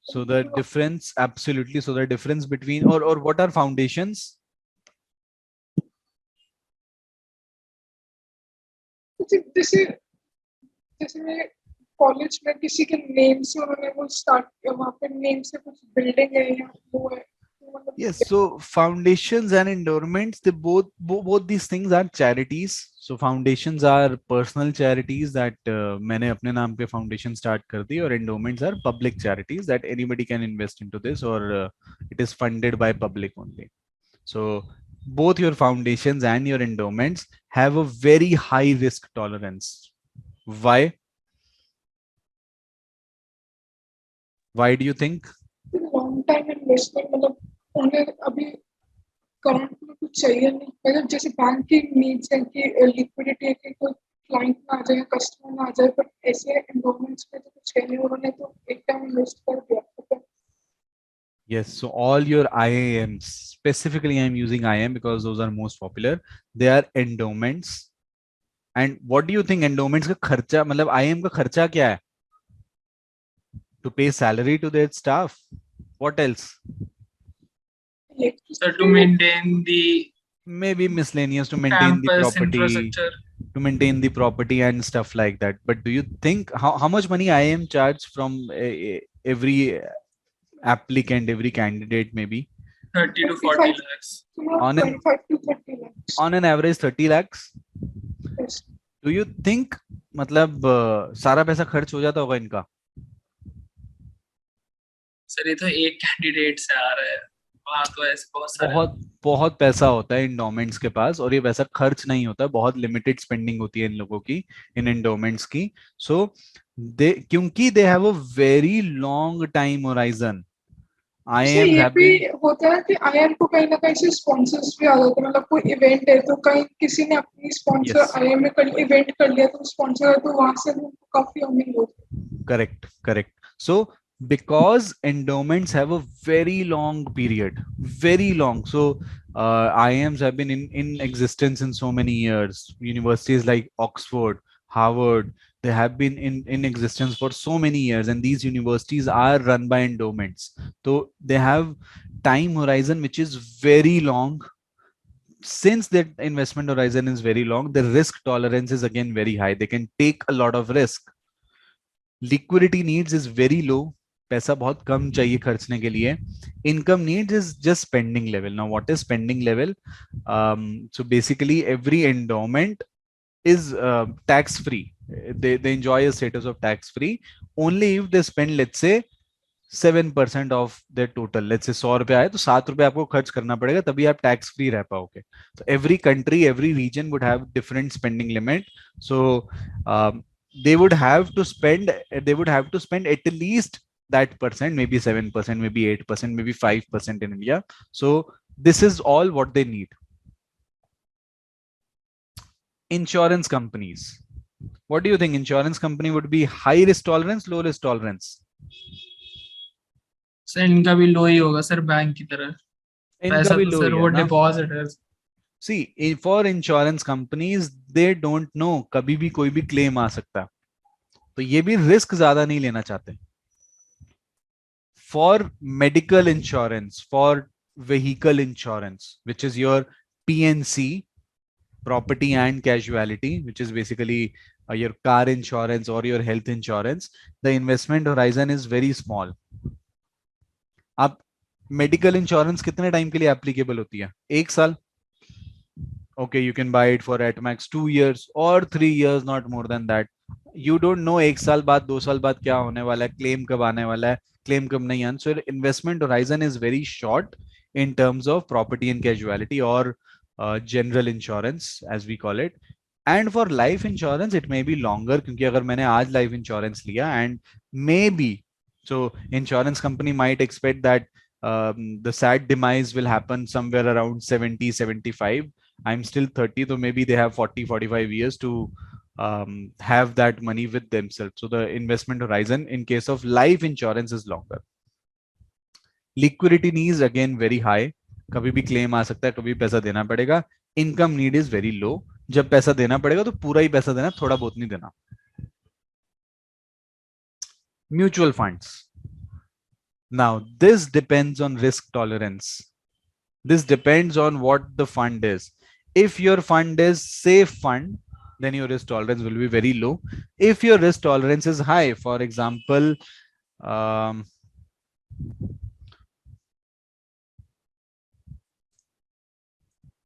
S1: So the difference, absolutely. So the difference between, or what are foundations?
S3: जैसे जैसे कॉलेज में किसी के नेम से उन्होंने वो स्टार्ट किया, वहाँ पे नेम से कुछ बिल्डिंग है या वो है.
S1: Yes. So foundations and endowments, they both these things are charities. So foundations are personal charities that मैंने अपने नाम पे foundation start कर दी, और endowments are public charities that anybody can invest into this, or it is funded by public only. So both your foundations and your endowments have a very high risk tolerance. Why? Why do you think?
S3: Long time investment, मतलब उन्हें अभी current में कुछ चाहिए नहीं, मतलब जैसे bank की नीड्स है कि लिक्विडिटी है कि कोई क्लाइंट ना आ जाए, कस्टमर ना आ जाए, बट ऐसे एनवायरमेंट्स में तो कुछ है नहीं, उन्होंने तो एक टाइम इन्वेस्ट कर दिया.
S1: Yes, so all your IAMs, specifically I'm using IAM because those are most popular. They are endowments. And what do you think endowments का खर्चा, मतलब IAM का खर्चा क्या है? To pay salary to their staff. What else?
S2: So to maintain the
S1: Maybe miscellaneous, to maintain the
S2: campus
S1: property,
S2: infrastructure.
S1: to maintain the property and stuff like that. But do you think how much money IAM charge from every applicant, every candidate, maybe?
S2: 30 to 40 lakhs.
S1: On an
S3: 25 to 30 lakhs.
S1: On an average 30 lakhs.
S3: Yes.
S1: Do you think मतलब सारा पैसा खर्च हो जाता होगा इनका?
S2: Sir ये तो एक कैंडिडेट से आ रहा है, वहाँ तो ऐसे बहुत सारे
S1: बहुत पैसा होता है एंडोमेंट्स के पास, और ये वैसा खर्च नहीं होता है, बहुत लिमिटेड स्पेंडिंग होती है इन लोगों की, इन एंडोमेंट्स की. सो दे, क्योंकि they have a very long time horizon. IIMs
S3: ये
S1: have
S3: भी
S1: been,
S3: होता है कि आईएम को कहीं ना कहीं से स्पॉन्सर्स भी आ जाते हैं, मतलब कोई इवेंट है तो कहीं किसी ने अपनी स्पॉन्सर
S1: yes,
S3: आईएम में इवेंट कर लिया तो स्पॉन्सर है, तो वहां से उनको काफी अर्निंग होती है.
S1: correct. So because endowments have a very long period, very long. So IIMs have been in existence in so many years. Universities like Oxford, Harvard, they have been in existence for so many years, and these universities are run by endowments. So they have time horizon which is very long. Since that investment horizon is very long, the risk tolerance is again very high. They can take a lot of risk. Liquidity needs is very low. पैसा बहुत कम चाहिए खर्चने के लिए. Income needs is just spending level. Now what is spending level? So basically every endowment is tax free. They enjoy a status of tax free only if they spend, let's say, 7% of their total. Let's say 100 रुपए आए तो 7 रुपए आपको खर्च करना पड़ेगा, तभी आप टैक्स फ्री रह पाओगे. So every country, every region would have different spending limit. So they would have to spend at least that percent, maybe 7%, maybe 8%, maybe 5% in India. So this is all what they need. Insurance companies. What do you think? Insurance company would be high risk tolerance, low risk tolerance?
S2: Sir इनका भी लो ही होगा sir, bank की तरह।
S1: इनका
S2: पैसा
S1: भी
S2: तो
S1: लो
S2: sir
S1: ही है
S2: वो
S1: ना।
S2: डिपॉजिट है।
S1: See for insurance companies they don't know, कभी भी कोई भी क्लेम आ सकता है, तो ये भी रिस्क ज्यादा नहीं लेना चाहते। For medical insurance, for vehicle insurance, which is your PNC, property and casualty, which is basically your car insurance or your health insurance, the investment horizon is very small. आप मेडिकल इंश्योरेंस कितने time के लिए applicable होती है? 1 साल। okay, you can buy it for at max 2 years or 3 years, not more than that. You don't know 1 साल बाद 2 साल बाद क्या होने वाला है, क्लेम कब आने वाला है, क्लेम कब नहीं आना. So investment horizon is very short in terms of property and casualty or general insurance as we call it. And for life insurance it may be longer, क्योंकि अगर मैंने आज life insurance लिया and maybe, so insurance company might expect that the sad demise will happen somewhere around 70 75. I'm still 30, so maybe they have 40 45 years to have that money with themselves. So the investment horizon in case of life insurance is longer. Liquidity needs again very high. कभी भी claim आ सकता है, कभी पैसा देना पड़ेगा. Income need is very low. जब पैसा देना पड़ेगा तो पूरा ही पैसा देना, थोड़ा बहुत नहीं देना. Mutual funds. Now this depends on risk tolerance. This depends on what the fund is. If your fund is safe fund, then your risk tolerance will be very low. If your risk tolerance is high, for example,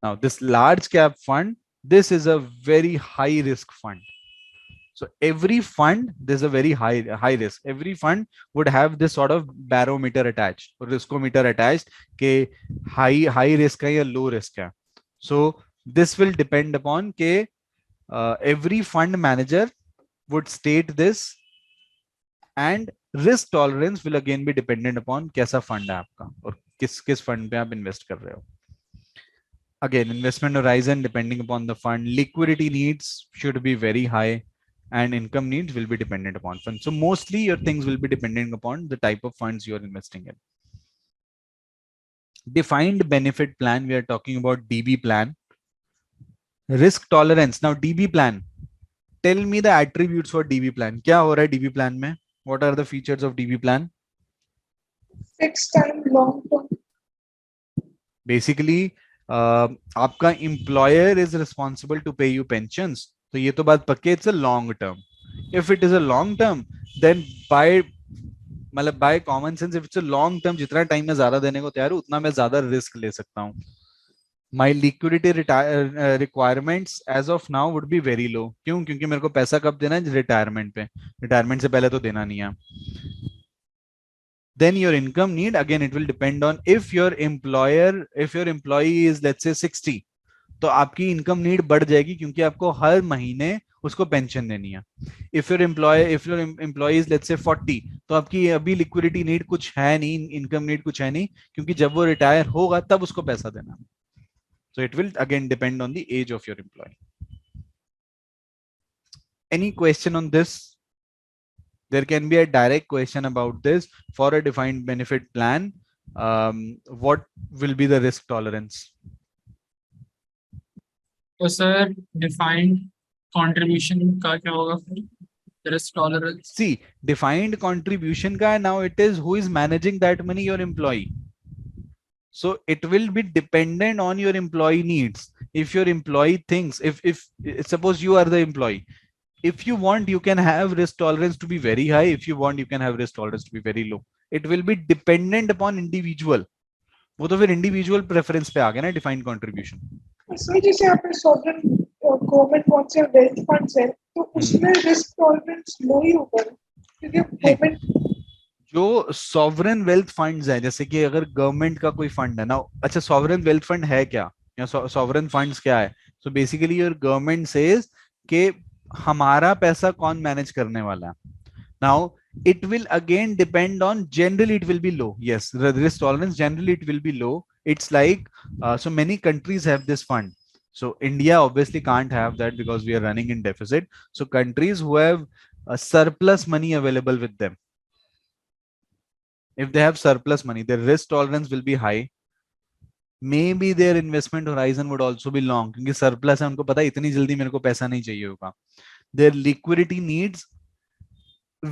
S1: now this large cap fund, this is a very high risk fund. So every fund, there's a very high risk. Every fund would have this sort of barometer attached or riskometer attached ke high risk hai ya low risk hai. So this will depend upon ke every fund manager would state this, and risk tolerance will again be dependent upon कैसा fund है आपका और किस fund पे आप invest कर रहे हो. Again, investment horizon depending upon the fund. Liquidity needs should be very high, and income needs will be dependent upon fund. So mostly your things will be dependent upon the type of funds you are investing in. Defined benefit plan, we are talking about DB plan. Risk tolerance. Now DB plan, tell me the attributes for DB plan. क्या हो रहा है DB plan में? What are the features of DB plan?
S3: Fixed time, long term.
S1: Basically, आपका employer is responsible to pay you pensions. तो ये तो बात पक्की, it's a long term. If it is a long term, then by मतलब by common sense, if it's a long term, जितना time मैं ज्यादा देने को तैयार हूँ उतना मैं ज्यादा रिस्क ले सकता हूँ. My liquidity requirements as of now would be very low. क्यों? क्योंकि मेरे को पैसा कब देना है? रिटायरमेंट पे. रिटायरमेंट से पहले तो देना नहीं है. Then your income need, again it will depend on if your employee is let's say 60, तो आपकी इनकम नीड बढ़ जाएगी क्योंकि आपको हर महीने उसको पेंशन देनी है. If your employ is let's say 40, तो आपकी अभी लिक्विडिटी नीड कुछ है नहीं, इनकम नीड कुछ है नहीं, क्योंकि जब वो रिटायर होगा तब उसको पैसा देना है. So it will again depend on the age of your employee. Any question on this? There can be a direct question about this. For a defined benefit plan, what will be the risk tolerance?
S2: तो sir defined contribution का क्या होगा फिर? Risk tolerance.
S1: See, defined contribution ka now it is who is managing that money, your employee. So it will be dependent on your employee needs. If your employee thinks, if suppose you are the employee, if you want you can have risk tolerance to be very high, if you want you can have risk tolerance to be very low. It will be dependent upon individual. वो तो फिर individual preference पे आ गया ना defined contribution.
S3: Sir जैसे यहाँ पे sovereign government कौन से वेल्थ फंड्स है तो उसमें रिस्क टॉलरेंस लो ही होगा क्योंकि गवर्नमेंट
S1: जो सॉवरेन वेल्थ फंड्स है, जैसे कि अगर गवर्नमेंट का कोई फंड है ना, अच्छा सॉवरेन वेल्थ फंड है क्या या सॉवरेन फंड्स क्या है? So basically your government says कि हमारा पैसा कौन मैनेज करने वाला है. Now it will again depend on, generally it will be low. Yes, the risk tolerance generally it will be low. It's like so many countries have this fund. So India obviously can't have that because we are running in deficit. So countries who have a surplus money available with them, If they have surplus money, their risk tolerance will be high. Maybe their investment horizon would also be long, क्योंकि surplus है, उनको पता है इतनी जल्दी मेरे को पैसा नहीं चाहिए होगा. Their liquidity needs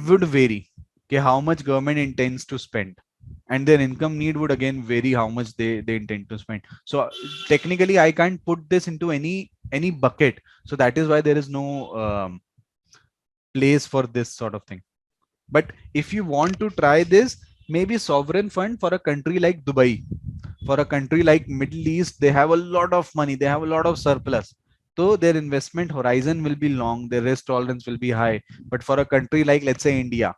S1: would vary, कि how much government intends to spend, and their income need would again vary how much they intend to spend. So technically I can't put this into any bucket. So that is why there is no place for this sort of thing. But if you want to try this, maybe sovereign fund for a country like Dubai, for a country like Middle East, they have a lot of money, they have a lot of surplus. So their investment horizon will be long, their risk tolerance will be high. But for a country like, let's say, India,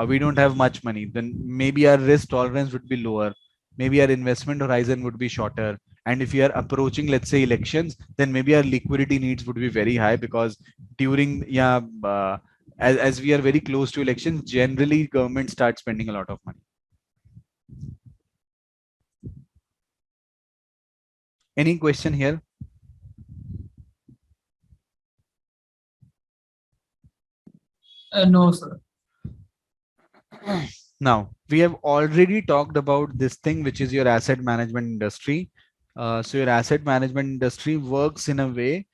S1: we don't have much money, then maybe our risk tolerance would be lower. Maybe our investment horizon would be shorter. And if we are approaching, let's say, elections, then maybe our liquidity needs would be very high, because during, as we are very close to elections, generally government starts spending a lot of money. Any question here?
S2: No, sir.
S1: Now, we have already talked about this thing, which is your asset management industry. So your asset management industry works in a way.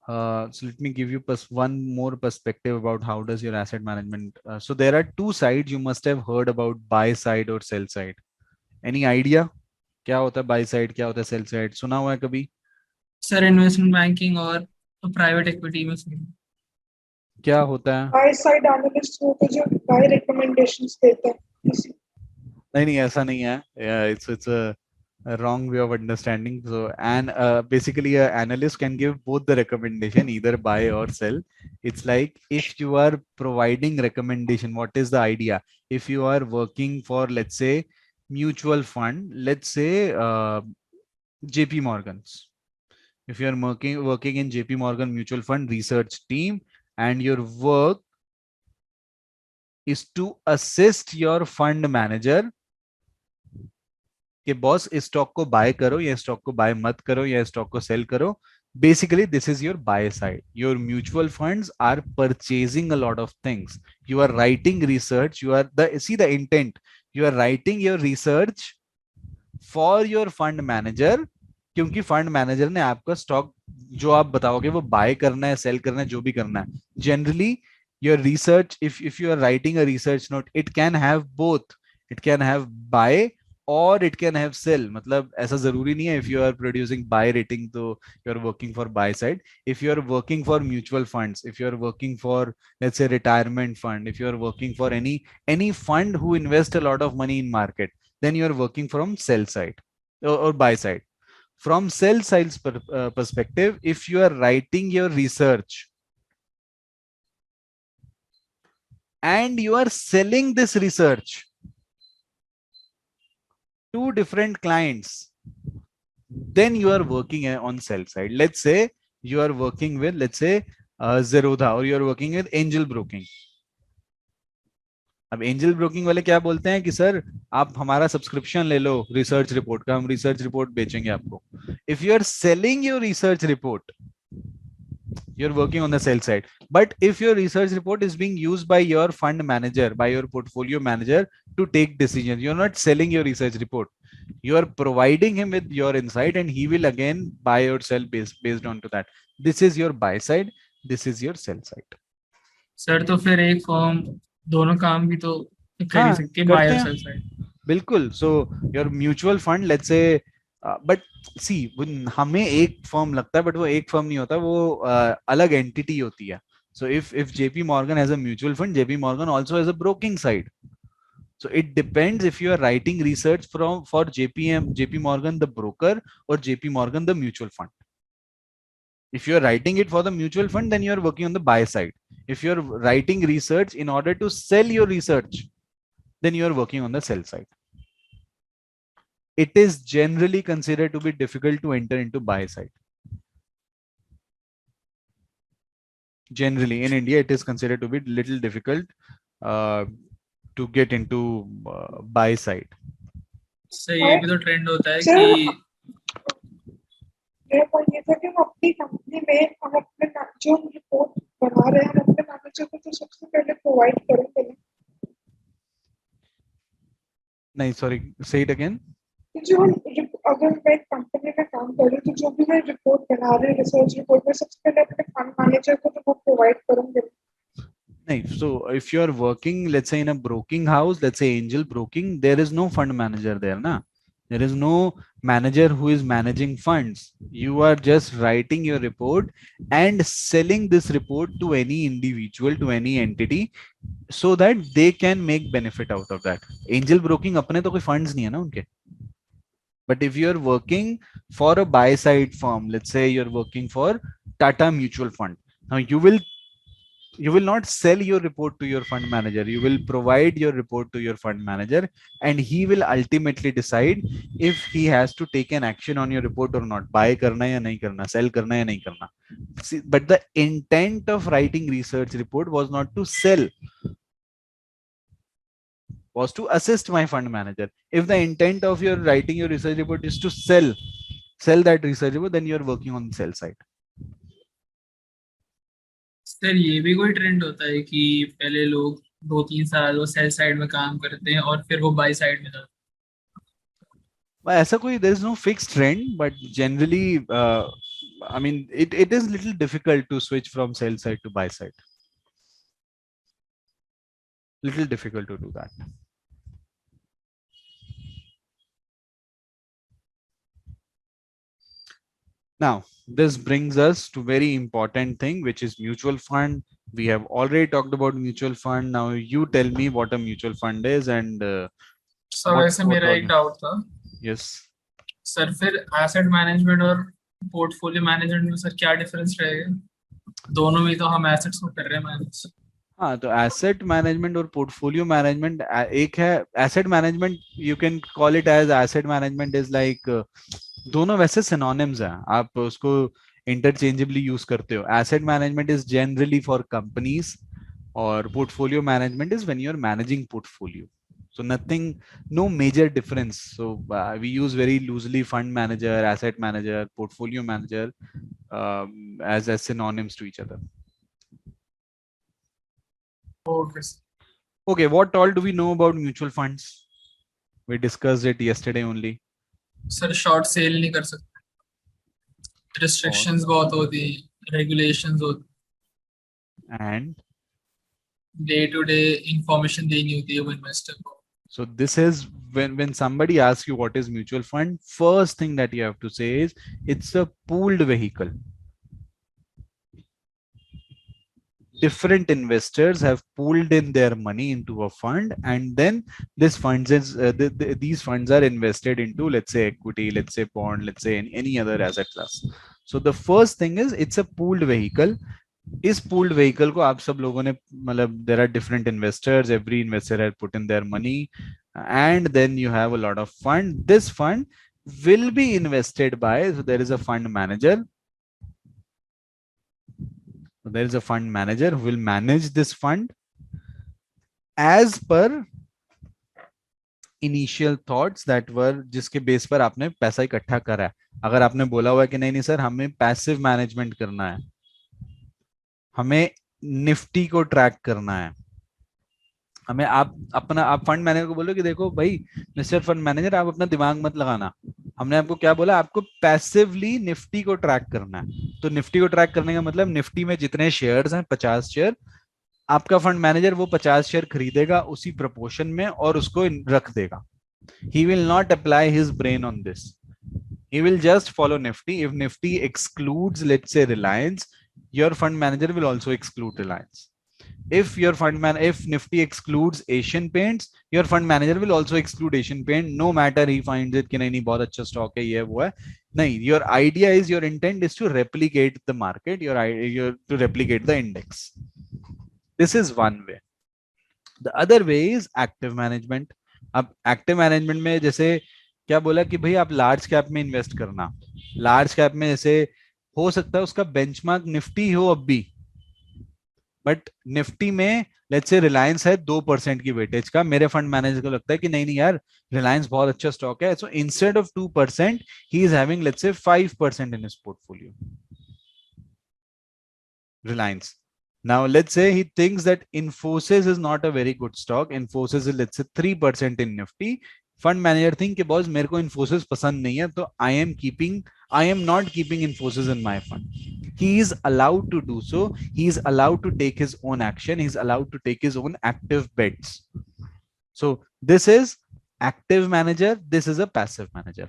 S1: So let me give you one more perspective about how does your asset management. So there are two sides you must have heard about: buy side or sell side. Any idea? क्या होता है buy side, क्या होता है sell side? सुना हुआ है कभी?
S2: सर इन्वेस्टमेंट बैंकिंग और प्राइवेट इक्विटी में सुना.
S1: क्या होता है?
S3: बाय साइड एनालिस्ट होते जो बाय रिकमेंडेशंस देते हैं किसी.
S1: नहीं ऐसा नहीं है. It's a wrong way of understanding. So, and basically a analyst can give both the recommendation, either buy or sell. It's like, if you are providing recommendation, what is the idea? If you are working for, let's say, mutual fund, let's say JP Morgan's. If you are working in JP Morgan mutual fund research team, and your work is to assist your fund manager कि boss इस stock को bye करो या stock को bye मत करो या stock को सेल करो. Basically, this is your buy side. Your mutual funds are purchasing a lot of things. You are writing research. You are the intent. You are writing your research for your fund manager, क्योंकि fund manager ने आपका stock जो आप बताओगे वो bye करना है, cell करना है, जो भी करना है. Generally your research, if you are writing a research note, it can have both. It can have buy or it can have sell. मतलब ऐसा जरूरी नहीं है if you are producing buy rating तो you are working for buy side. If you are working for mutual funds, if you are working for, let's say, retirement fund, if you are working for any fund who invest a lot of money in market, then you are working from sell side or buy side. From sell side perspective, if you are writing your research and you are selling this research to different clients, then you are working on sell side. Let's say you are working with, let's say, Zerodha, or you are working with angel broking. अब angel broking वाले क्या बोलते हैं कि sir आप हमारा subscription ले लो research report का, हम रिसर्च रिपोर्ट बेचेंगे आपको. If you are selling your research report, you're working on the sell side. But if your research report is being used by your fund manager, by your portfolio manager to take decisions, you're not selling your research report. You are providing him with your insight, and he will again buy or sell based on to that. This is your buy side. This is your sell side.
S2: Sir तो फिर एक form दोनों काम भी तो कर ही
S1: हाँ,
S2: सकती है,
S1: करते
S2: बाय और
S1: हैं.
S2: Sell side.
S1: बिल्कुल. So your mutual fund, let's say, but see, हमें एक फर्म लगता है, बट वो एक फर्म नहीं होता, वो अलग एंटिटी होती है. So if JP Morgan has a mutual fund, JP Morgan also has a broking side. So it depends if you are writing research for JP Morgan the broker, or JP Morgan the mutual fund. If you are writing it for the mutual fund, then you are working on the buy side. If you are writing research in order to sell your research, then you are working on the sell side. It is generally considered to be difficult to enter into buy side. Generally in India, it is considered to be little difficult to get into buy side.
S2: Sir ये भी तो trend होता है
S3: sir,
S2: कि
S3: मेरा point ये था कि हम अपनी कंपनी में हम अपने जो रिपोर्ट बना रहे हैं हम अपने मैनेजर को तो सबसे पहले प्रोवाइड करेंगे.
S1: नहीं, sorry, say it again.
S3: जो हम अगर मैं कंपनी में काम कर रही हूँ तो जो भी मैं रिपोर्ट बना रही हूँ, रिसर्च रिपोर्ट में सबसे पहले अपने फंड मैनेजर को तो वो प्रोवाइड करूंगी.
S1: नहीं, so if you are working, let's say in a broking house, let's say angel broking, there is no fund manager there, na? There is no manager who is managing funds. You are just writing your report and selling this report to any individual, to any entity, so that they can make benefit out of that. Angel broking अपने तो कोई funds नहीं है ना उनके. But if you are working for a buy side firm, let's say you're working for Tata Mutual Fund, now you will not sell your report to your fund manager. You will provide your report to your fund manager, and he will ultimately decide if he has to take an action on your report or not. Buy करना है या नहीं करना, sell करना है या नहीं करना. See, but the intent of writing research report was not to sell, was to assist my fund manager. If the intent of your writing your research report is to sell that research report, then you're working on the sell side.
S2: Sir ये भी कोई trend होता है कि पहले लोग 2-3 साल वो सेल साइड में काम करते हैं और फिर वो बाई साइड में जाते हैं?
S1: ऐसा कोई, there is no fixed trend, but generally, I mean, it is little difficult to switch from sell side to buy side. Little difficult to do that. Now, this brings us to very important thing, which is mutual fund. We have already talked about mutual fund. Now, you tell me what a mutual fund is and
S2: sir वैसे मेरा एक doubt था.
S1: yes.
S2: Sir फिर asset management और portfolio management में sir क्या difference रहेगा? दोनों में तो हम एसेट्स को कर रहे हैं मैनेज.
S1: हाँ, तो एसेट मैनेजमेंट और पोर्टफोलियो मैनेजमेंट एक है. Asset management you can call it as asset management is like, दोनों वैसे सिनोनिम्स हैं, आप उसको इंटरचेंजेबली यूज करते हो. Asset management is generally for companies और portfolio management is when you are managing portfolio. So nothing, no major difference. So we use very loosely fund manager, asset manager, portfolio manager as synonyms to each other. Okay, what all do we know about mutual funds? We discussed it yesterday only.
S2: Sir short sell नहीं कर सकते, restrictions बहुत होती, regulations होती,
S1: And
S2: day to day information देनी होती है वो इन्वेस्टर को.
S1: so this is when somebody asks you what is mutual fund, first thing that you have to say is it's a pooled vehicle. Different investors have pooled in their money into a fund, and then this funds is these funds are invested into, let's say, equity, let's say bond, let's say any other asset class. So the first thing is it's a pooled vehicle. इस pooled vehicle को आप सब लोगों ने, मतलब there are different investors, every investor has put in their money, and then you have a lot of fund. This fund will be invested by, so there is a fund manager. So there is a fund manager who will manage this fund as per initial thoughts that were, जिसके base पर आपने पैसा इकट्ठा करा है. अगर आपने बोला हुआ है कि नहीं नहीं सर हमें पैसिव मैनेजमेंट करना है, हमें निफ्टी को ट्रैक करना है, हमें, आप फंड मैनेजर को बोलो कि देखो भाई मिस्टर फंड मैनेजर, आप अपना दिमाग मत लगाना, हमने आपको क्या बोला, आपको पैसिवली निफ्टी को ट्रैक करना है. तो निफ्टी को ट्रैक करने का मतलब निफ्टी में जितने शेयर्स हैं 50 शेयर, आपका फंड मैनेजर वो 50 शेयर खरीदेगा उसी प्रोपोर्शन में और उसको रख देगा. He will not apply his brain on this. He will just follow Nifty. If Nifty excludes, let's say, Reliance, your fund manager will also exclude Reliance. If Nifty excludes Asian Paints, your fund manager will also exclude Asian Paint, no matter he finds it कि नहीं बहुत अच्छा stock है, ये वो है. नहीं, your idea is, your intent is to replicate the market, to replicate the index. This is one way. The other way is active management. अब एक्टिव मैनेजमेंट में जैसे क्या बोला कि भाई आप लार्ज कैप में इन्वेस्ट करना, लार्ज कैप में जैसे हो सकता है उसका बेंचमार्क निफ्टी हो अब भी, बट निफ्टी में लेट्स से रिलायंस है 2% की वेटेज का, मेरे फंड मैनेजर को लगता है कि नहीं नहीं यार रिलायंस बहुत अच्छा स्टॉक है, so instead of 2% he is having let's say 5% in his portfolio, Reliance. Now, let's say he thinks that Infosys is not a very good stock. Infosys is, let's say, 3% in Nifty. Fund manager think कि boss मेरे को इन्फोसिस पसंद नहीं है, तो I am not keeping Infosys in my fund. He is allowed to do so. He is allowed to take his own action. He is allowed to take his own active bets. So this is active manager, this is a passive manager.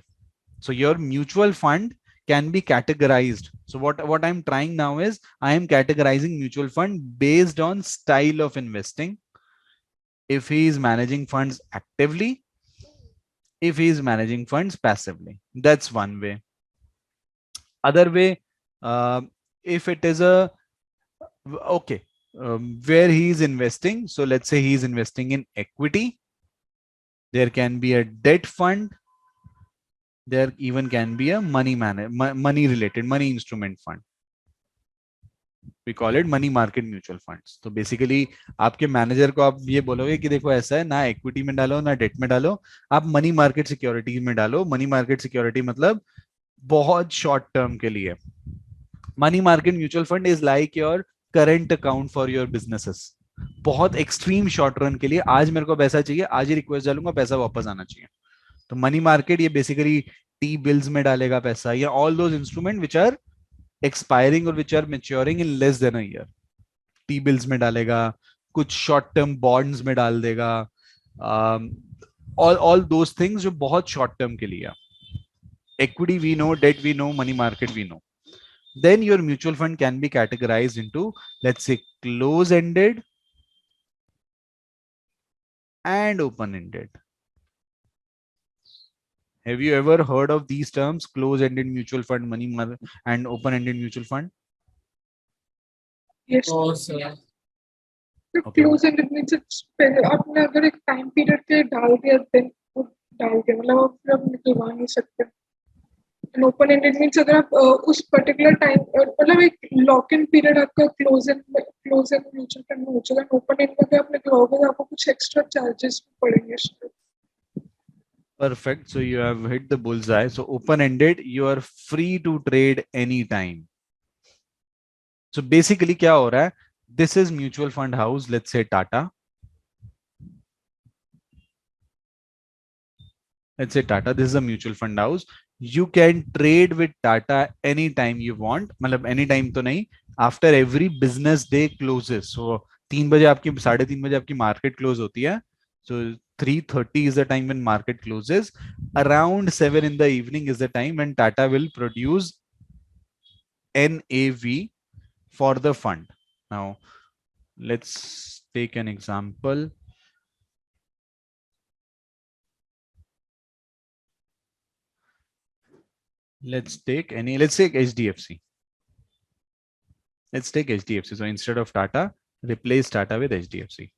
S1: So your mutual fund can be categorized. So what I'm trying now is I am categorizing mutual fund based on style of investing. If he is managing funds actively, if he is managing funds passively. That's one way. Other way, if it is a okay, where he is investing. So let's say he is investing in equity. There can be a debt fund. There even can be a money related money instrument fund. We call it money market mutual funds. तो basically आपके manager को आप ये बोलोगे कि देखो ऐसा है, ना इक्विटी में डालो ना डेट में डालो, आप मनी मार्केट सिक्योरिटी में डालो. मनी मार्केट सिक्योरिटी मतलब बहुत शॉर्ट टर्म के लिए. Money market mutual fund is like your current account for your businesses. बहुत एक्सट्रीम शॉर्ट रन के लिए, आज मेरे को पैसा चाहिए, आज ही रिक्वेस्ट डालूंगा, पैसा वापस आना चाहिए. तो मनी मार्केट ये बेसिकली टी बिल्स में डालेगा पैसा, या all those instruments which are expiring और which are maturing in less than a year. T bills में डालेगा, कुछ शॉर्ट टर्म बॉन्ड्स में डाल देगा, ऑल दोज थिंग्स जो बहुत शॉर्ट टर्म के लिए. Equity we know, debt we know, money market we know. Then your mutual fund can be categorized into, let's say, close ended and open ended. Have you ever heard of these terms, close ended mutual fund, money market, and open ended mutual fund?
S3: Yes.
S2: Oh, sir.
S1: Okay.
S3: Close ended means आपने अगर एक time period के डाल दिया then डाल दिया, मतलब आप फिर आप निकलवा नहीं सकते. एंड ओपन एंडेड मींस अगर आप उस पर्टिकुलर टाइम मतलब एक लॉक इन पीरियड आपका क्लोज एंड म्यूचुअल फंड में हो चुका है. ओपन एंड में अगर आप निकलवाओगे तो आपको कुछ एक्स्ट्रा चार्जेस पड़ेंगे.
S1: Perfect. So you have hit the bullseye. So open ended, you are free to trade anytime. So basically क्या हो रहा है? This is mutual fund house, let's say Tata. Let's say Tata, this is a mutual fund house. You can trade with Tata anytime you want. मतलब anytime तो नहीं, after every business day closes. So 3 बजे आपकी 3:30 बजे आपकी market close होती है. So 3:30 is the time when market closes. Around 7 in the evening is the time when Tata will produce NAV for the fund. Now let's take an example. Let's say HDFC. Let's take HDFC. So instead of Tata, replace Tata with HDFC.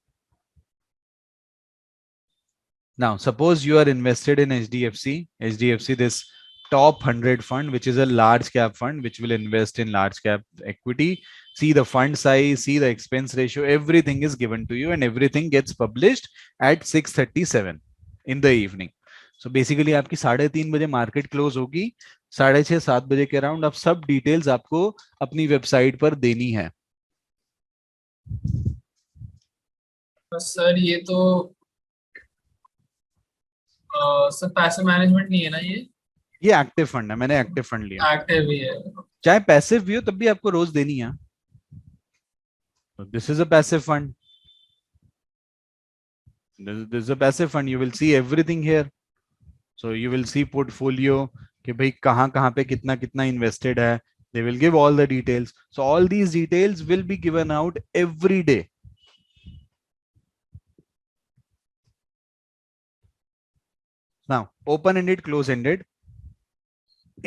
S1: Now, suppose you are invested in HDFC. HDFC, this top 100 fund, which is a large cap fund, which will invest in large cap equity. See the fund size, see the expense ratio, everything is given to you, and everything gets published at 6:37 in the evening. So basically आपकी 3:30 बजे market close होगी, 6:30-7 बजे के around आप सब details आपको अपनी website पर देनी है.
S2: सर ये तो सर पैसे मैनेजमेंट नहीं है ना ये
S1: एक्टिव फंड है. मैंने एक्टिव फंड लिया.
S2: एक्टिव ही है.
S1: चाहे पैसिव भी हो तब भी आपको रोज देनी है. This is a passive fund. This is a passive fund. You will see everything here. So you will see portfolio कि भाई कहाँ पे कितना कितना invested है. They will give all the details. So all these details will be given out every day. Now, open-ended, close-ended.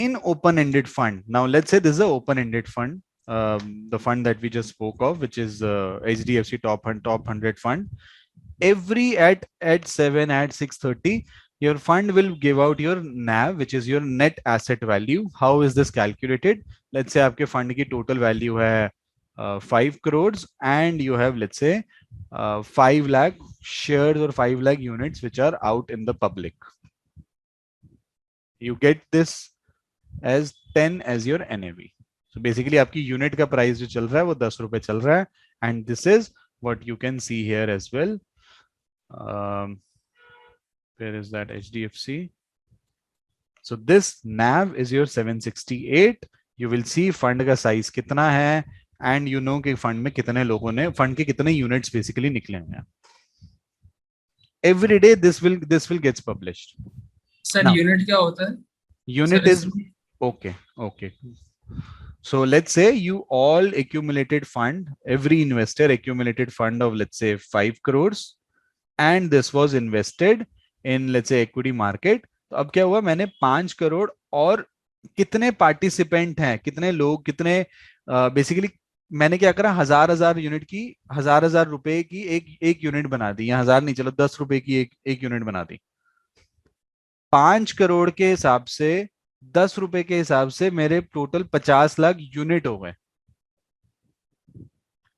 S1: In open-ended fund, now let's say this is an open-ended fund, the fund that we just spoke of, which is HDFC top 100 fund. Every at 7 at 6:30, your fund will give out your NAV, which is your net asset value. How is this calculated? Let's say आपके fund की total value है 5 crores, and you have, let's say, 5 lakh shares or 5 lakh units which are out in the public. You get this as 10 as your NAV. So basically आपकी unit का price जो चल रहा है वो 10 रुपए चल रहा है, and this is what you can see here as well. Where is that HDFC? So this NAV is your 768. You will see fund का size कितना है, and you know कि fund में कितने लोगों ने, fund के कितने units basically निकले हैं. Every day this will gets published.
S2: Sir
S1: Now,
S2: unit क्या होता है?
S1: unit
S2: sir
S1: is okay. So let's say you all accumulated fund, every investor accumulated fund of let's say 5 crores, and this was invested in let's say equity market. तो अब क्या हुआ, मैंने 5 करोड़ और कितने पार्टिसिपेंट हैं, कितने लोग, कितने बेसिकली मैंने क्या करा, 1000 यूनिट की, 1000 रुपए की एक यूनिट बना दी, या 1000 नहीं, चलो 10 रुपए की एक यूनिट बना दी. 5 करोड़ के हिसाब से, 10 रुपए के हिसाब से मेरे टोटल 50 लाख यूनिट हो गए.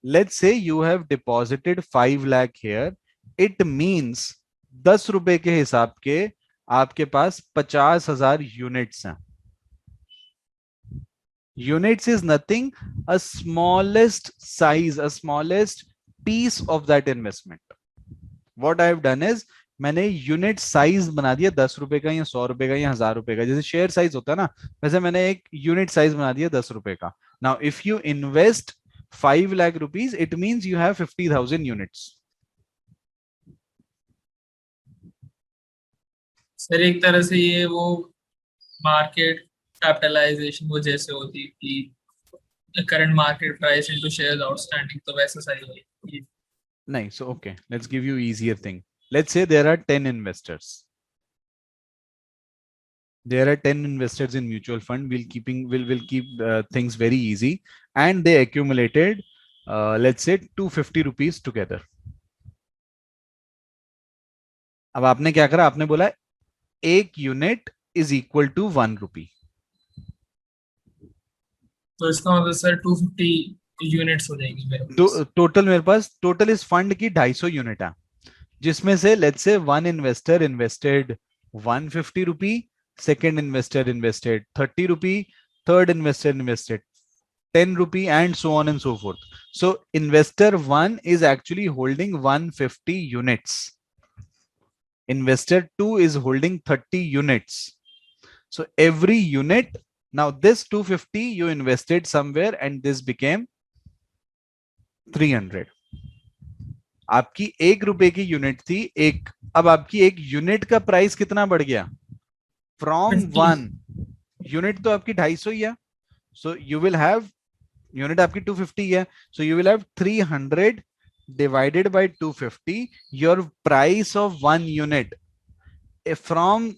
S1: Let's say you have deposited 5 lakh here, it means 10 रुपए के हिसाब के आपके पास 50,000 यूनिट्स हैं. Units is nothing, a smallest size, a smallest piece of that investment. What I have done is, मैंने यूनिट साइज बना दिया 10 रुपए का या 100 रुपए का या 1000 रुपए का. जैसे शेयर साइज होता है ना, वैसे मैंने एक यूनिट साइज बना दिया 10 रुपए का. Now if you invest 5 lakh rupees, it means you have 50,000 units.
S2: Sir एक तरह से ये वो मार्केट कैपिटलाइजेशन वो जैसे होती कि current market price into shares outstanding, तो वैसा सही है.
S1: नहीं, so okay, let's give you easier thing. Let's say there are 10 investors. There are 10 investors in mutual fund. We'll keep things very easy, and they accumulated let's say 250 rupees together. अब आपने क्या करा, आपने बोला एक यूनिट इज इक्वल टू 1 रुपी.
S2: तो इसका मतलब सर 250 यूनिट्स हो जाएंगी मेरे पास.
S1: टोटल मेरे पास, टोटल इस फंड की 250 यूनिट है, जिसमें से let's say one investor invested 150 rupee, second investor invested 30 rupee, third investor invested 10 rupee, and so on and so fourth. So investor 1 is actually holding 150 units. Investor 2 is holding 30 units. So every unit, now this 250 you invested somewhere and this became 300. आपकी 1 रुपए की unit थी एक, अब आपकी एक unit का price कितना बढ़ गया, फ्रॉम 1 यूनिट तो आपकी 250 ही है. So you will have, unit आपकी 250 है, so you will have 300 divided by 250, your price of 1 unit. If from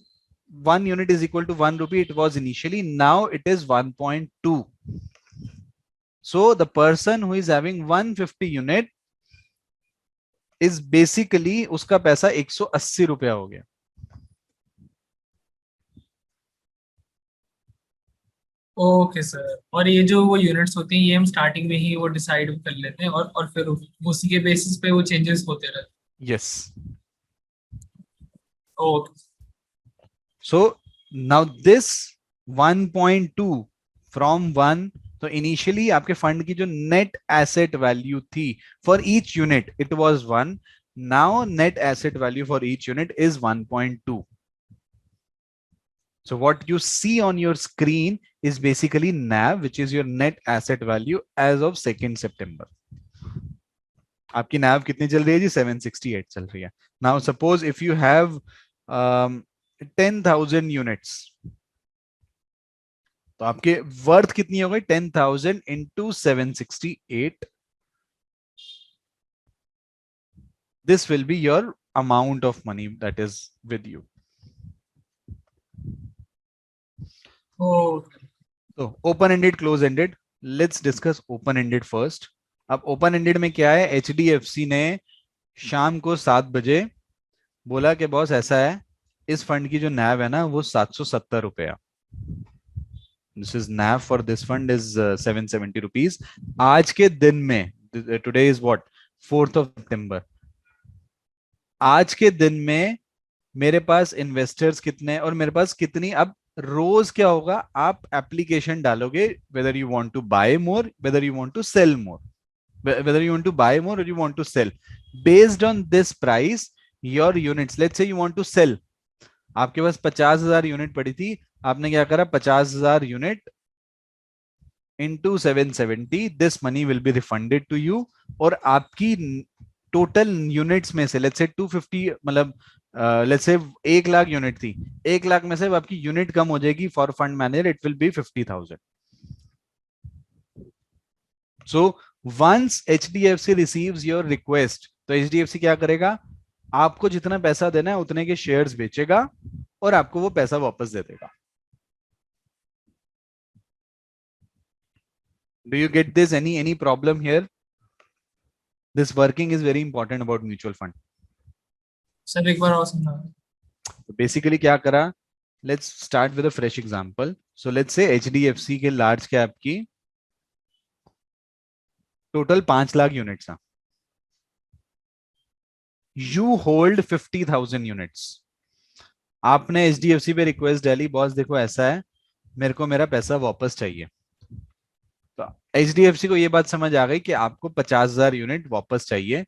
S1: 1 unit is equal to 1 rupee, it was initially, now it is 1.2. So the person who is having 150 unit is basically, उसका पैसा 180 रुपया हो गया.
S2: Okay sir, और ये जो वो units होती हैं ये हम स्टार्टिंग में ही वो डिसाइड कर लेते हैं और फिर उसी के बेसिस पे वो चेंजेस होते रहते हैं.
S1: Yes.
S2: Okay.
S1: So now this 1.2 from 1, तो इनिशियली आपके फंड की जो नेट एसेट वैल्यू थी for each unit, it was 1. Now net asset value for each unit is 1.2. So what you see on your screen is basically NAV, which is your net asset value as of 2nd September. आपकी NAV कितनी चल रही है जी, 768 चल रही है. Now suppose if you have 10,000 units, तो आपके वर्थ कितनी हो गई, 10,000 into 768. This will be your amount of money that is with you. तो open ended, close ended. Let's discuss open ended first. अब ओपन एंडेड में क्या है, एचडीएफसी ने शाम को 7 बजे बोला कि बॉस ऐसा है, इस फंड की जो नैव है ना वो 770 रुपया. This is naive for this fund is 770 rupees. आज के दिन में, today is what, 4th of September. आज के दिन में मेरे पास इन्वेस्टर्स कितने और मेरे पास कितनी, अब रोज क्या होगा, आप एप्लीकेशन डालोगे whether you want to buy more, whether you want to sell more, whether you want to buy more or you want to sell. Based on this price, your units, let's say you want to sell, आपके पास 50,000 unit पड़ी थी, आपने क्या करा, 50,000 unit into 770, this money will be refunded to you. और आपकी total units में से लेट्स से 250, मतलब लेट्स से 1 लाख यूनिट थी, 1 लाख में से आपकी यूनिट कम हो जाएगी for fund manager, it will be 50,000। So once HDFC receives your request, तो HDFC क्या करेगा, आपको जितना पैसा देना है उतने के शेयर्स बेचेगा और आपको वो पैसा वापस दे देगा। Do you get this? Any problem here? This working is very important about mutual fund.
S2: Sir एक बार और सुना।
S1: So basically क्या करा, let's start with a fresh example. So let's say HDFC के large cap की total 5 लाख यूनिट्स हैं, you hold 50,000 units. आपने HDFC पे रिक्वेस्ट डाली, बॉस देखो ऐसा है, मेरे को मेरा पैसा वापस चाहिए। तो HDFC को ये बात समझ आ गई कि आपको 50,000 यूनिट वापस चाहिए,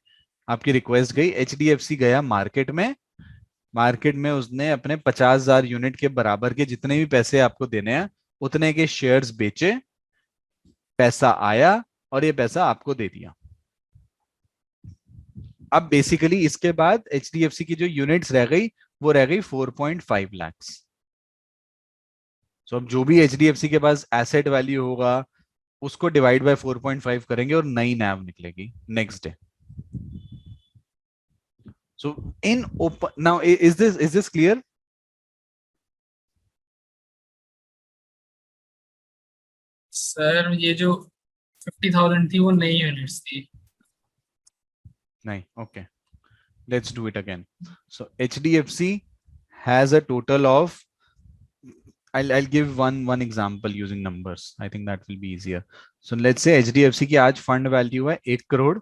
S1: आपकी रिक्वेस्ट गई, HDFC गया मार्केट में, मार्केट में उसने अपने 50,000 यूनिट के बराबर के जितने भी पैसे आपको देने हैं उतने के शेयर्स बेचे, पैसा आया और ये पैसा आपको दे दिया। अब बेसिकली इसके बाद HDFC की जो यूनिट्स रह गई वो रह गई 4.5 लाख। सो अब जो भी HDFC के पास एसेट वैल्यू होगा उसको डिवाइड बाय 4.5 करेंगे और नई नैव निकलेगी next day. So in open now, is this clear?
S2: Sir ये जो 50,000 थी वो नई यूनिट्स थी।
S1: नहीं, okay, let's do it again. So HDFC has a total of, I'll give one example using numbers, I think that will be easier. So let's say HDFC की आज fund value है 1 करोड़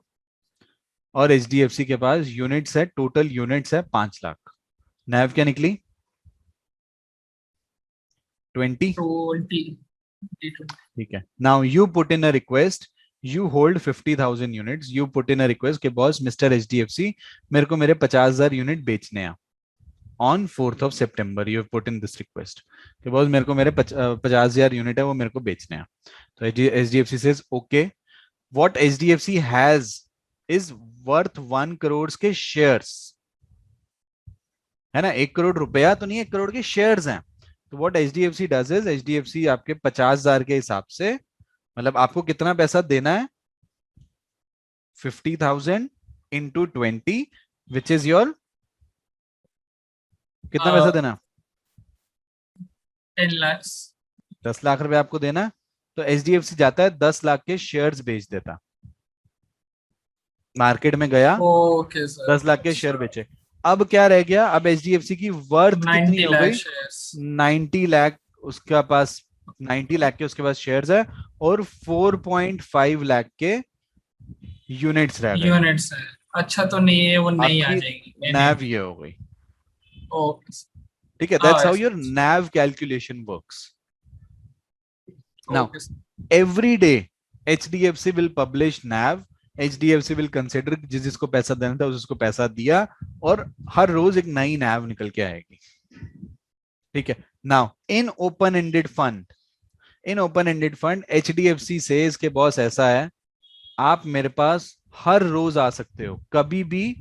S1: और HDFC के पास units है, total units है 5 लाख। नैव क्या निकली? 20।
S2: 20।
S1: ठीक है, now you put in a request, you hold 50,000 units, you put in a request के बॉस मिस्टर HDFC मेरे को मेरे 50,000 यूनिट बेचने हैं। On 4th of September you have put in this request कि बॉस मेरे को मेरे 50,000 यूनिट है वो मेरे को बेचने हैं। तो HDFC says okay, what HDFC has is worth 1 crore के शेयर्स, है ना, 1 करोड़ रुपया तो नहीं, 1 करोड़ के शेयर्स हैं। तो what HDFC does is HDFC आपके 50,000 के हिसाब से, मतलब आपको कितना पैसा देना है, 50,000 into 20 which is your, कितना पैसा देना,
S2: 10 लाख।
S1: 10 लाख रुपए आपको देना है। तो HDFC जाता है 10 लाख के शेयर्स बेच देता, मार्केट में गया,
S2: ओके सर।
S1: 10 लाख के शेयर बेचे। अब क्या रह गया, अब HDFC की वर्थ कितनी
S2: 90
S1: हो
S2: लाख
S1: गई,
S2: शेयर्स।
S1: 90 लाख उसके पास, 90 लाख के उसके पास शेयर्स है और 4.5 लाख के यूनिट्स रह गए।
S2: यूनिट्स है, अच्छा तो नहीं है, वो नहीं आ
S1: आपकी
S2: जाएगी।
S1: नैव ये हो गई।
S2: ओके।
S1: ठीक है, that's how your naive calculation works. Now every day HDFC will publish NAV, HDFC will consider जिस जिसको पैसा देना था उसको पैसा दिया और हर रोज एक नई NAV निकल के आएगी। ठीक है, now in open ended fund, in open ended fund HDFC से इसके बॉस ऐसा है, आप मेरे पास हर रोज आ सकते हो, कभी भी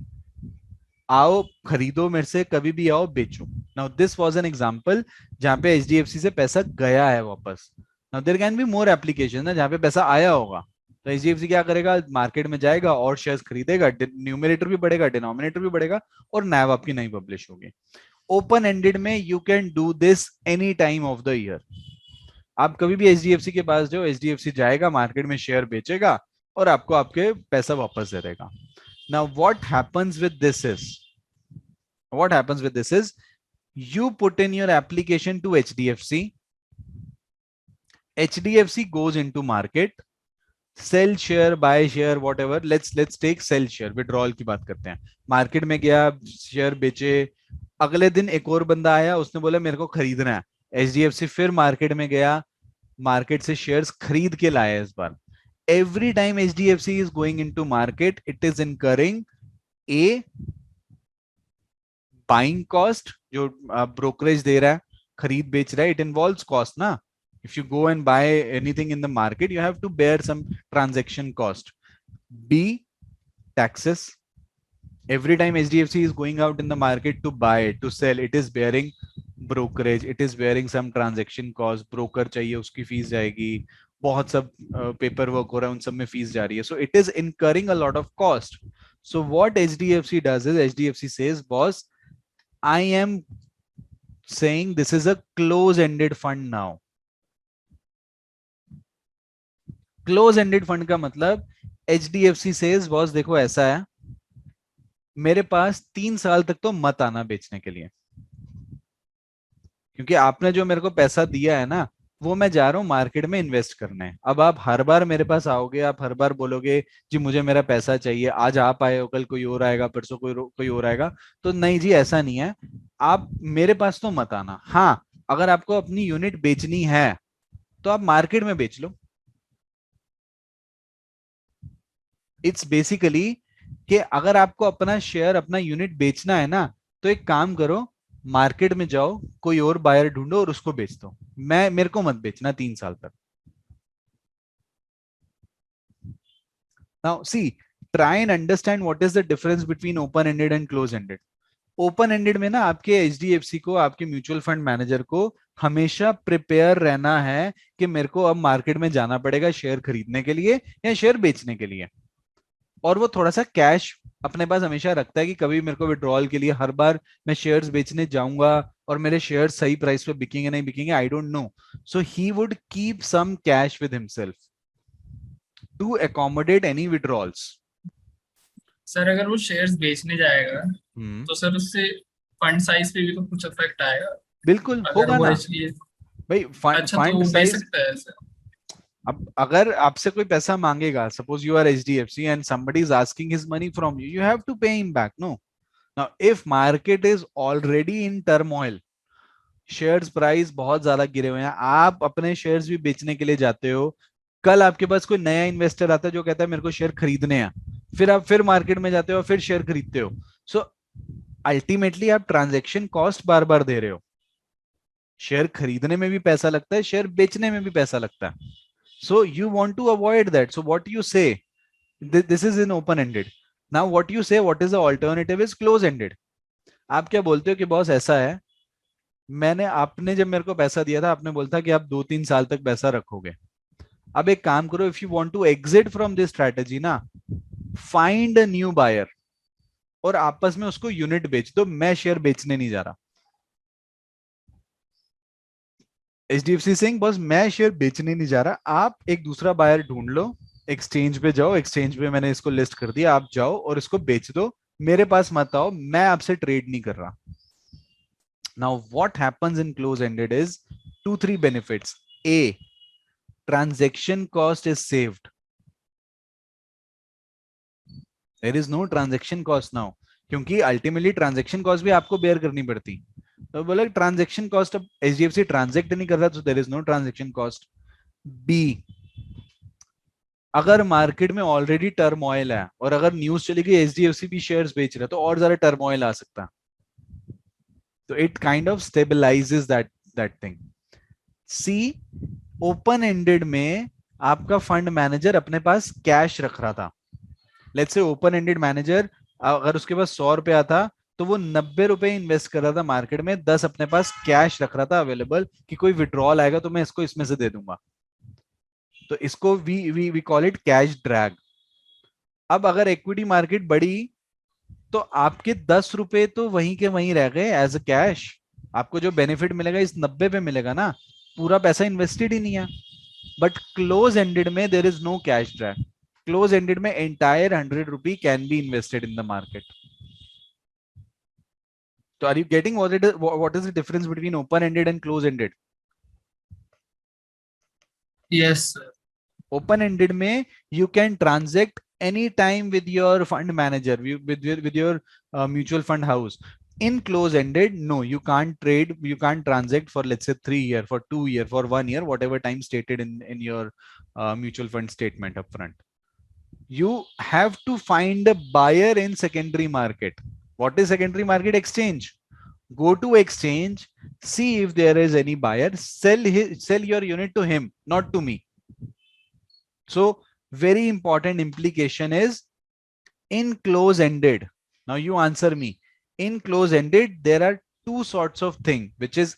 S1: आओ खरीदो मेरे से, कभी भी आओ बेचो। Now this was an example जहां पे HDFC से पैसा गया है वापस। Now there can be more application ना जहां पे पैसा आया होगा, तो HDFC क्या करेगा, मार्केट में जाएगा और शेयर्स खरीदेगा, न्यूमरेटर भी बढ़ेगा, डिनोमिनेटर भी बढ़ेगा और नैव आपकी नई पब्लिश होगी। ओपन एंडेड में you can do this any time of the year. आप कभी भी HDFC के पास जाओ, HDFC जाएगा मार्केट में शेयर बेचेगा और आपको आपके पैसा वापस दे देगा। Now what happens with this is, what happens with this is you put in your application to HDFC, HDFC goes into market, sell share, buy share, whatever, let's take sell share, withdrawal की बात करते हैं। Market में गया, share बेचे, अगले दिन एक और बंदा आया, उसने बोला मेरे को खरीदना है, HDFC फिर मार्केट में गया, मार्केट से शेयर्स खरीद के लाया इस बार। Every time HDFC is going into market, it is incurring a buying cost जो ब्रोकरेज दे रहा है, खरीद बेच रहा है, इट इन्वॉल्व्स कॉस्ट ना. If you go and buy anything in the market, you have to bear some transaction cost. B, taxes. Every time HDFC is going out in the market to buy, to sell, it is bearing brokerage, it is bearing some transaction cost. Broker चाहिए, उसकी fees जाएगी, बहुत सब paper work हो रहा है, उन सब में फीस जा रही है. So it is incurring a lot of cost. So what HDFC does is HDFC says, boss, I am saying this is a close-ended fund now. Close ended fund का मतलब HDFC सेज, बॉस देखो ऐसा है, मेरे पास 3 साल तक तो मत आना बेचने के लिए, क्योंकि आपने जो मेरे को पैसा दिया है ना, वो मैं जा रहा हूं मार्केट में इन्वेस्ट करने. अब आप हर बार मेरे पास आओगे, आप हर बार बोलोगे जी मुझे मेरा पैसा चाहिए, आज आप आए हो, कल कोई और आएगा, परसों कोई और आएगा. तो नहीं जी, ऐसा नहीं है, आप मेरे पास तो मत आना. हाँ, अगर आपको अपनी यूनिट बेचनी है तो आप मार्केट में बेच लो. इट्स बेसिकली कि अगर आपको अपना शेयर, अपना यूनिट बेचना है ना, तो एक काम करो, मार्केट में जाओ, कोई और बायर ढूंढो और उसको बेच दो. मेरे को मत बेचना 3 साल तक. Now see, try and understand what is the difference between open ended and close ended. Open ended में ना आपके HDFC को, आपके म्यूचुअल फंड मैनेजर को हमेशा प्रिपेयर रहना है कि मेरे को अब मार्केट में जाना पड़ेगा शेयर खरीदने के लिए या शेयर बेचने के लिए. और वो थोड़ा सा कैश अपने पास हमेशा रखता है कि कभी मेरे को विड्रॉल के लिए हर बार मैं शेयर्स बेचने जाऊंगा और मेरे शेयर्स सही प्राइस पे बिकेंगे नहीं बिकेंगे, I don't know. So he would keep some cash with himself to accommodate any withdrawals.
S2: Sir अगर वो शेयर्स बेचने जाएगा तो सर उससे फंड साइज पे भी तो कुछ इफेक्ट आएगा.
S1: बिल्कुल
S2: अगर
S1: होगा
S2: वो
S1: ना
S2: इसलिए
S1: भाई.
S2: अच्छा तो
S1: फंड
S2: वो दे
S1: साइज,
S2: सकता है सर.
S1: अब अगर आपसे कोई पैसा मांगेगा, suppose you are HDFC and somebody is asking his money from you, you have to pay him back, no? Now if market is already in turmoil, shares price बहुत ज्यादा गिरे हुए हैं, आप अपने शेयर्स भी बेचने के लिए जाते हो, कल आपके पास कोई नया इन्वेस्टर आता है जो कहता है मेरे को शेयर खरीदने हैं, फिर आप फिर मार्केट में जाते हो, फिर शेयर खरीदते हो. सो अल्टीमेटली आप ट्रांजेक्शन कॉस्ट बार बार दे रहे हो. शेयर खरीदने में भी पैसा लगता है, शेयर बेचने में भी पैसा लगता है. So you want to avoid that. So what you say, this is in open ended. Now what you say, what is the alternative is close ended. आप क्या बोलते हो कि बॉस ऐसा है, मैंने, आपने जब मेरे को पैसा दिया था, आपने बोलता कि आप 2-3 साल तक पैसा रखोगे. अब एक काम करो, if you want to exit from this strategy ना, फाइंड अ न्यू बायर और आपस में उसको यूनिट बेच दो. मैं शेयर बेचने नहीं जा रहा. HDFC सिंह, बस मैं शेयर बेचने नहीं जा रहा, आप एक दूसरा बायर ढूंढ लो, एक्सचेंज पे जाओ, एक्सचेंज पे मैंने इसको लिस्ट कर दिया, आप जाओ और इसको बेच दो, मेरे पास मत आओ, मैं आपसे ट्रेड नहीं कर रहा. Now what happens in close ended is 2-3 benefits. A, transaction cost is saved. There is no transaction cost now, क्योंकि अल्टीमेटली ट्रांजैक्शन कॉस्ट भी आपको बेयर करनी पड़ती. तो बोला ट्रांजैक्शन कॉस्ट, अब HDFC ट्रांजैक्ट नहीं कर रहा, तो there is no transaction cost. B, अगर मार्केट में ऑलरेडी टर्मोइल है और अगर न्यूज चली गई HDFC भी शेयर्स बेच रहा है, तो और ज्यादा टर्मोइल आ सकता है. तो it kind of stabilises that thing. See, open ended में आपका फंड मैनेजर अपने पास कैश रख रहा था. Let's say open ended manager, अगर उसके पास 100 रुपया था, तो वो 90 रुपए इन्वेस्ट कर रहा था मार्केट में, 10 अपने पास कैश रख रहा था अवेलेबल, कि कोई विड्रॉल आएगा तो मैं इसको इसमें से दे दूंगा. तो इसको we call it cash drag. अब अगर इक्विटी मार्केट बढ़ी तो आपके 10 रुपए तो वहीं के वहीं रह गए एज अ कैश. आपको जो बेनिफिट मिलेगा इस 90 पे मिलेगा ना, पूरा पैसा इन्वेस्टेड ही नहीं है. बट क्लोज एंडेड में there is no cash drag. Close ended में entire 100 rupee can be invested in the market. So are you getting what is the difference between open ended and close ended?
S2: Yes sir.
S1: Open ended में you can transact any time with your fund manager, with your mutual fund house. In close ended, no, you can't trade, you can't transact for let's say 3 year, for 2 year, for 1 year, whatever time stated in your mutual fund statement upfront. You have to find a buyer in secondary market. What is secondary market? Exchange. Go to exchange, see if there is any buyer, sell your unit to him, not to me. So very important implication is in close ended. Now you answer me. In close ended, there are two sorts of thing, which is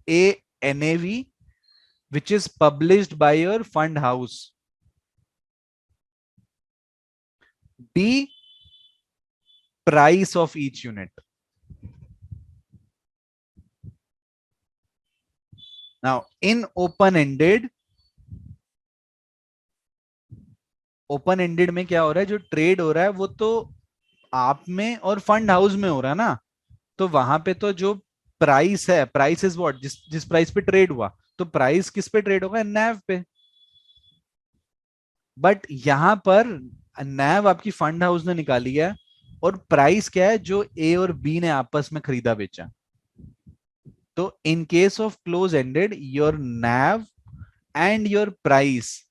S1: a NAV, which is published by your fund house. B, price of each unit. Now in open-ended में क्या हो रहा है, जो trade हो रहा है वो तो आप में और फंड हाउस में हो रहा है ना, तो वहां पे तो जो प्राइस है, प्राइस इज व्हाट, जिस प्राइस पे ट्रेड हुआ, तो प्राइस किस पे ट्रेड होगा? नैव पे। बट यहां पर नैव आपकी फंड हाउस ने निकाली है, और प्राइस क्या है? जो ए और बी ने आपस में खरीदा बेचा। तो in case of close ended, your naive and your price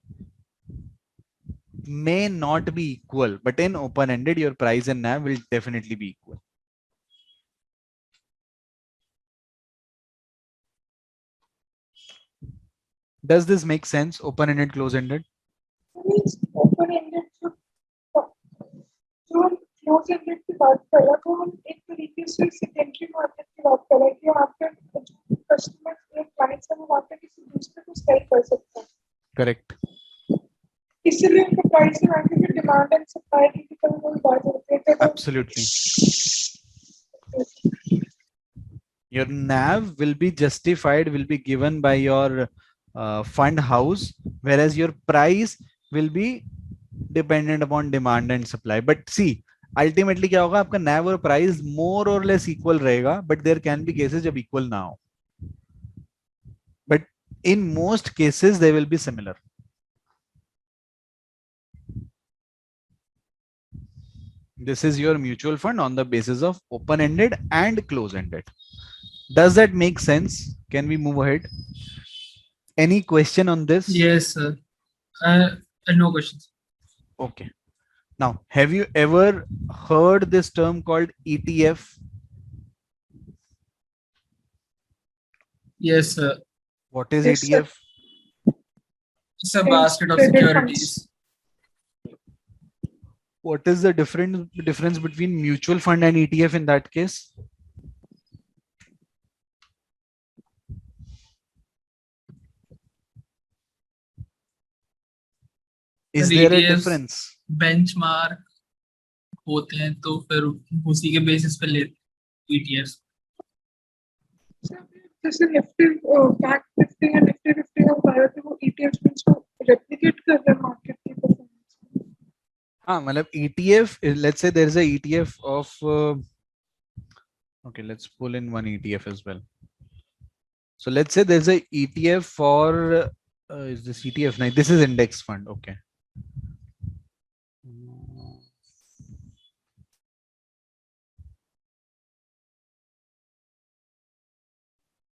S1: may not be equal, but in open ended your price and NAV will definitely be equal. Does this make sense? Open ended, close ended?
S3: Open ended जो हम close ended की बात कर रहे हैं, तो हम एक तरीके से सेकेंडरी मार्केट की बात कर रहे हैं कि वहाँ पे जो कस्टमर क्लाइंट्स है वो वहाँ पे किसी दूसरे को सेल कर सकते हैं।
S1: Correct.
S3: इसीलिए उनका प्राइस में आके भी डिमांड एंड सप्लाई की कभी कोई बात होती है।
S1: Absolutely. Your NAV will be justified, will be given by your fund house, whereas your price will be dependent upon demand and supply. But see, ultimately क्या होगा, आपका NAV और price more or less equal रहेगा, but there can be cases जब equal ना हो. But in most cases they will be similar. This is your mutual fund on the basis of open-ended and close-ended. Does that make sense? Can we move ahead? Any question on this?
S2: Yes, sir. No questions.
S1: Okay. Now, have you ever heard this term called ETF?
S2: Yes, sir.
S1: What is
S3: Yes, sir.
S1: ETF?
S2: It's a basket of
S3: Traded
S2: securities.
S1: What is the difference between mutual fund and ETF in that case? Is there a
S2: ETFs
S1: difference?
S2: benchmark होते हैं, तो फिर उसी के basis पे लेते ETFs.
S3: जैसे Nifty bank Nifty या निफ्टी निफ्टी हम भारत में वो ETFs में इसको रेप्लिकेट कर रहे हैं मार्केट की परफॉर्मेंस।
S1: हाँ, मतलब ETF, let's say there is a ETF of okay, let's pull in one ETF as well. So let's say there's a ETF for is this ETF? No, this is index fund. Okay.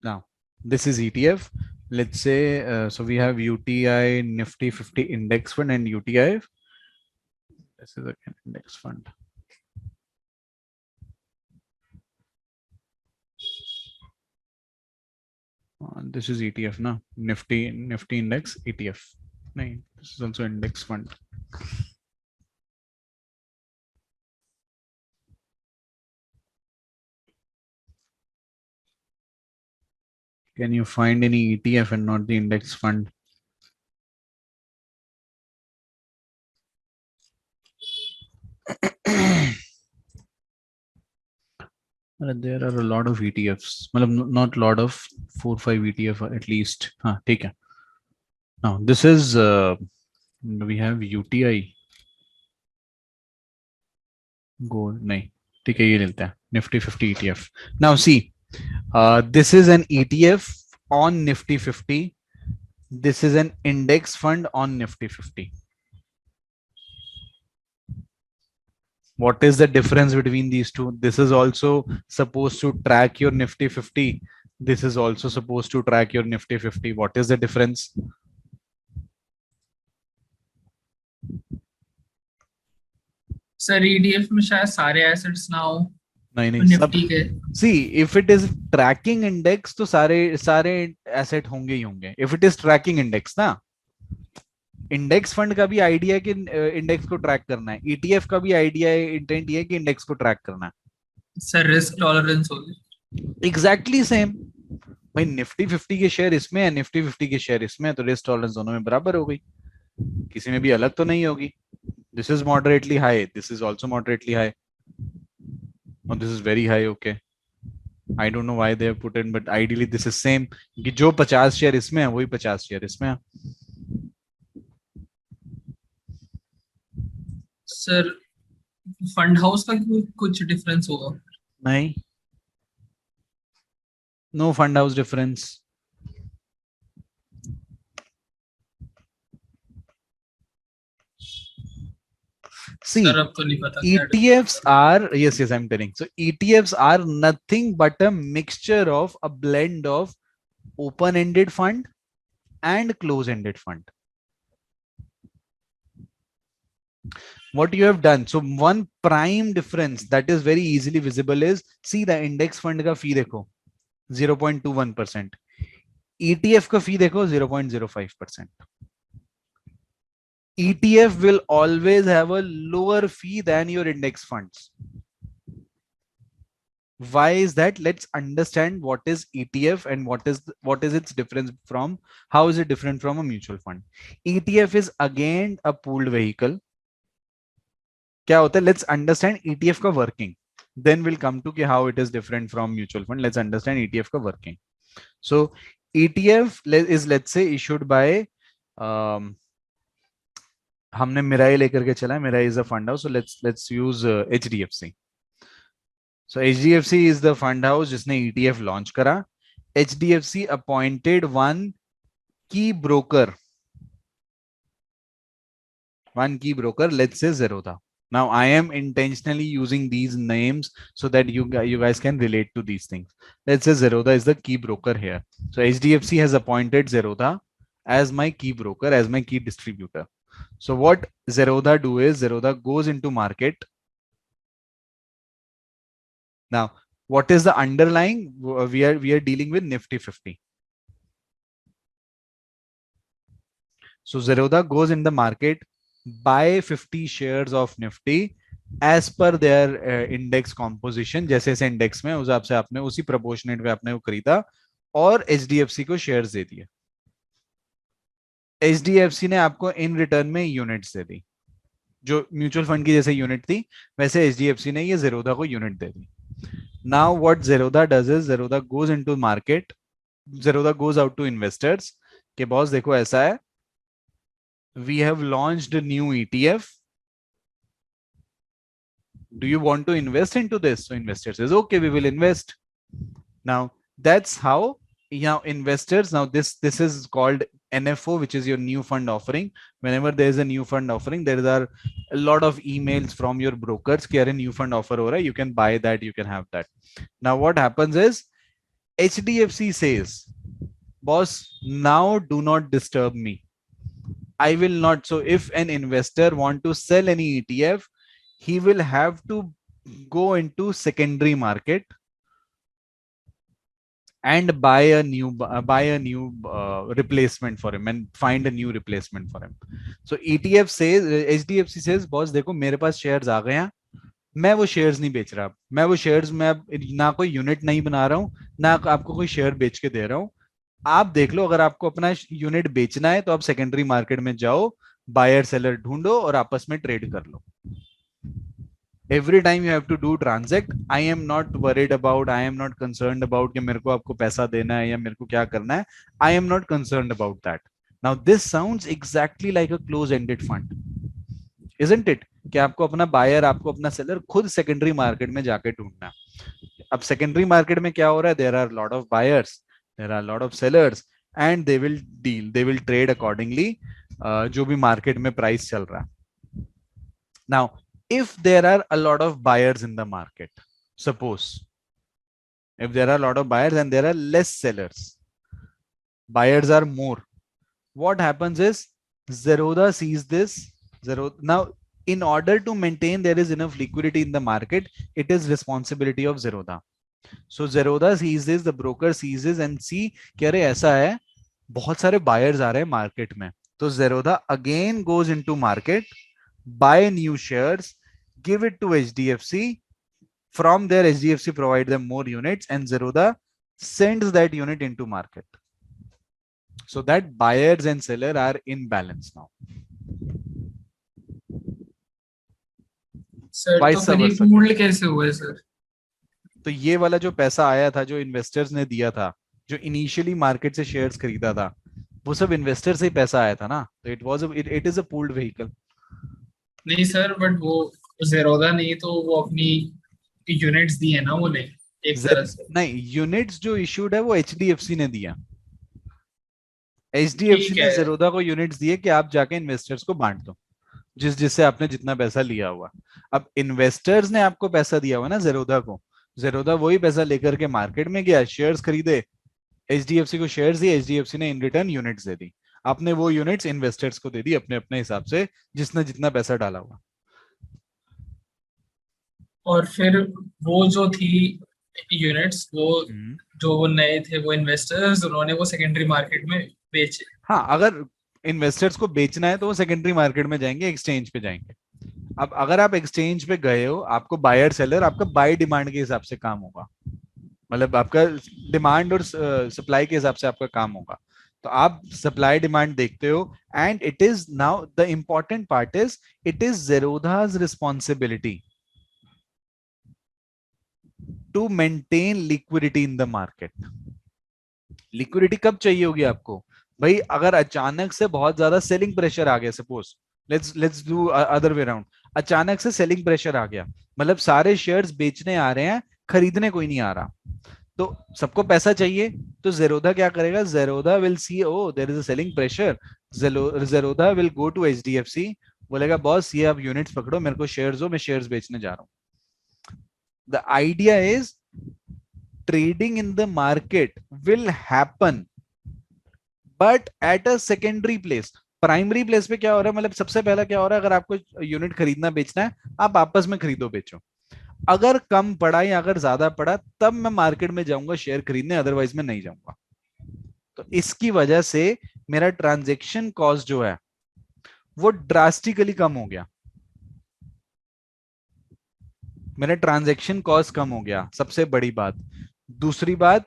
S1: Now this is ETF. Let's say so we have UTI Nifty 50 index fund and UTI. This is again index fund. This is ETF, no? Nifty index ETF. No, this is also index fund. Can you find any ETF and not the index fund? There are a lot of ETFs. Not a lot of 4-5 ETF at least. Take it. Now this is we have UTI gold. नहीं, ठीक है, ये लेते हैं Nifty 50 ETF. Now see, this is an ETF on Nifty 50. This is an index fund on Nifty 50. What is the difference between these two? This is also supposed to track your Nifty 50. This is also supposed to track your Nifty 50. What is the difference?
S2: Sir ETF में शायद सारे assets ना हो,
S1: नहीं सब
S2: Nifty के
S1: see if it is tracking index तो सारे सारे एसेट होंगे ही होंगे if it is tracking index ना इंडेक्स फंड का भी आइडिया है कि इंडेक्स को ट्रैक करना है ईटीएफ का भी आइडिया है इंटेंट ये है कि इंडेक्स को ट्रैक करना
S2: सर रिस्क टॉलरेंस होगी
S1: है एग्जैक्टली सेम भाई निफ्टी 50 के शेयर इसमें है निफ्टी 50 के शेयर इसमें है तो रिस्क टॉलरेंस दोनों में बराबर हो गई किसी में भी अलग तो नहीं होगी this is moderately high this is also moderately high और this is very high okay I don't know why they have put in but ideally this is same कि जो 50 शेयर इसमें है वही 50 शेयर इसमें है
S2: सर फंड हाउस का कुछ डिफरेंस होगा
S1: नहीं no fund house difference see
S2: sir अब तो नहीं पता क्या
S1: ETFs are yes I'm telling so ETFs are nothing but a mixture of a blend of open ended fund and close ended fund what you have done so one prime difference that is very easily visible is see the index fund ka fee dekho 0.21% ETF ka fee dekho 0.05% ETF will always have a lower fee than your index funds. Why is that? Let's understand what is ETF and what is its difference from how is it different from a mutual fund. ETF is again a pooled vehicle. क्या होता है? Let's understand ETF का working. Then we'll come to how it is different from mutual fund. Let's understand ETF का working. So ETF is let's say issued by हमने Mirae लेकर के चला Mirae is a fund house so let's use HDFC so HDFC is the fund house जिसने ETF launch करा HDFC appointed one की broker let's say Zerodha now I am intentionally using these names so that you guys can relate to these things let's say Zerodha is the key broker here so HDFC has appointed Zerodha as my key broker as my key distributor. So what Zerodha do is Zerodha goes into market. Now, what is the underlying? We are dealing with Nifty 50. So Zerodha goes in the market, buy 50 shares of Nifty as per their index composition. जैसे जैसे index में उस हिसाब से आपने उसी proportionate में आपने वो खरीदा और HDFC को शेयर्स दे दिए. HDFC ने आपको इन रिटर्न में यूनिट्स दे दी जो म्यूचुअल फंड की जैसे यूनिट थी वैसे HDFC ने ये Zerodha को unit they the. Now what Zerodha does is Zerodha goes into market, Zerodha goes out to investors कि बॉस देखो ऐसा है we have launched a new ETF. Do you want to invest into this? So investor says okay we will invest. Now that's how investors now this is called NFO which is your new fund offering. Whenever there is a new fund offering there are a lot of emails from your brokers कि अरे new fund offer हो रहा है you can buy that you can have that. Now what happens is HDFC says boss now do not disturb me I will not. So if an investor want to sell any ETF he will have to go into secondary market and buy a new replacement for him and find a new replacement for him. So ETF says HDFC says boss देखो मेरे पास shares आ गए हैं मैं वो shares नहीं बेच रहा मैं वो शेयर्स में ना कोई यूनिट नहीं बना रहा हूं ना आपको कोई शेयर बेच के दे रहा हूं आप देख लो अगर आपको अपना यूनिट बेचना है तो आप सेकेंडरी मार्केट में जाओ बायर सेलर ढूंढो और आपस में ट्रेड कर लो every time you have to do transact I am not worried about I am not concerned about कि मेरे को आपको पैसा देना है या मेरे को क्या करना है I am not concerned about that. Now this sounds exactly like a close ended fund isn't it कि आपको अपना बायर आपको अपना सेलर खुद सेकेंडरी मार्केट में जाके ढूंढना अब सेकेंडरी मार्केट में क्या हो रहा है there are lot of buyers there are lot of sellers and they will trade accordingly जो भी मार्केट में प्राइस चल रहा है now if there are a lot of buyers in the market suppose if there are a lot of buyers and there are less sellers buyers are more what happens is Zerodha sees this now In order to maintain there is enough liquidity in the market, it is responsibility of Zerodha. So Zerodha sees this, the broker sees this and see कि अरे ऐसा है, बहुत सारे buyers आ रहे हैं market में. तो Zerodha again goes into market, buy new shares, give it to HDFC. From there, HDFC provide them more units, and Zerodha sends that unit into market. So that buyers and seller are in balance now.
S2: Sir तो
S1: Vice
S2: फिर ये
S1: versa.
S2: Pooled कैसे हुआ है sir?
S1: तो ये वाला जो पैसा आया था, जो इन्वेस्टर्स ने दिया था, जो इनिशियली मार्केट से शेयर्स खरीदा था, वो सब इन्वेस्टर से ही पैसा आया था ना. तो it is a pooled vehicle.
S2: नहीं सर, बट वो जेरोदा नहीं तो वो अपनी यूनिट्स दी है ना वो, नहीं एक तरह से।
S1: नहीं, यूनिट्स जो इशूड है वो एचडीएफसी ने दिया. एचडीएफसी
S2: ठीक
S1: ने
S2: है।
S1: जेरोदा को यूनिट्स दिए कि आप जाके इन्वेस्टर्स को बांट दो, जिससे आपने जितना पैसा लिया हुआ. अब इन्वेस्टर्स ने आपको पैसा दिया हुआ ना जेरोदा को, जेरोदा वही पैसा लेकर के मार्केट में गया, शेयर्स खरीदे, एचडीएफसी को शेयर्स दिए, एचडीएफसी ने इन रिटर्न यूनिट्स दे दी. आपने वो यूनिट्स इन्वेस्टर्स को दे दी अपने अपने हिसाब से, जिसने जितना पैसा डाला हुआ.
S2: और फिर वो जो थी यूनिट्स, वो
S1: हम्म.
S2: जो वो नए थे वो इन्वेस्टर्स, उन्होंने वो सेकेंडरी मार्केट में बेचे।
S1: हाँ, अगर इन्वेस्टर्स को बेचना है तो वो सेकेंडरी मार्केट में जाएंगे, एक्सचेंज पे जाएंगे. अब अगर आप एक्सचेंज पे गए हो, आपको बायर सेलर, आपका बाय डिमांड के हिसाब से काम होगा. मतलब आपका डिमांड और सप्लाई के हिसाब से आपका काम होगा. तो आप सप्लाई डिमांड देखते हो, and it is now the important part is, it is Zerodha's responsibility to maintain liquidity in the market. Liquidity कब चाहिए होगी आपको? भाई अगर अचानक से बहुत ज्यादा सेलिंग प्रेशर आ गया, suppose let's do other way around. अचानक से सेलिंग प्रेशर आ गया, मतलब सारे शेयर्स बेचने आ रहे हैं, खरीदने कोई नहीं आ रहा, तो सबको पैसा चाहिए. तो जेरोधा क्या करेगा? Zerodha will see, oh there is a selling pressure. Zerodha will go to HDFC, बोलेगा बॉस ये आप यूनिट्स पकड़ो, मेरे को शेयर्स हो, मैं शेयर्स बेचने जा रहा हूं. The idea is trading in the market will happen but at a secondary place. Primary place पे क्या हो रहा है, मतलब सबसे पहला क्या हो रहा है, अगर आपको यूनिट खरीदना बेचना है, आप आपस में खरीदो बेचो. अगर कम पड़ा या अगर ज्यादा पड़ा तब मैं मार्केट में जाऊंगा शेयर खरीदने, अदरवाइज मैं नहीं जाऊंगा. तो इसकी वजह से मेरा ट्रांजेक्शन कॉस्ट जो है वो ड्रास्टिकली कम हो गया. मेरा ट्रांजेक्शन कॉस्ट कम हो गया, सबसे बड़ी बात. दूसरी बात,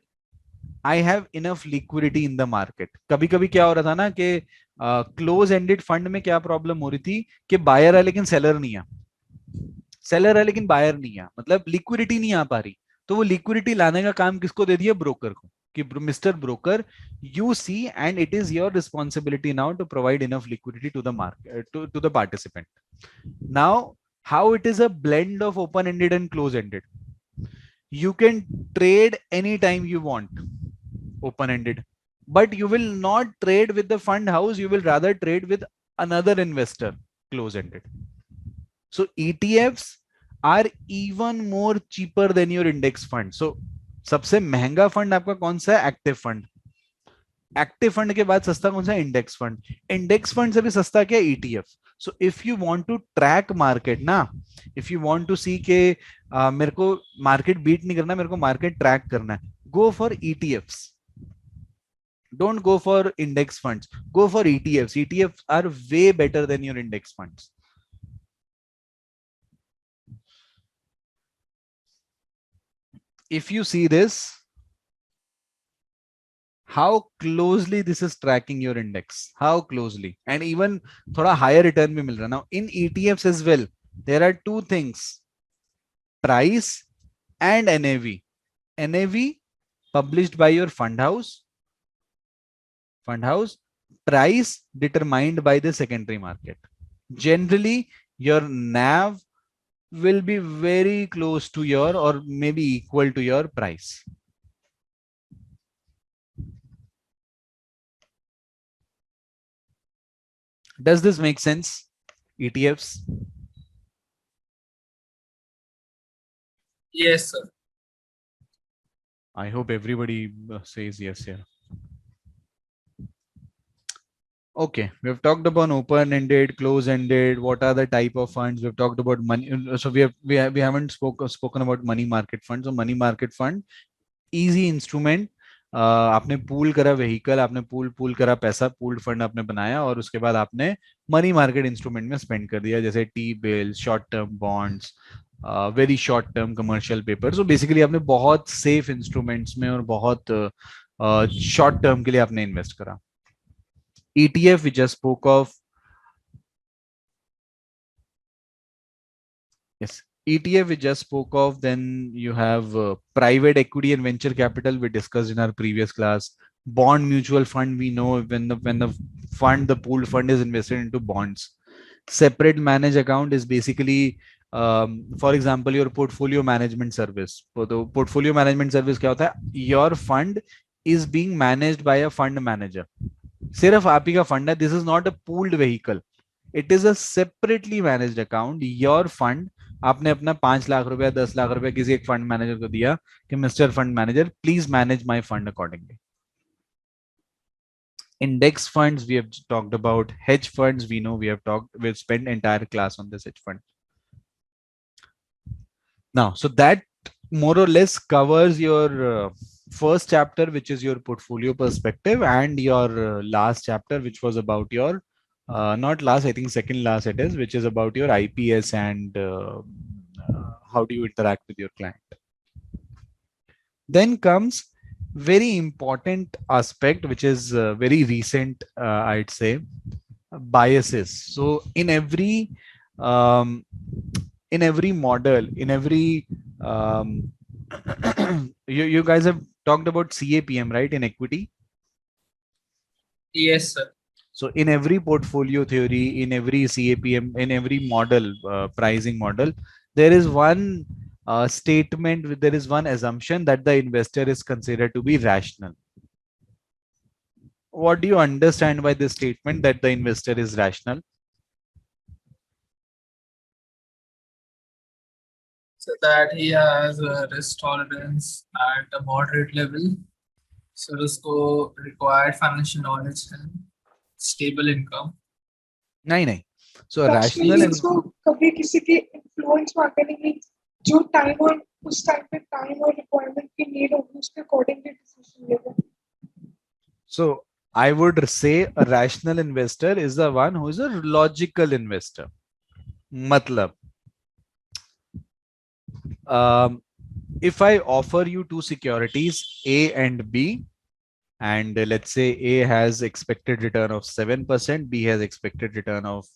S1: I have enough liquidity in the market. कभी कभी क्या हो रहा था ना कि क्लोज एंडेड फंड में क्या प्रॉब्लम हो रही थी कि बायर है लेकिन सेलर नहीं है, सेलर है लेकिन बायर नहीं है, मतलब लिक्विडिटी नहीं आ पा रही. तो वो लिक्विडिटी लाने का काम किसको दे दिया? ब्रोकर को, कि mister broker, you see and it is your responsibility now to provide enough liquidity to the market, to the participant. Now how it is a blend of open ended and close ended. You can trade anytime you want open ended, but you will not trade with the fund house, you will rather trade with another investor close ended. So ETFs are even more cheaper than your index fund. So सबसे महंगा fund आपका कौन सा है? Active fund. Active fund के बाद सस्ता कौन सा है? Index fund. इंडेक्स फंड से भी सस्ता क्या है? ETF. So if you want to track market ना, if you want to see के मेरे को मार्केट बीट नहीं करना, मेरे को मार्केट ट्रैक करना है, go for ETFs. Don't go for index funds, go for ETFs. ETFs are way better than your index funds. If you see this, how closely this is tracking your index, how closely, and even thoda higher return bhi mil raha. Now in ETFs as well, there are two things: price and NAV. NAV published by your fund house, price determined by the secondary market. Generally your NAV will be very close to your, or maybe equal to your price. Does this make sense? ETFs?
S2: Yes sir.
S1: I hope everybody says yes here. Okay, we've talked about open-ended, close-ended. What are the type of funds? We've talked about money. So we haven't spoken about money market fund. So money market fund, easy instrument. आपने pool करा vehicle, आपने pool करा पैसा, pooled fund आपने बनाया और उसके बाद आपने मनी मार्केट इंस्ट्रूमेंट में स्पेंड कर दिया, जैसे T bill, short term bonds, very short term commercial paper. So basically आपने बहुत सेफ इंस्ट्रूमेंट्स में और बहुत शॉर्ट टर्म के लिए आपने इन्वेस्ट करा. ETF we just spoke of. Yes, ETF we just spoke of. Then you have private equity and venture capital we discussed in our previous class. Bond mutual fund, we know the pooled fund is invested into bonds. Separate managed account is basically for example your portfolio management service. So the portfolio management service क्या होता है? Your fund is being managed by a fund manager. सिर्फ आप ही का fund है. This is not a pooled vehicle, it is a separately managed account. Your fund, आपने अपना 5 लाख रुपया 10 लाख रुपया किसी एक फंड मैनेजर को दिया कि mister fund manager please manage my fund accordingly. Index funds we have talked about. Hedge funds we know we've spent entire class on this hedge fund. Now, so that more or less covers your first chapter, which is your portfolio perspective, and your last chapter, which was about your not last, I think second last it is, which is about your IPS and how do you interact with your client. Then comes very important aspect, which is very recent, I'd say, biases. So um, in every model, in every you guys have talked about CAPM, right, in equity?
S2: Yes, sir.
S1: So in every portfolio theory, in every CAPM, in every model, pricing model, there is one statement, there is one assumption that the investor is considered to be rational. What do you understand by this statement that the investor is rational?
S2: So that he has a risk tolerance at a moderate level. So उसको required financial knowledge and stable income.
S1: नहीं. So a rational and
S3: कभी किसी के influence में आके नहीं, जो time और उस time पे time और requirement की need होगी उसके accordingly decision लेगा.
S1: So I would say a rational investor is the one who is a logical investor. Matlab, if I offer you two securities, A and B, and let's say A has expected return of 7%, B has expected return of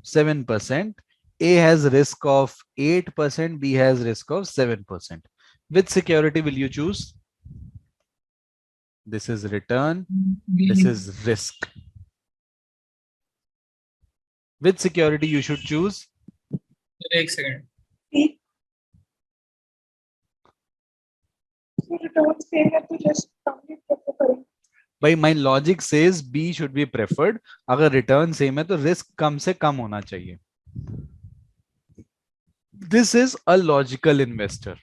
S1: 7%, A has risk of 8%, B has risk of 7%. Which security will you choose? This is return, this is risk. Which security you should choose?
S2: एक second.
S3: Return same है तो just कम prefer करेंगे.
S1: भाई my logic says B should be preferred. अगर return same है तो risk कम से कम होना चाहिए. This is a logical investor.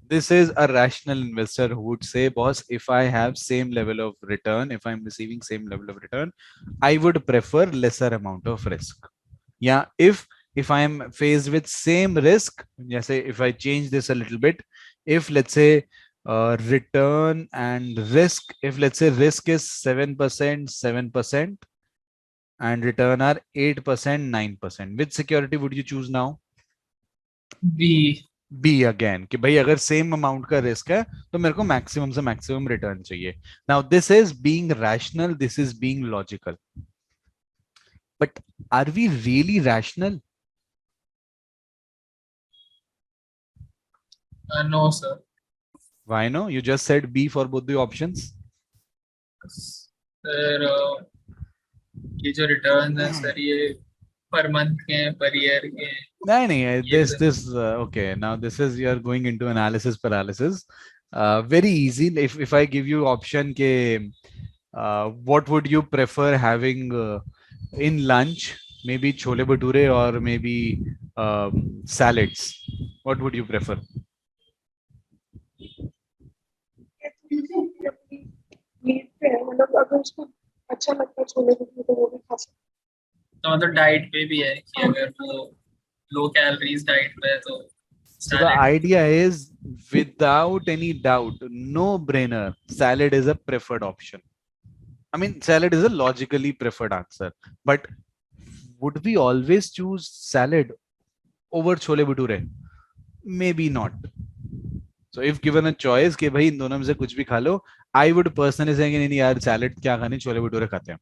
S1: This is a rational investor who would say, boss, if I have same level of return, if I'm receiving same level of return, I would prefer lesser amount of risk. Yeah, if I am faced with same risk, yes, if I change this a little bit, if let's say return and risk, if let's say risk is 7%, and return are 8%, 9%, which security would you choose now? B again, कि भाई अगर same amount का risk है तो मेरे को maximum से maximum return चाहिए. Now this is being rational, this is being logical. But are we really rational?
S2: No, sir.
S1: Why no? You just said B for both the options.
S2: Sir, ये जो returns हैं sir ये per month के हैं, per year के हैं.
S1: नहीं, this okay. Now this is you are going into analysis paralysis. Very easy. If I give you option के what would you prefer having in lunch? Maybe chole bhature or maybe salads. What would you prefer?
S3: Need पे है, मतलब अगर उसको अच्छा लगता है छोले भटूरे तो वो भी खा सकते
S2: तो मतलब डाइट पे भी है कि अगर वो लो कैलोरीज डाइट पे है तो
S1: So the
S2: salad.
S1: idea is, without any doubt, no brainer, salad is a preferred option. I mean, salad is a logically preferred answer, but would we always choose salad over chole bhature? Maybe not. So if given a choice कि भाई इन दोनों में से कुछ भी खा लो, I would personally say कि नहीं यार salad क्या खानी, छोले भटूरे खाते हैं.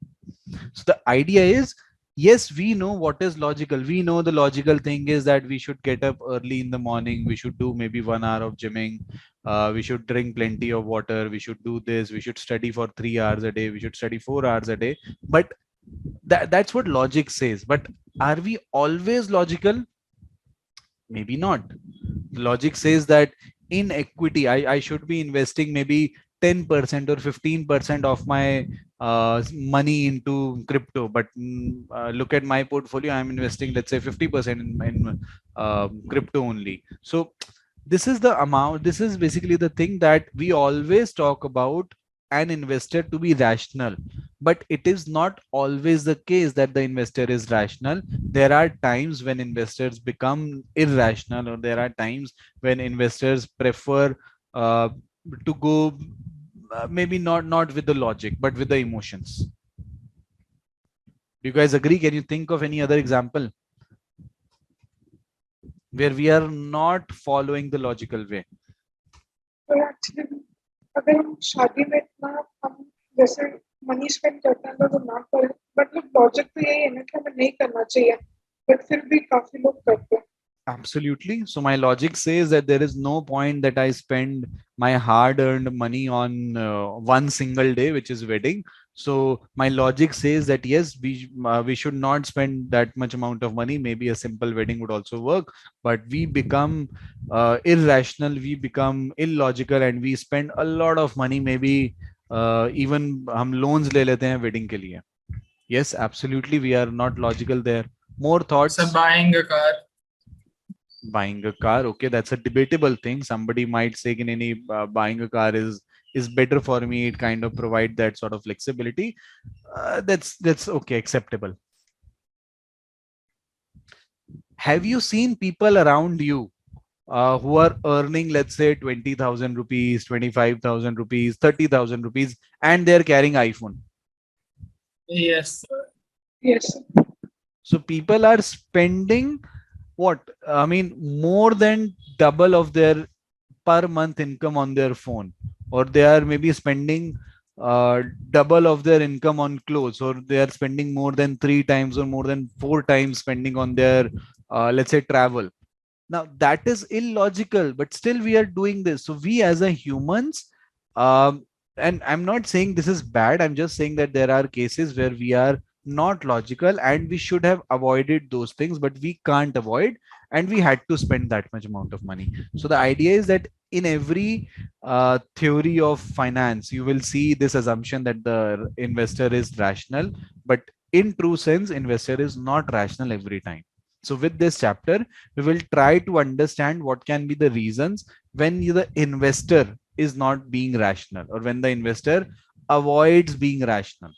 S1: So the idea is, yes, we know what is logical. We know the logical thing is that we should get up early in the morning. We should do maybe 1 hour of gymming. We should drink plenty of water. We should do this. We should study for 3 hours a day. We should study 4 hours a day. But that's what logic says. But are we always logical? Maybe not. Logic says that in equity, I should be investing maybe 10% or 15% of my money into crypto. But look at my portfolio, I'm investing, let's say, 50% in crypto only. So this is the amount. This is basically the thing that we always talk about an investor to be rational, but it is not always the case that the investor is rational. There are times when investors become irrational, or there are times when investors prefer uh, to go maybe not with the logic but with the emotions. Do you guys agree? Can you think of any other example where we are not following the logical way?
S3: तो actually अगर हम शादी में इतना हम जैसे money spend करते हैं तो ना करें, मतलब लॉजिक तो यही है ना कि हमें नहीं करना चाहिए, बट फिर भी काफी लोग करते हैं.
S1: Absolutely. So my logic says that there is no point that I spend my hard-earned money on one single day, which is wedding. So my logic says that yes, we should not spend that much amount of money. Maybe a simple wedding would also work, but we become irrational, we become illogical, and we spend a lot of money. Maybe even हम loans ले लेते हैं wedding के लिए. Yes, absolutely, we are not logical there. More
S2: So
S1: thoughts?
S2: buying a car.
S1: Buying a car, okay, that's a debatable thing. Somebody might say in any buying a car is better for me, it kind of provide that sort of flexibility. That's okay, acceptable. Have you seen people around you who are earning, let's say, 20,000 rupees, 25,000 rupees, 30,000 rupees, and they're carrying iPhone?
S2: Yes.
S3: Yes.
S1: So people are spending what, I mean, more than double of their per month income on their phone, or they are maybe spending double of their income on clothes, or they are spending more than 3 times or more than 4 times spending on their let's say travel. Now that is illogical, but still we are doing this. So we as a humans, um, and I'm not saying this is bad, I'm just saying that there are cases where we are not logical and we should have avoided those things, but we can't avoid, and we had to spend that much amount of money. So the idea is that in every theory of finance, you will see this assumption that the investor is rational, but in true sense, investor is not rational every time. So with this chapter, we will try to understand what can be the reasons when the investor is not being rational, or when the investor avoids being rational.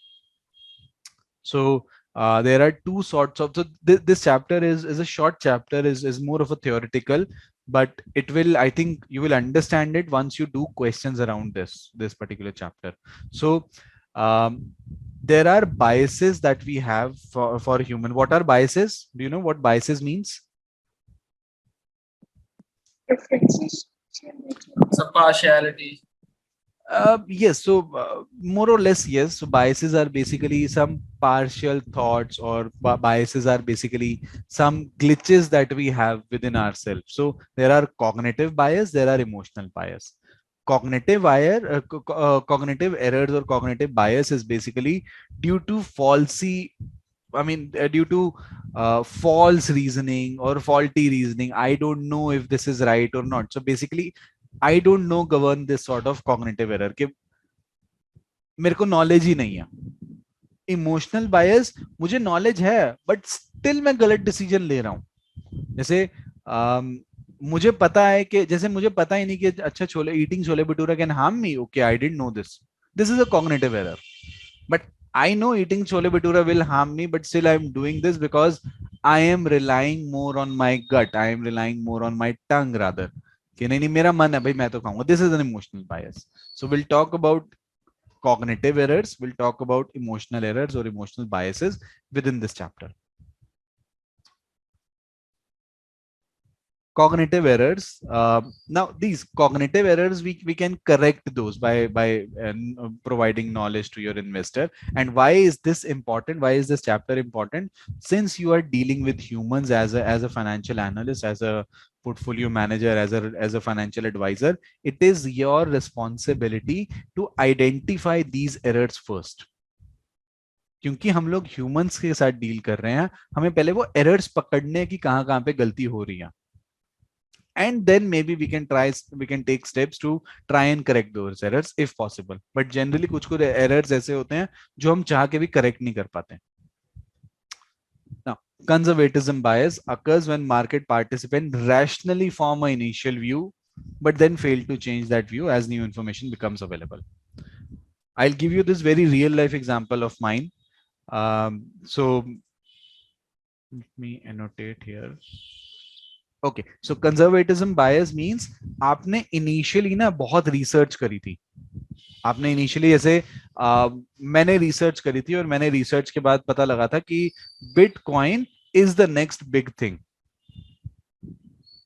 S1: So there are two sorts of, so this chapter is a short chapter, is more of a theoretical, but it will, I think you will understand it once you do questions around this particular chapter. So there are biases that we have for human. What are biases? Do you know what biases means?
S3: Preferences.
S2: So partiality.
S1: Yes, so more or less, yes. So biases are basically some partial thoughts, or biases are basically some glitches that we have within ourselves. So there are cognitive bias, there are emotional bias. Cognitive errors or cognitive bias is basically due to due to false reasoning or faulty reasoning. I don't know if this is right or not. So basically, I don't know govern this sort of cognitive error कि मेरे को knowledge ही नहीं है. Emotional bias, मुझे knowledge है but still मैं गलत decision ले रहा हूँ. जैसे मुझे पता है कि, जैसे मुझे पता ही नहीं कि अच्छा eating chole bhatura can harm me. Okay, I didn't know this. This is a cognitive error. But I know eating chole bhatura will harm me, but still I'm doing this because I am relying more on my gut. I am relying more on my tongue rather. कि नहीं नहीं मेरा मन है भाई मैं तो खाऊंगा. This is an emotional bias. So we'll talk about cognitive errors. We'll talk about emotional errors or emotional biases within this chapter. Cognitive errors. Now these cognitive errors we can correct those by providing knowledge to your investor. And why is this important? Why is this chapter important? Since you are dealing with humans as a financial analyst, as a portfolio manager, as a financial advisor, it is your responsibility to identify these errors first. क्योंकि हम लोग humans के साथ deal कर रहे हैं, हमें पहले वो एरर्स पकड़ने की कहां पे गलती हो रही है. And then maybe we can take steps to try and correct those errors if possible. But generally कुछ errors ऐसे होते हैं जो हम चाह के भी correct नहीं कर पाते. Now, conservatism bias occurs when market participants rationally form an initial view, but then fail to change that view as new information becomes available. I'll give you this very real life example of mine. So let me annotate here. Okay so conservatism bias means आपने initially ना बहुत research करी थी. आपने initially ऐसे मैंने research करी थी और मैंने रिसर्च के बाद पता लगा था कि bitcoin is the next big thing.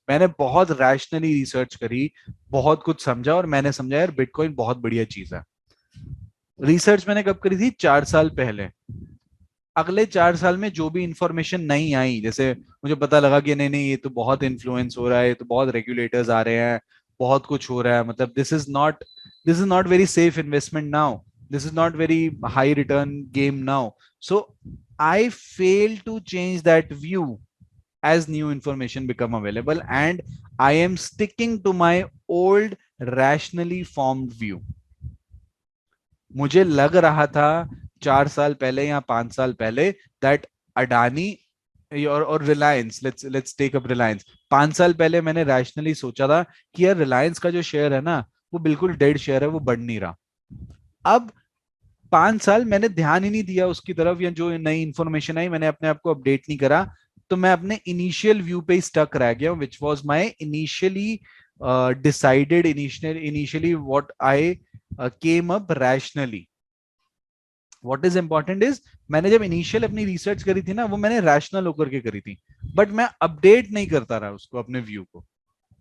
S1: मैंने बहुत रैशनली रिसर्च करी, बहुत कुछ समझा और मैंने समझा यार बिटकॉइन बहुत बढ़िया चीज है. रिसर्च मैंने कब करी थी? 4 साल पहले. अगले 4 साल में जो भी इंफॉर्मेशन नहीं आई, जैसे मुझे पता लगा कि नहीं नहीं ये तो बहुत इन्फ्लुएंस हो रहा है, तो बहुत रेगुलेटर्स आ रहे हैं, बहुत कुछ हो रहा है, मतलब this is not very safe investment now, this is not very high return game now. So I fail to change that view as new information become available and I am sticking to my old rationally formed view. मुझे लग रहा था 4 साल पहले या 5 साल पहले that Adani और Reliance, let's take up Reliance. 5 साल पहले मैंने रैशनली सोचा था कि यार रिलायंस का जो शेयर है ना वो बिल्कुल डेड शेयर है, वो बढ़ नहीं रहा. अब 5 साल मैंने ध्यान ही नहीं दिया उसकी तरफ, या जो नई इंफॉर्मेशन आई मैंने अपने आप को अपडेट नहीं करा, तो मैं अपने इनिशियल व्यू पे स्टक रह गया, which was my initially decided, initially what I came up rationally. What is important is मैंने जब इनिशियल अपनी रिसर्च करी थी ना वो मैंने रैशनल होकर के करी थी, बट मैं अपडेट नहीं करता रहा उसको, अपने व्यू को.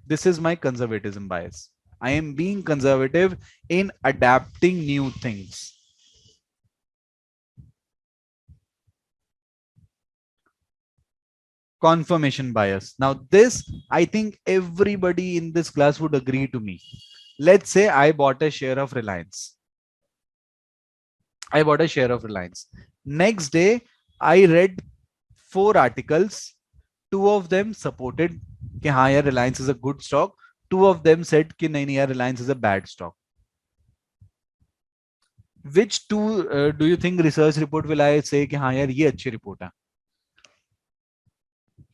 S1: This is my conservatism bias. I am being conservative in adapting new things. Confirmation bias. Now this, I think everybody in this class would agree to me. Let's say I bought a share of Reliance. I bought a share of Reliance. Next day, I read 4 articles. 2 of them supported कि हाँ यार Reliance is a good stock. 2 of them said कि नहीं नहीं यार Reliance is a bad stock. Which two do you think research report will I say कि हाँ यार ये अच्छी रिपोर्ट है?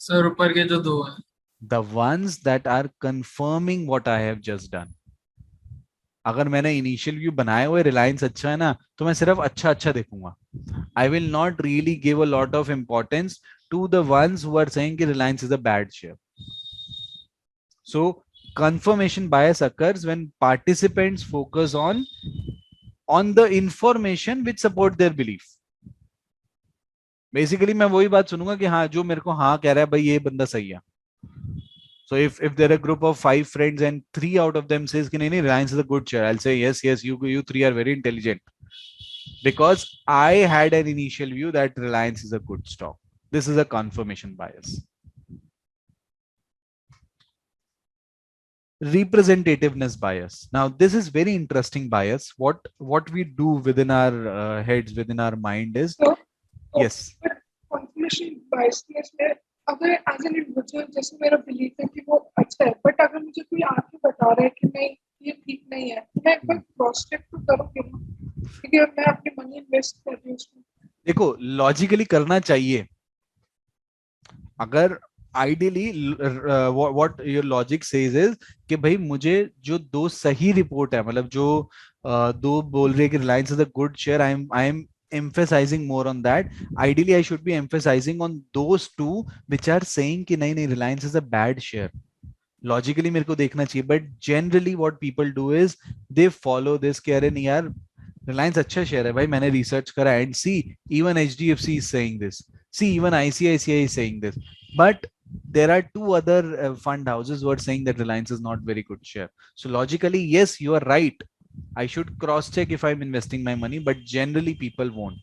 S2: सर ऊपर के जो 2 हैं.
S1: The ones that are confirming what I have just done. अगर मैंने इनिशियल व्यू बनाए हुए रिलायंस अच्छा है ना तो मैं सिर्फ अच्छा अच्छा देखूंगा. I will not really give a lot of importance to the ones who are saying कि Reliance is a bad share. So confirmation bias occurs when participants focus on the information which support their belief. Basically मैं वही बात सुनूंगा कि हाँ जो मेरे को हाँ कह रहा है भाई ये बंदा सही है. So if there are a group of 5 friends and 3 out of them says कि नहीं नहीं Reliance is a good share, I'll say yes you 3 are very intelligent because I had an initial view that Reliance is a good stock. This is a confirmation bias. Representativeness bias. Now this is very interesting bias. What we do within our heads, within our mind is yes.
S3: Confirmation bias में अगर as an individual जैसे मेरा belief है कि वो अच्छा है, but अगर मुझे कोई आके बता रहा है कि नहीं ये ठीक नहीं है, तो मैं एक बार क्रॉस चेक तो करूंगी ना, क्योंकि मैं अपनी मनी इन्वेस्ट कर रही हूँ उसमें. देखो
S1: लॉजिकली करना चाहिए. अगर ideally what your logic says is कि भाई मुझे जो 2 सही रिपोर्ट है, मतलब जो 2 बोल रहे हैं कि Reliance is a good share, I am emphasizing more on that. Ideally I should be emphasizing on those two which are saying कि नहीं नहीं Reliance is a bad share. Logically मेरे को देखना चाहिए, but generally what people do is they follow this कि अरे नहीं यार Reliance अच्छा शेयर है भाई, मैंने रिसर्च करा, and see even HDFC is saying this, see even ICICI is saying this, but there are two other fund houses who are saying that Reliance is not very good share. So logically yes, you are right, I should cross check if I'm investing my money, but generally people won't.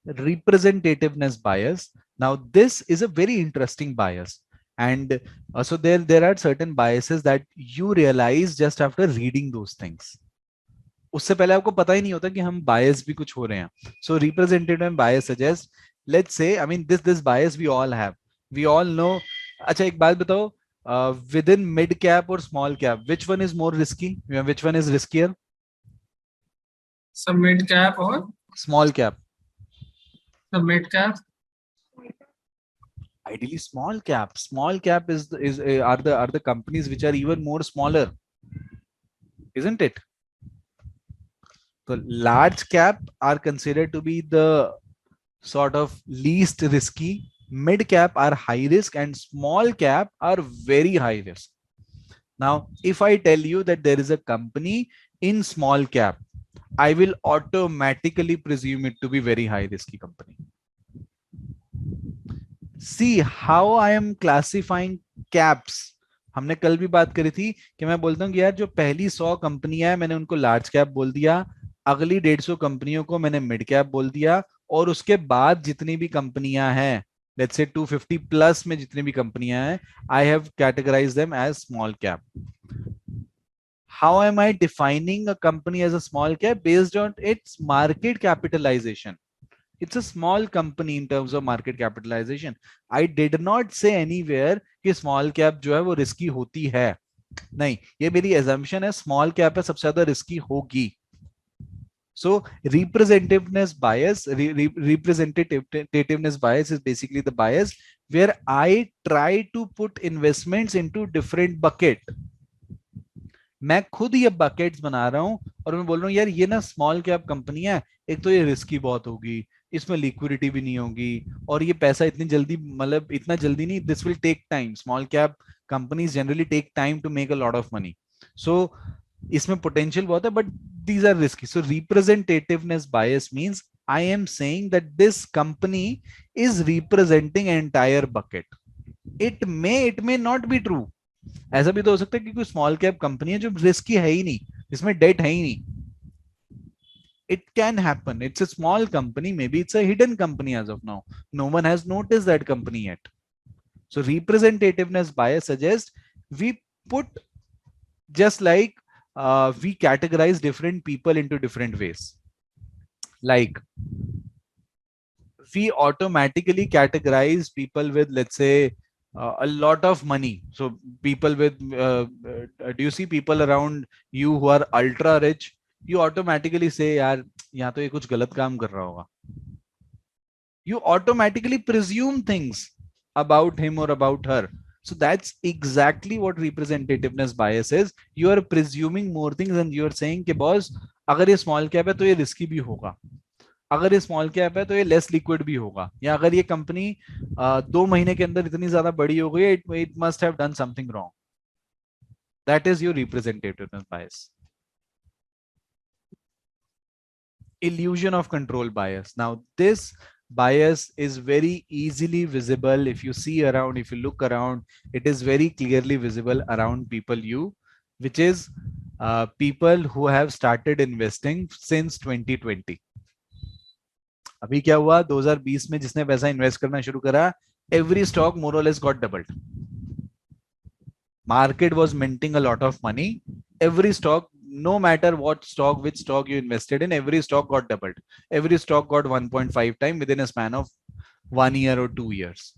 S1: Representativeness bias. Now this is a very interesting bias, and so there are certain biases that you realize just after reading those things. उससे पहले आपको पता ही नहीं होता कि हम bias भी कुछ हो रहे हैं. So representative bias suggests, let's say, I mean this bias we all have, we all know. अच्छा एक बात बताओ, within mid cap or small cap, which one is more risky? Which one is riskier?
S2: सब mid cap और
S1: Small cap.
S2: सब mid cap.
S1: Ideally small cap. Small cap are the companies which are even more smaller, isn't it? So large cap are considered to be the sort of least risky, mid cap are high risk, and small cap are very high risk. Now if I tell you that there is a company in small cap, I will automatically presume it to be very high risky company. See how I am classifying caps. हमने कल भी बात करी थी कि मैं बोलता हूँ कि यार जो पहली 100 कंपनियां हैं मैंने उनको लार्ज कैप बोल दिया, अगली 150 कंपनियों को मैंने मिड कैप बोल दिया, और उसके बाद जितनी भी कंपनियां हैं, लेट्स से 250 प्लस में जितनी भी कंपनियां हैं, I have categorised them as small cap. How am I defining a company as a small cap? Based on its market capitalization. It's a small company in terms of market capitalization. I did not say anywhere कि small cap जो है वो risky होती है. नहीं, ये मेरी assumption है, small cap है सबसे ज्यादा risky होगी. So representativeness bias, representativeness bias is basically the bias where I try to put investments into different bucket. मैं खुद ये बकेट्स बना रहा हूं और मैं बोल रहा हूं यार ये ना स्मॉल कैप कंपनी है, एक तो ये रिस्की बहुत होगी, इसमें लिक्विडिटी भी नहीं होगी, और ये पैसा इतनी जल्दी, मतलब इतना जल्दी नहीं, this will take time. Small cap companies generally take time to make a lot of money, so इसमें पोटेंशियल बहुत है, but these are risky. So representativeness bias means I am saying that this company is representing entire bucket. It may not be true. ऐसा भी तो हो सकता है कि कोई स्मॉल कैप कंपनी है जो रिस्की है ही नहीं, जिसमें डेट है ही नहीं. It can happen. It's a small company, maybe it's a hidden company as of now, no one has noticed that company yet. So representativeness bias suggests we put, just like we categorize different people into different ways. Like we automatically categorize people with, let's say, a lot of money. So people with do you see people around you who are ultra rich? You automatically say यार यहाँ तो ये कुछ गलत काम कर रहा होगा. You automatically presume things about him or about her. So that's exactly what representativeness bias is. You are presuming more things and you are saying कि boss अगर ये small cap है तो ये risky भी होगा, अगर ये स्मॉल कैप है तो ये लेस लिक्विड भी होगा, या अगर ये कंपनी 2 महीने के अंदर इतनी ज्यादा बड़ी हो गई, it must have done something wrong. That is your representativeness bias. Illusion of control bias. Now this bias is very easily visible. If you see around, if you look around, it is very clearly visible around people which is people who have started investing since 2020. अभी क्या हुआ 2020 में जिसने पैसा invest करना शुरू करा, every stock more or less got doubled. Market was minting a lot of money. Every stock, no matter what stock, which stock you invested in, every stock got doubled. Every stock got 1.5 times within a span of 1 year or 2 years.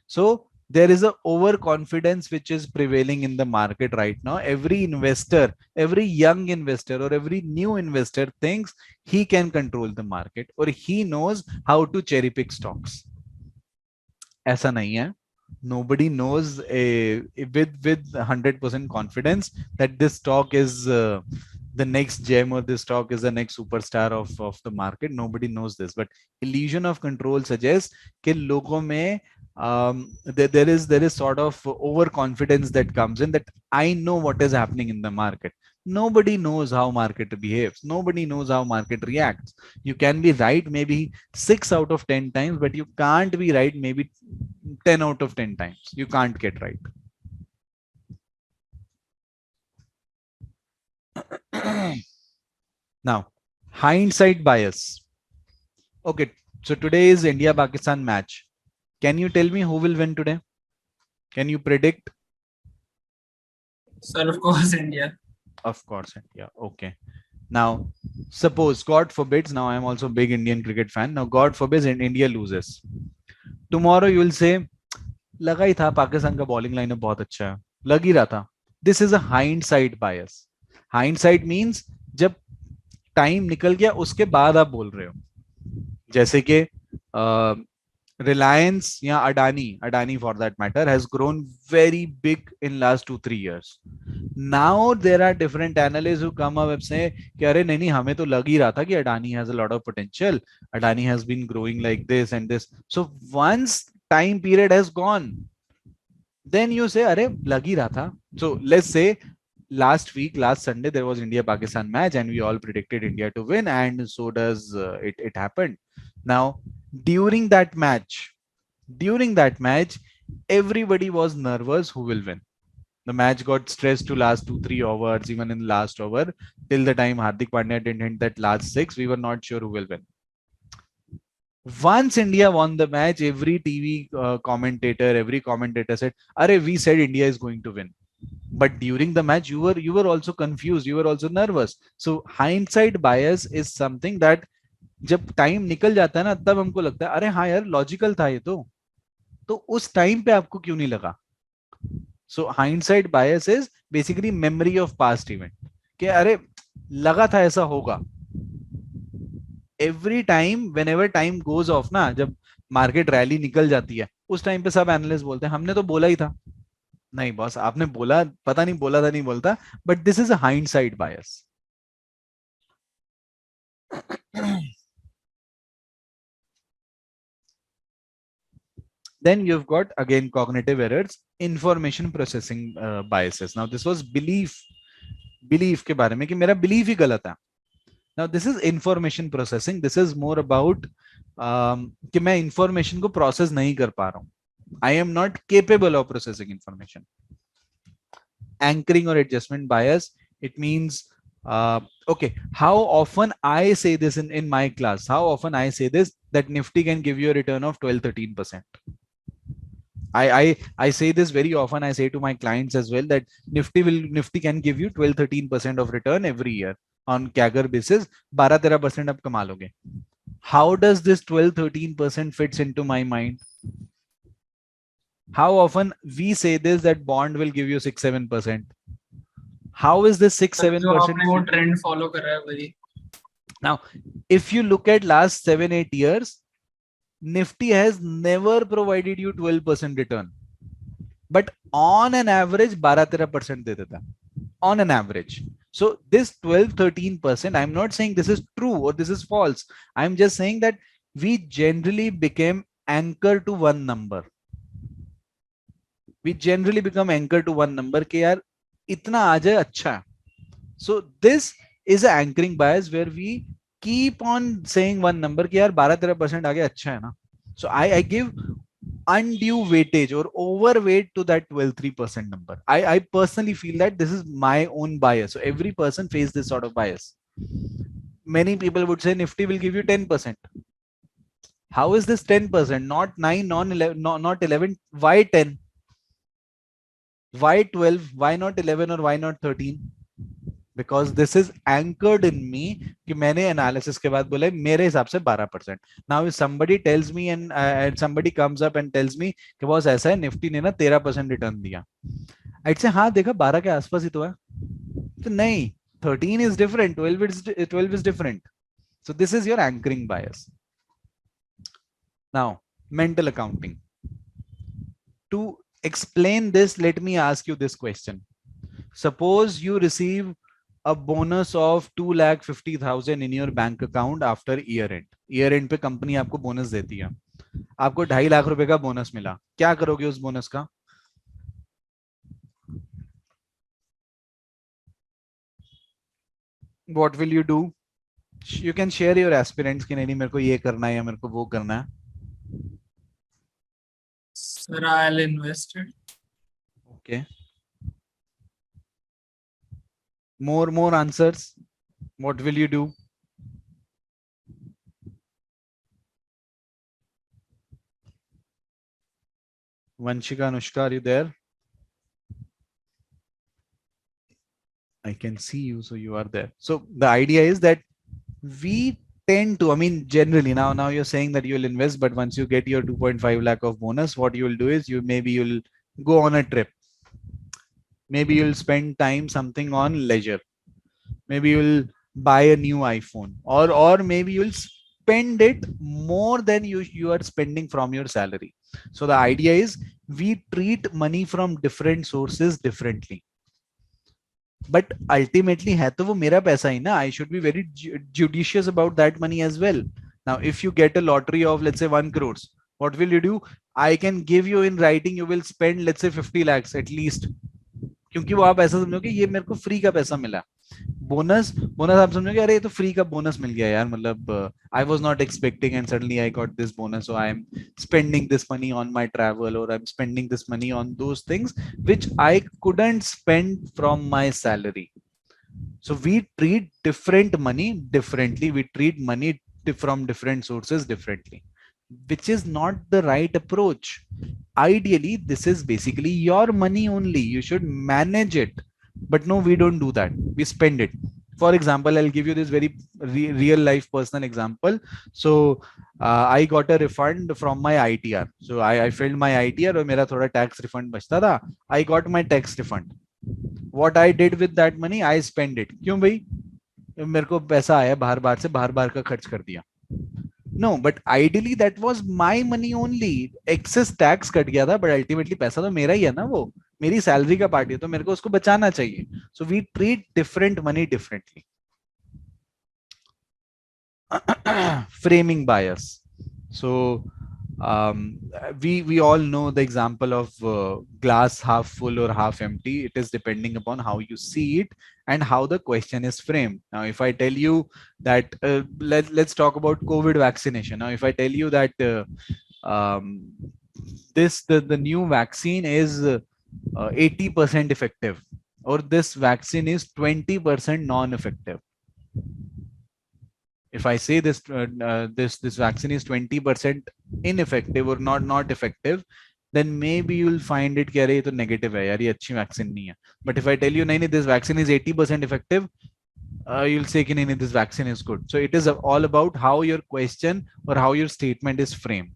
S1: So there is a overconfidence which is prevailing in the market right now. Every investor, every young investor or every new investor thinks he can control the market or he knows how to cherry pick stocks. ऐसा नहीं है. Nobody knows with 100% confidence that this stock is the next gem, or this stock is the next superstar of the market. Nobody knows this, but illusion of control suggests कि लोगों में there is sort of overconfidence that comes in, that I know what is happening in the market. Nobody knows how market behaves. Nobody knows how market reacts. You can be right maybe 6 out of 10 times, but you can't be right maybe 10 out of 10 times. You can't get right. Now, hindsight bias. Okay, so today is India Pakistan match. Can you tell me who will win today? Can you predict?
S2: Sir, of course, India.
S1: Of course, India. Okay. Now, suppose, God forbids, now I am also a big Indian cricket fan. Now, God forbids and India loses. Tomorrow you will say, लगा ही था पाकिस्तान का bowling lineup बहुत अच्छा है, लग ही रहा था. This is a hindsight bias. Hindsight means जब टाइम निकल गया उसके बाद आप बोल रहे हो. जैसे कि रिलायंस या Adani for that matter has grown very big in last 2-3 years. Now there are different analyst who come up say कि अरे नहीं नहीं, हमें तो लग ही रहा था कि Adani has a lot of potential, Adani has been growing like this and this. So once time period has gone, then you say अरे लग ही रहा था. So let's say last Sunday there was India Pakistan match and we all predicted India to win, and so does it happened. Now during that match everybody was nervous who will win. The match got stressed to last 2-3 hours. Even in the last over, till the time Hardik Pandya didn't hit that last six, we were not sure who will win. Once India won the match, every commentator said, "Arey, we said India is going to win." But during the match, you were also confused. You were also nervous. So hindsight bias is something that जब time निकल जाता है ना, तब हमको लगता है अरे हाँ यार लॉजिकल था ये तो उस टाइम पे आपको क्यों नहीं लगा. So hindsight bias is basically memory of past event, कि अरे लगा था ऐसा होगा. Every time when ever time goes off ना, जब मार्केट रैली निकल जाती है उस टाइम पे सब एनालिस्ट बोलते हैं हमने तो बोला ही था. नहीं बॉस, आपने बोला, पता नहीं बोला था नहीं बोलता, but this is a hindsight bias. Then you've got again cognitive errors, information processing biases. Now this was belief के बारे में कि मेरा belief ही गलत है. Now this is information processing. This is more about कि मैं information को process नहीं कर पा रहा हूँ. I am not capable of processing information. Anchoring or adjustment bias. It means okay, how often I say this in my class, how often I say this, that Nifty can give you a return of 12-13%. I say this very often. I say to my clients as well that Nifty can give you 12-13% of return every year on CAGR basis. 12-13% आप कमा लोगे. How does this 12-13% fits into my mind? How often we say this, that bond will give you 6-7%? How is this 6-7%?
S2: आपने वो trend follow कर रहा है वही.
S1: Now, if you look at last 7-8 years, Nifty has never provided you 12% return, but on an average 12-13% दे देता on an average. So this 12-13%, I'm not saying this is true or this is false. I'm just saying that we generally became anchored to one number. We generally become anchored to one number कि यार इतना आ जाए अच्छा. So this is an anchoring bias where we keep on saying one number कि यार 12-13% आ गया अच्छा है ना. So I give undue weightage or overweight to that 12-3% number. I personally feel that this is my own bias. So every person faces this sort of bias. Many people would say Nifty will give you 10%. How is this 10%? Not 9, not 11. Why 10? Why 12? Why not 11 or why not 13? Because this is anchored in me कि मैंने analysis के बाद बोला मेरे हिसाब से 12%. Now if somebody tells me and somebody comes up and tells me कि boss ऐसा है निफ्टी ने ना 13% रिटर्न दिया, I'd say हाँ देखा 12 के आसपास ही तो है. तो नहीं, 13 is different, 12 is different. So this is your anchoring bias. Now mental accounting. to explain this, let me ask you this question. Suppose you receive a bonus of 2,50,000 in your bank account after year end. Year end पे company आपको bonus देती है, आपको 2.5 लाख रुपए का bonus मिला, क्या करोगे उस बोनस का? What will you do? You can share your aspirants कि नहीं मेरे को ये करना है या मेरे को वो करना है.
S2: Sir, I'll invest it.
S1: Okay. More answers. What will you do? Vanshika, Anushka, are you there? I can see you, so you are there. So the idea is that we tend to, I mean, generally now you're saying that you'll invest, but once you get your 2.5 lakh of bonus, what you will do is you'll go on a trip. Maybe you'll spend time something on leisure. Maybe you'll buy a new iPhone, or maybe you'll spend it more than you are spending from your salary. So the idea is we treat money from different sources differently. But ultimately है तो वो मेरा पैसा ही ना. I should be very judicious about that money as well. Now if you get a lottery of let's say 1 crores, what will you do? I can give you in writing, you will spend let's say 50 lakhs at least, क्योंकि वो आप ऐसा समझो कि ये मेरे को free का पैसा मिला. बोनस आप समझोगे अरे ये तो फ्री का बोनस मिल गया यार, मतलब I was not expecting and suddenly I got this bonus, so I am spending this money on my travel, और I am spending this money on those things which I couldn't spend from my salary. So we treat different money differently, we treat money from different sources differently, which is not the right approach. Ideally this is basically your money only, you should manage it, but no, we don't do that, we spend it. For example, I'll give you this very real life personal example. So I got a refund from my ITR. So I filled my ITR और मेरा थोड़ा tax refund बचता था. I got my tax refund. What I did with that money, I spend it. क्यों भाई? मेरे को पैसा आया बाहर से, बाहर का खर्च कर दिया. No, but ideally that was my money only. Excess tax cut गया था, but ultimately पैसा तो मेरा ही है ना, वो मेरी सैलरी का पार्ट है, तो मेरे को उसको बचाना चाहिए. So we treat different money differently. Framing bias. So we all know the example of glass half full or half empty. It is depending upon how you see it and how the question is framed. Now if I tell you that let's talk about COVID vaccination. Now if I tell you that the new vaccine is 80% effective, or this vaccine is 20% non-effective. If I say this this vaccine is 20% ineffective or not effective, then maybe you'll find it कि अरे ये तो negative है यार, ये अच्छी vaccine नहीं है. But if I tell you नहीं this vaccine is 80% effective, you'll say कि नहीं this vaccine is good. So it is all about how your question or how your statement is framed.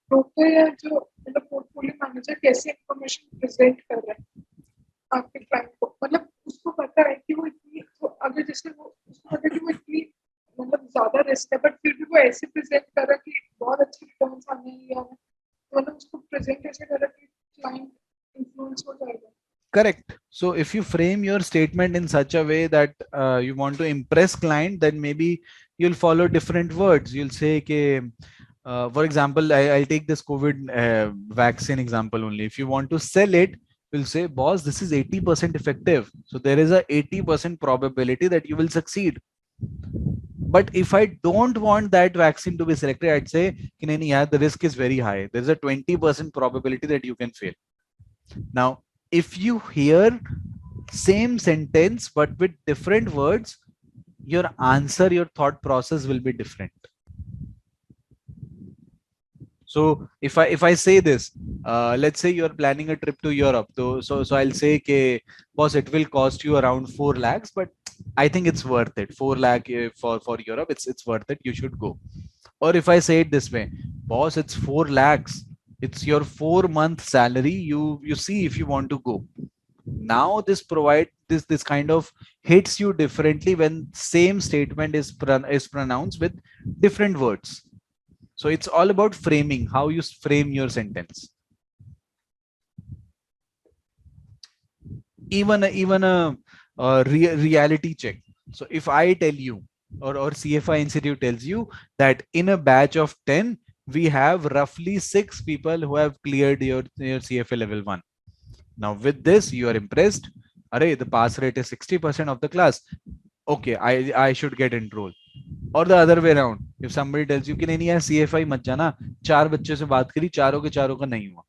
S3: Portfolio manager कैसे information present कर रहा है आपके client को, मतलब उसको पता है कि वो इतनी, तो अगर जैसे वो उसको पता है कि वो इतनी मतलब ज्यादा रिस्क है, बट फिर भी वो ऐसे प्रेजेंट कर रहा है कि बहुत अच्छे रिटर्न्स आने हैं, या मतलब उसको प्रेजेंट ऐसे कर रहा है कि क्लाइंट इन्फ्लुएंस हो जाएगा.
S1: Correct. So if you frame your statement in such a way that you want to impress client, then maybe you'll follow different words. You'll say कि for example, I'll take this COVID vaccine example only. If you want to sell it, you'll say, boss, this is 80% effective. So there is a 80% probability that you will succeed. But if I don't want that vaccine to be selected, I'd say, yeah, the risk is very high. There's a 20% probability that you can fail. Now, if you hear same sentence, but with different words, your answer, your thought process will be different. So if I say this, let's say you're planning a trip to Europe, so I'll say ke boss, it will cost you around 4 lakhs, but I think it's worth it. 4 lakh for Europe, it's worth it, you should go. Or if I say it this way, boss, it's 4 lakhs, it's your 4-month salary, you see if you want to go. Now this kind of hits you differently when same statement is pronounced with different words. So it's all about framing, how you frame your sentence. Even a reality check. So if I tell you, or CFI Institute tells you that in a batch of 10 we have roughly 6 people who have cleared your CFA level 1. Now with this you are impressed. Array, the pass rate is 60% of the class. Okay, I should get enrolled. Or the other way around, if somebody tells you कि नहीं यार CFI मत जाना, 4 बच्चों से बात करी, चारों के चारों का नहीं हुआ.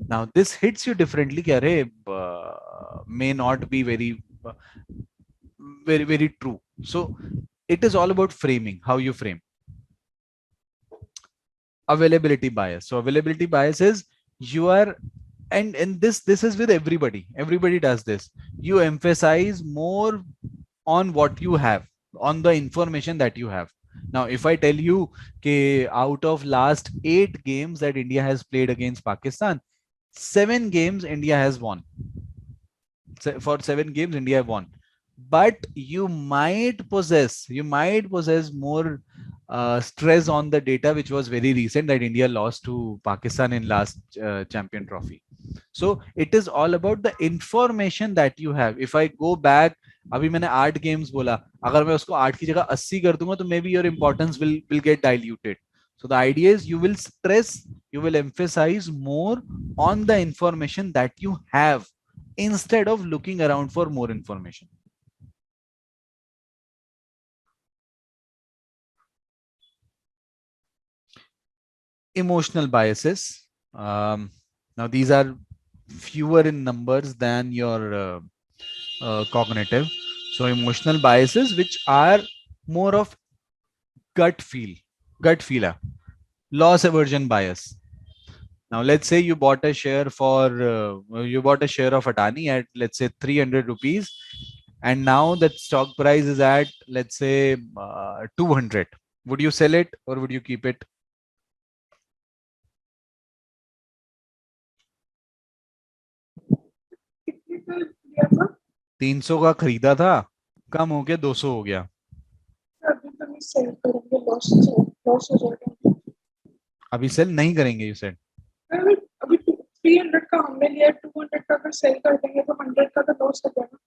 S1: Now this hits you differently कि अरे may not be very true. So it is all about framing, how you frame. Availability bias. So availability bias is you are, and this is with everybody does this. You emphasize more on what you have, on the information that you have. Now if I tell you कि out of last 8 games that India has played against Pakistan, 7 games India has won. For 7 games India have won, but you might possess more stress on the data which was very recent, that India lost to Pakistan in last champion trophy. So it is all about the information that you have. If I go back, अभी मैंने 8 games बोला, अगर मैं उसको 8 की जगह 80 कर दूंगा तो may be your importance will get diluted. So the idea is you will emphasize more on the information that you have instead of looking around for more information. Emotional biases. Now these are fewer in numbers than your cognitive. So emotional biases, which are more of gut feeler. Loss aversion bias. Now let's say you bought a share of Adani at, let's say, 300 rupees, and now that stock price is at, let's say, 200. Would you sell it or would you keep it?
S3: कितने का लिया था?
S1: 300 का खरीदा था, कम हो गया 200 हो गया.
S3: अभी तो नहीं सेल करेंगे, लॉस हो जाएगा.
S1: अभी सेल नहीं करेंगे, यू सेड.
S3: अभी अभी 300 का हमने लिया, 200 का अगर सेल कर देंगे तो 100 का तो लॉस हो जाएगा.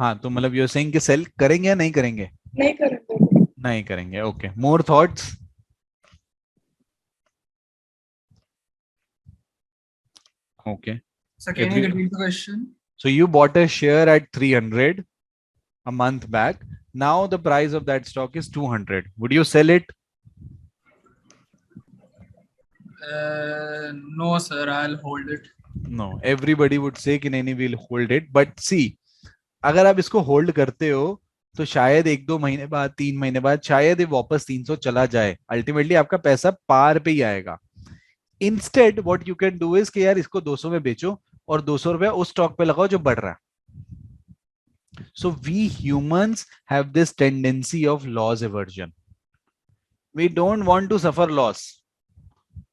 S1: हाँ, तो मतलब यू आर सेइंग कि सेल करेंगे या नहीं करेंगे?
S3: नहीं करेंगे.
S1: नहीं करेंगे. Okay, more thoughts. Okay.
S2: So can you repeat the question?
S1: So you bought a share at 300 a month back. Now the price of that stock is 200. Would you sell it?
S2: No, sir. I'll hold it.
S1: No. Everybody would say कि नहीं, we'll hold it. But see, अगर आप इसको hold करते हो तो शायद 1-2 महीने बाद, 3 महीने बाद शायद ये वापस 300 चला जाए. अल्टीमेटली आपका पैसा पार पे ही आएगा. Instead what you can do is कि यार इसको 200 में बेचो और 200 रुपया उस स्टॉक पे लगाओ जो बढ़ रहा है. So we humans have this tendency of loss aversion. We don't want to suffer loss.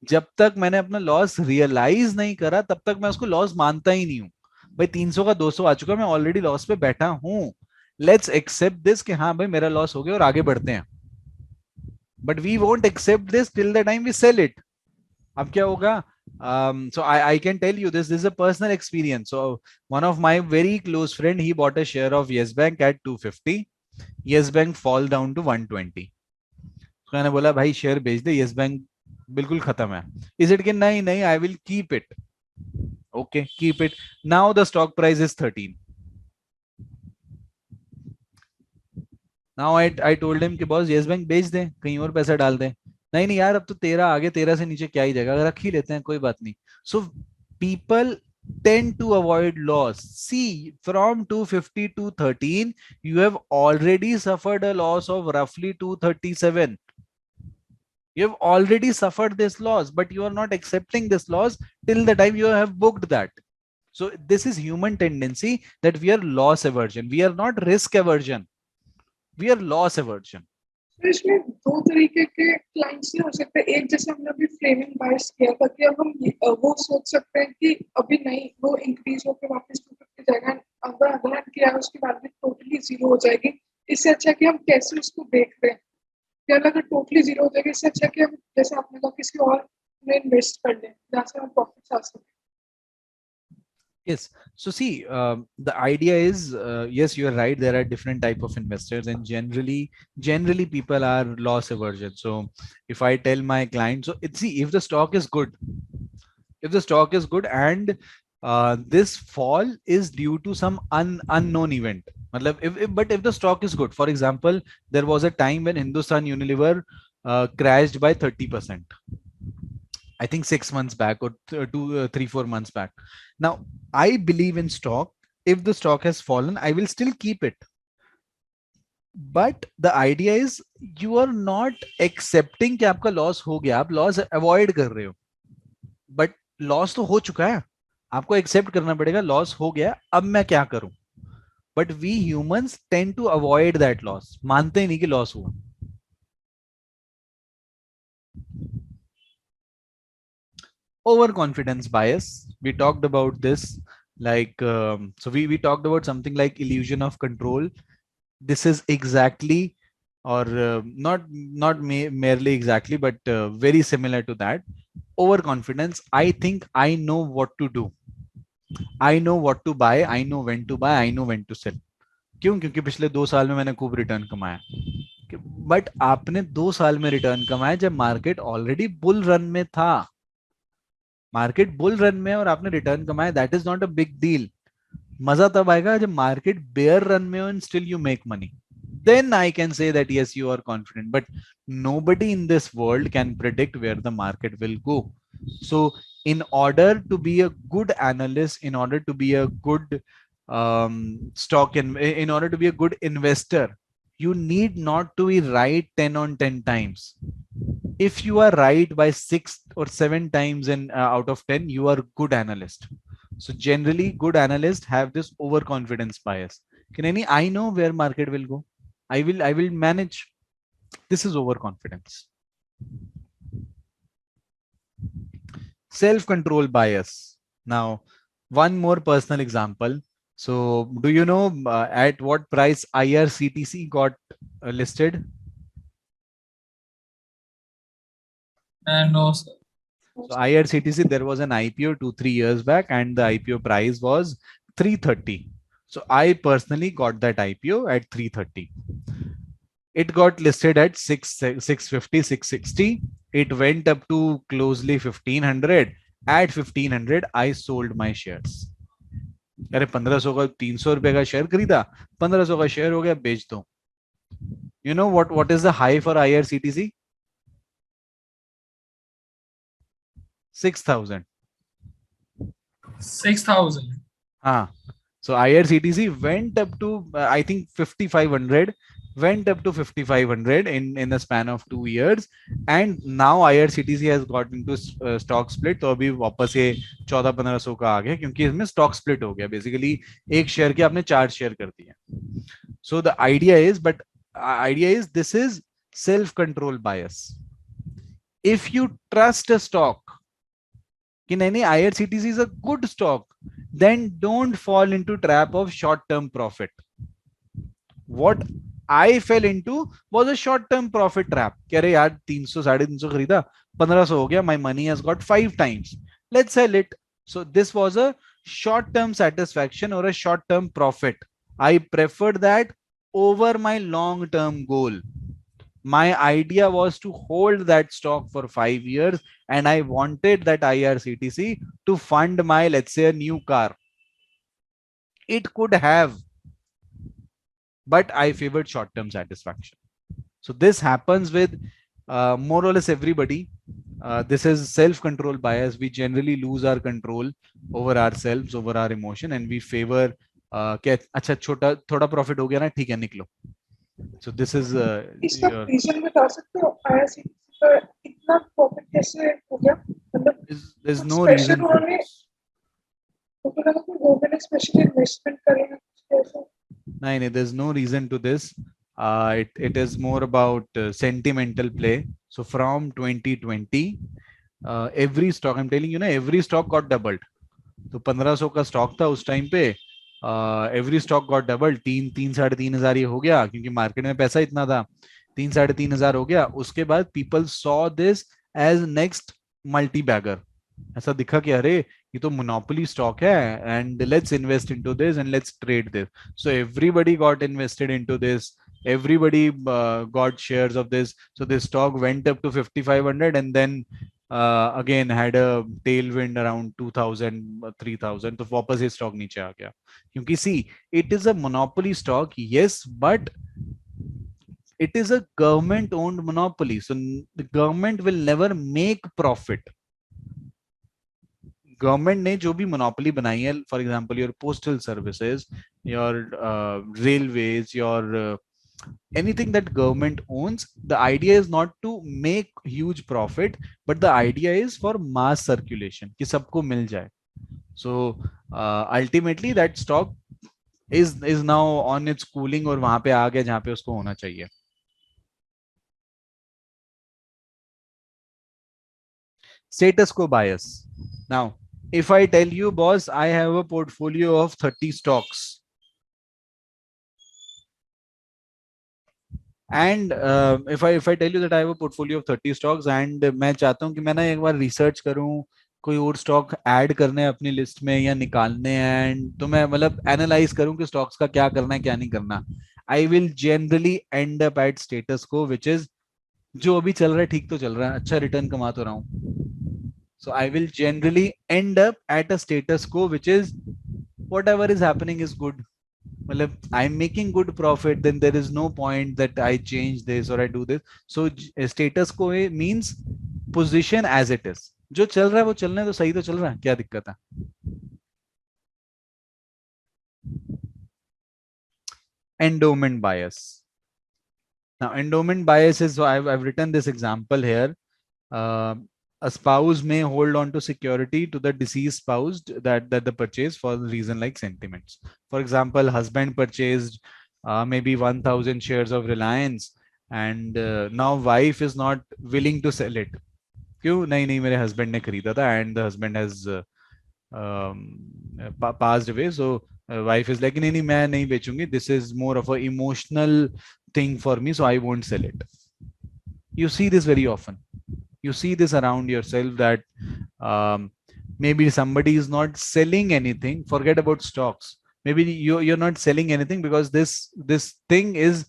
S1: जब तक मैंने अपना लॉस रियलाइज नहीं करा तब तक मैं उसको लॉस मानता ही नहीं हूं. भाई 300 का 200 आ चुका, मैं ऑलरेडी लॉस पे बैठा हूं. लेट्स एक्सेप्ट दिस कि हाँ भाई मेरा लॉस हो गया और आगे बढ़ते हैं. But we won't accept this till the time we sell it. अब क्या होगा? So I can tell you this is a personal experience. So one of my very close friend, he bought a share of Yes Bank at 250. Yes Bank fall down to 120. So मैंने बोला भाई share बेच दे, Yes Bank बिल्कुल खत्म है. Is it कि नहीं नहीं, I will keep it. Okay, keep it. Now the stock price is 13. Now I told him कि बॉस Yes Bank बेच दे, कहीं और पैसा डाल दे. नहीं नहीं यार, अब तो 13 आगे, 13 से नीचे क्या ही जाएगा, अगर रख ही लेते हैं कोई बात नहीं. So people tend to avoid loss. See, from 250 to 13, you have already suffered a loss of roughly 237. You have already suffered this loss, but you are not accepting this loss till the time you have booked that. So this is human tendency, that we are loss aversion. We are not risk aversion. We are loss aversion.
S3: तो इसमें दो तरीके के clients नहीं हो सकते। एक जैसे हमने अभी फ्रेमिंग बायस किया था कि अब हम वो सोच सकते हैं कि अभी नहीं वो इंक्रीज होकर वापस 250 जाएगा, अगर अदर हैंड किया उसके बाद में टोटली जीरो हो जाएगी। इससे अच्छा कि हम कैसे उसको देख रहे हैं, या अगर टोटली जीरो हो जाएगी इससे अच्छा कि हम जैसे आपने कहा किसी और में इन्वेस्ट कर लें जहाँ से हम प्रॉफिट आ सके।
S1: Yes. So see, the idea is, yes, you are right. There are different type of investors, and generally people are loss aversion. So if I tell my client, so it's see if the stock is good, and this fall is due to some unknown event. Matlab, if the stock is good, for example, there was a time when Hindustan Unilever crashed by 30%. I think 6 months back or 3-4 months back. Now, I believe in stock. If the stock has fallen, I will still keep it. But the idea is you are not accepting कि आपका loss हो गया, आप loss avoid कर रहे हो. But loss तो हो चुका है, आपको accept करना पड़ेगा loss हो गया, अब मैं क्या करूं. But we humans tend to avoid that loss. मानते ही नहीं कि loss हुआ. Overconfidence bias, we talked about this, like so we talked about something like illusion of control. This is exactly, or not merely exactly, but very similar to that. Overconfidence, I think I know what to do, I know what to buy, I know when to buy, I know when to sell. क्यों? क्योंकि पिछले 2 साल में मैंने खूब return कमाया. But आपने 2 साल में रिटर्न कमाया जब मार्केट ऑलरेडी बुल रन में था. मार्केट बुल रन में और आपने रिटर्न कमाया, that is not a big deal. मजा तब आएगा जब मार्केट बेयर रन में हो and still you make money. Then I can say that yes, you are confident. But nobody in this world can predict where the market will go. So in order to be a good analyst, in order to be a good in order to be a good investor, you need not to be right 10 on 10 times. If you are right by 6 or 7 times in out of 10, you are good analyst. So generally good analysts have this overconfidence bias. Can any, I know where market will go, I will manage. This is overconfidence. Self control bias. Now one more personal example. So do you know at what price IRCTC got listed?
S2: No, sir.
S1: So IRCTC, there was an IPO 2-3 years back, and the IPO price was 330. So I personally got that IPO at 330. It got listed at 650, 660. It went up to closely 1500. At 1500, I sold my shares. अरे 1500 का 300 रुपए का share खरीदा, 1500 का share हो गया, बेच दो. You know what is the high for IRCTC? 6,000.
S2: 6,000.
S1: So IRCTC went up to I think 5500, went up to 5500 in the span of 2 years, and now IRCTC has got into stock split. तो अभी वापस ये 1400-1500 का आ गया क्योंकि इसमें stock split हो गया. Basically एक शेयर के आपने 4 शेयर कर दिए. So the idea is this is self control bias. If you trust a stock, कि नहीं IRCTC is a good stock, then don't fall into trap of short-term profit. What I fell into was a short-term profit trap. कह रहे यार 300 350 खरीदा, 1500 हो गया, my money has got 5 times. Let's sell it. So this was a short-term satisfaction or a short-term profit. I preferred that over my long-term goal. My idea was to hold that stock for 5 years, and I wanted that IRCTC to fund my, let's say, a new car. It could have, but I favored short-term satisfaction. So this happens with more or less everybody. This is self-control bias. We generally lose our control over ourselves, over our emotion, and we favor अच्छा छोटा थोड़ा profit हो गया ना, ठीक है निकलो. So this is
S3: इसका रीजन बता सकते हो IRCTC का इतना प्रॉफिट कैसे हो गया? मतलब
S1: there's no reason for this.
S3: Government specially investment करें.
S1: नहीं, there's no reason to this. It is more about sentimental play. So from 2020, every stock, I'm telling you ना, every stock got doubled. तो 1500 का stock था उस time पे, every stock got double, 3-3 साढ़े 3 हजार ये हो गया क्योंकि मार्केट में पैसा इतना था, 3-3.5 हजार हो गया। उसके बाद people saw this as next multibagger. ऐसा दिखा कि अरे ये तो मोनोपोली स्टॉक है, and let's invest into this and let's trade this. So everybody got invested into this, everybody got shares of this, so this stock went up to 5500 and then again had a tailwind around 2000 3000, तो वापस ये stock नीचे आ गया क्योंकि see it is a monopoly stock, yes, but it is a government owned monopoly, so the government will never make profit. Government ने जो भी monopoly बनाई है, for example your postal services, your railways, your anything that government owns, the idea is not to make huge profit, but the idea is for mass circulation, कि सबको मिल जाए. So ultimately that stock is now on its cooling और वहां पे आ गया जहां पे उसको होना चाहिए. Status quo bias. Now, if I tell you, boss, I have a portfolio of 30 stocks, and if I tell you that I have a portfolio of 30 stocks and मैं चाहता हूँ कि मैं ना एक बार रिसर्च करूँ, कोई और स्टॉक ऐड करने हैं अपनी लिस्ट में या निकालने हैं, एंड तो मैं मतलब एनालाइज करूँ कि स्टॉक्स का क्या करना है क्या नहीं करना, I will generally and up at status को, विच इज जो अभी चल रहा है ठीक तो चल रहा है, अच्छा रिटर्न कमा तो रहा हूँ. So I will generally end up at a status quo, which is whatever is happening is good. Well, I'm making good profit, then there is no point that I change this or I do this. So status quo means position as it is. जो चल रहा है वो चलने तो सही तो चल रहा है, क्या दिक्कत है. Endowment bias. Now, endowment bias is, so I've written this example here. Uh, a spouse may hold on to security to the deceased spouse that the purchase for the reason like sentiments. For example, husband purchased maybe 1000 shares of Reliance, and now wife is not willing to sell it. क्यों नहीं नहीं मेरे husband ने खरीदा था and the husband has passed away, so wife is like नहीं नहीं मैं नहीं बेचूंगी, this is more of a emotional thing for me, so I won't sell it. You see this very often. You see this around yourself that maybe somebody is not selling anything. Forget about stocks. Maybe you're not selling anything because this thing is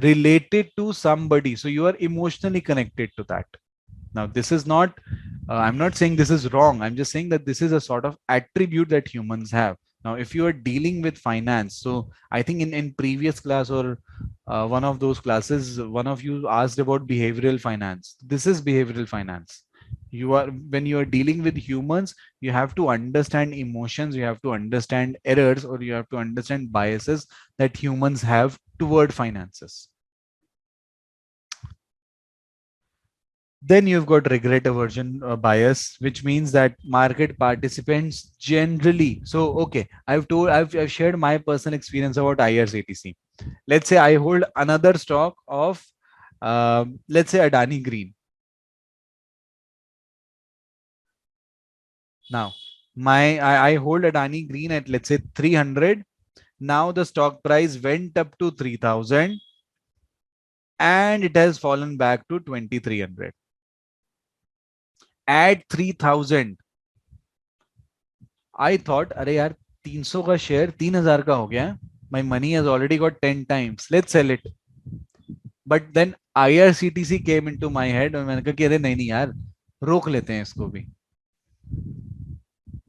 S1: related to somebody, so you are emotionally connected to that. Now, this is not, I'm not saying this is wrong. I'm just saying that this is a sort of attribute that humans have. Now, if you are dealing with finance, so I think in previous class or one of those classes, one of you asked about behavioral finance. This is behavioral finance. You are, when you are dealing with humans, you have to understand emotions, you have to understand errors, or you have to understand biases that humans have toward finances. Then you've got regret aversion bias, which means that market participants generally. So, okay, I've shared my personal experience about IRCTC. Let's say I hold another stock of, let's say Adani Green. Now, I hold Adani Green at, let's say 300. Now the stock price went up to 3000 and it has fallen back to 2300. At 3000, I thought, अरे यार 300 का share 3000 का हो गया, my money has already got 10 times, let's sell it. But then IRCTC came into my head और मैंने कहा कि अरे नहीं नहीं यार रोक लेते हैं इसको भी.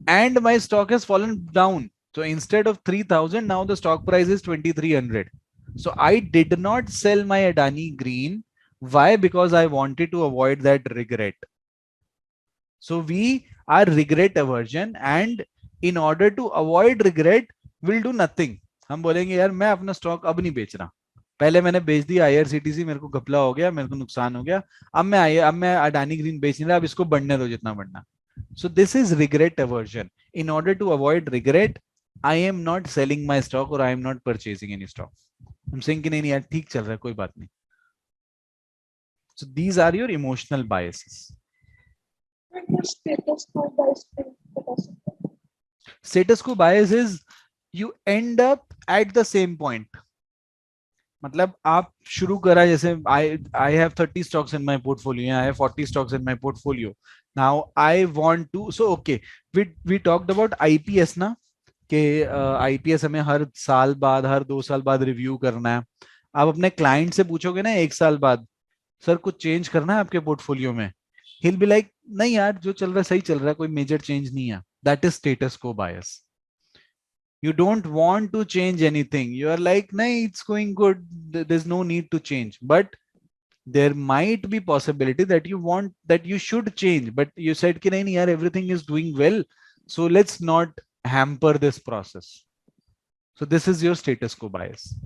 S1: And my stock has fallen down. So instead of 3000, now the stock price is 2300. So I did not sell my Adani Green. Why? Because I wanted to avoid that regret. So we are regret aversion, and in order to avoid regret, we'll do nothing. हम बोलेंगे यार मैं अपना stock अब नहीं बेच रहा, पहले मैंने बेच दिया IRCTC, मेरे को घपला हो गया, मेरे को नुकसान हो गया, अब मैं अडानी ग्रीन बेच नहीं रहा, अब इसको बढ़ने दो जितना बढ़ना. So this is regret aversion. In order to avoid regret, I am not selling my stock or I am not purchasing any stock. I'm saying कि नहीं यार ठीक चल रहा है, कोई बात नहीं. So these are your emotional biases.
S3: Status quo bias.
S1: Status quo bias is you end up at the same point. मतलब आप शुरू करा जैसे I have 30 stocks in my portfolio, I have 40 stocks in my portfolio. Now I want to, so okay, we talked about IPS ना, कि IPS हमें हर साल बाद, हर 2 साल बाद रिव्यू करना है. आप अपने क्लाइंट से पूछोगे ना 1 साल बाद, सर कुछ चेंज करना है आपके पोर्टफोलियो में, he'll be like नहीं यार जो चल रहा है सही चल रहा है, कोई मेजर चेंज नहीं है. That is status quo bias. You don't want to change anything, you are like nahi it's going good, there's no need to change, but there might be possibility that you want, that you should change, but you said ki nahi yaar everything is doing well, so let's not hamper this process. So this is your status quo bias.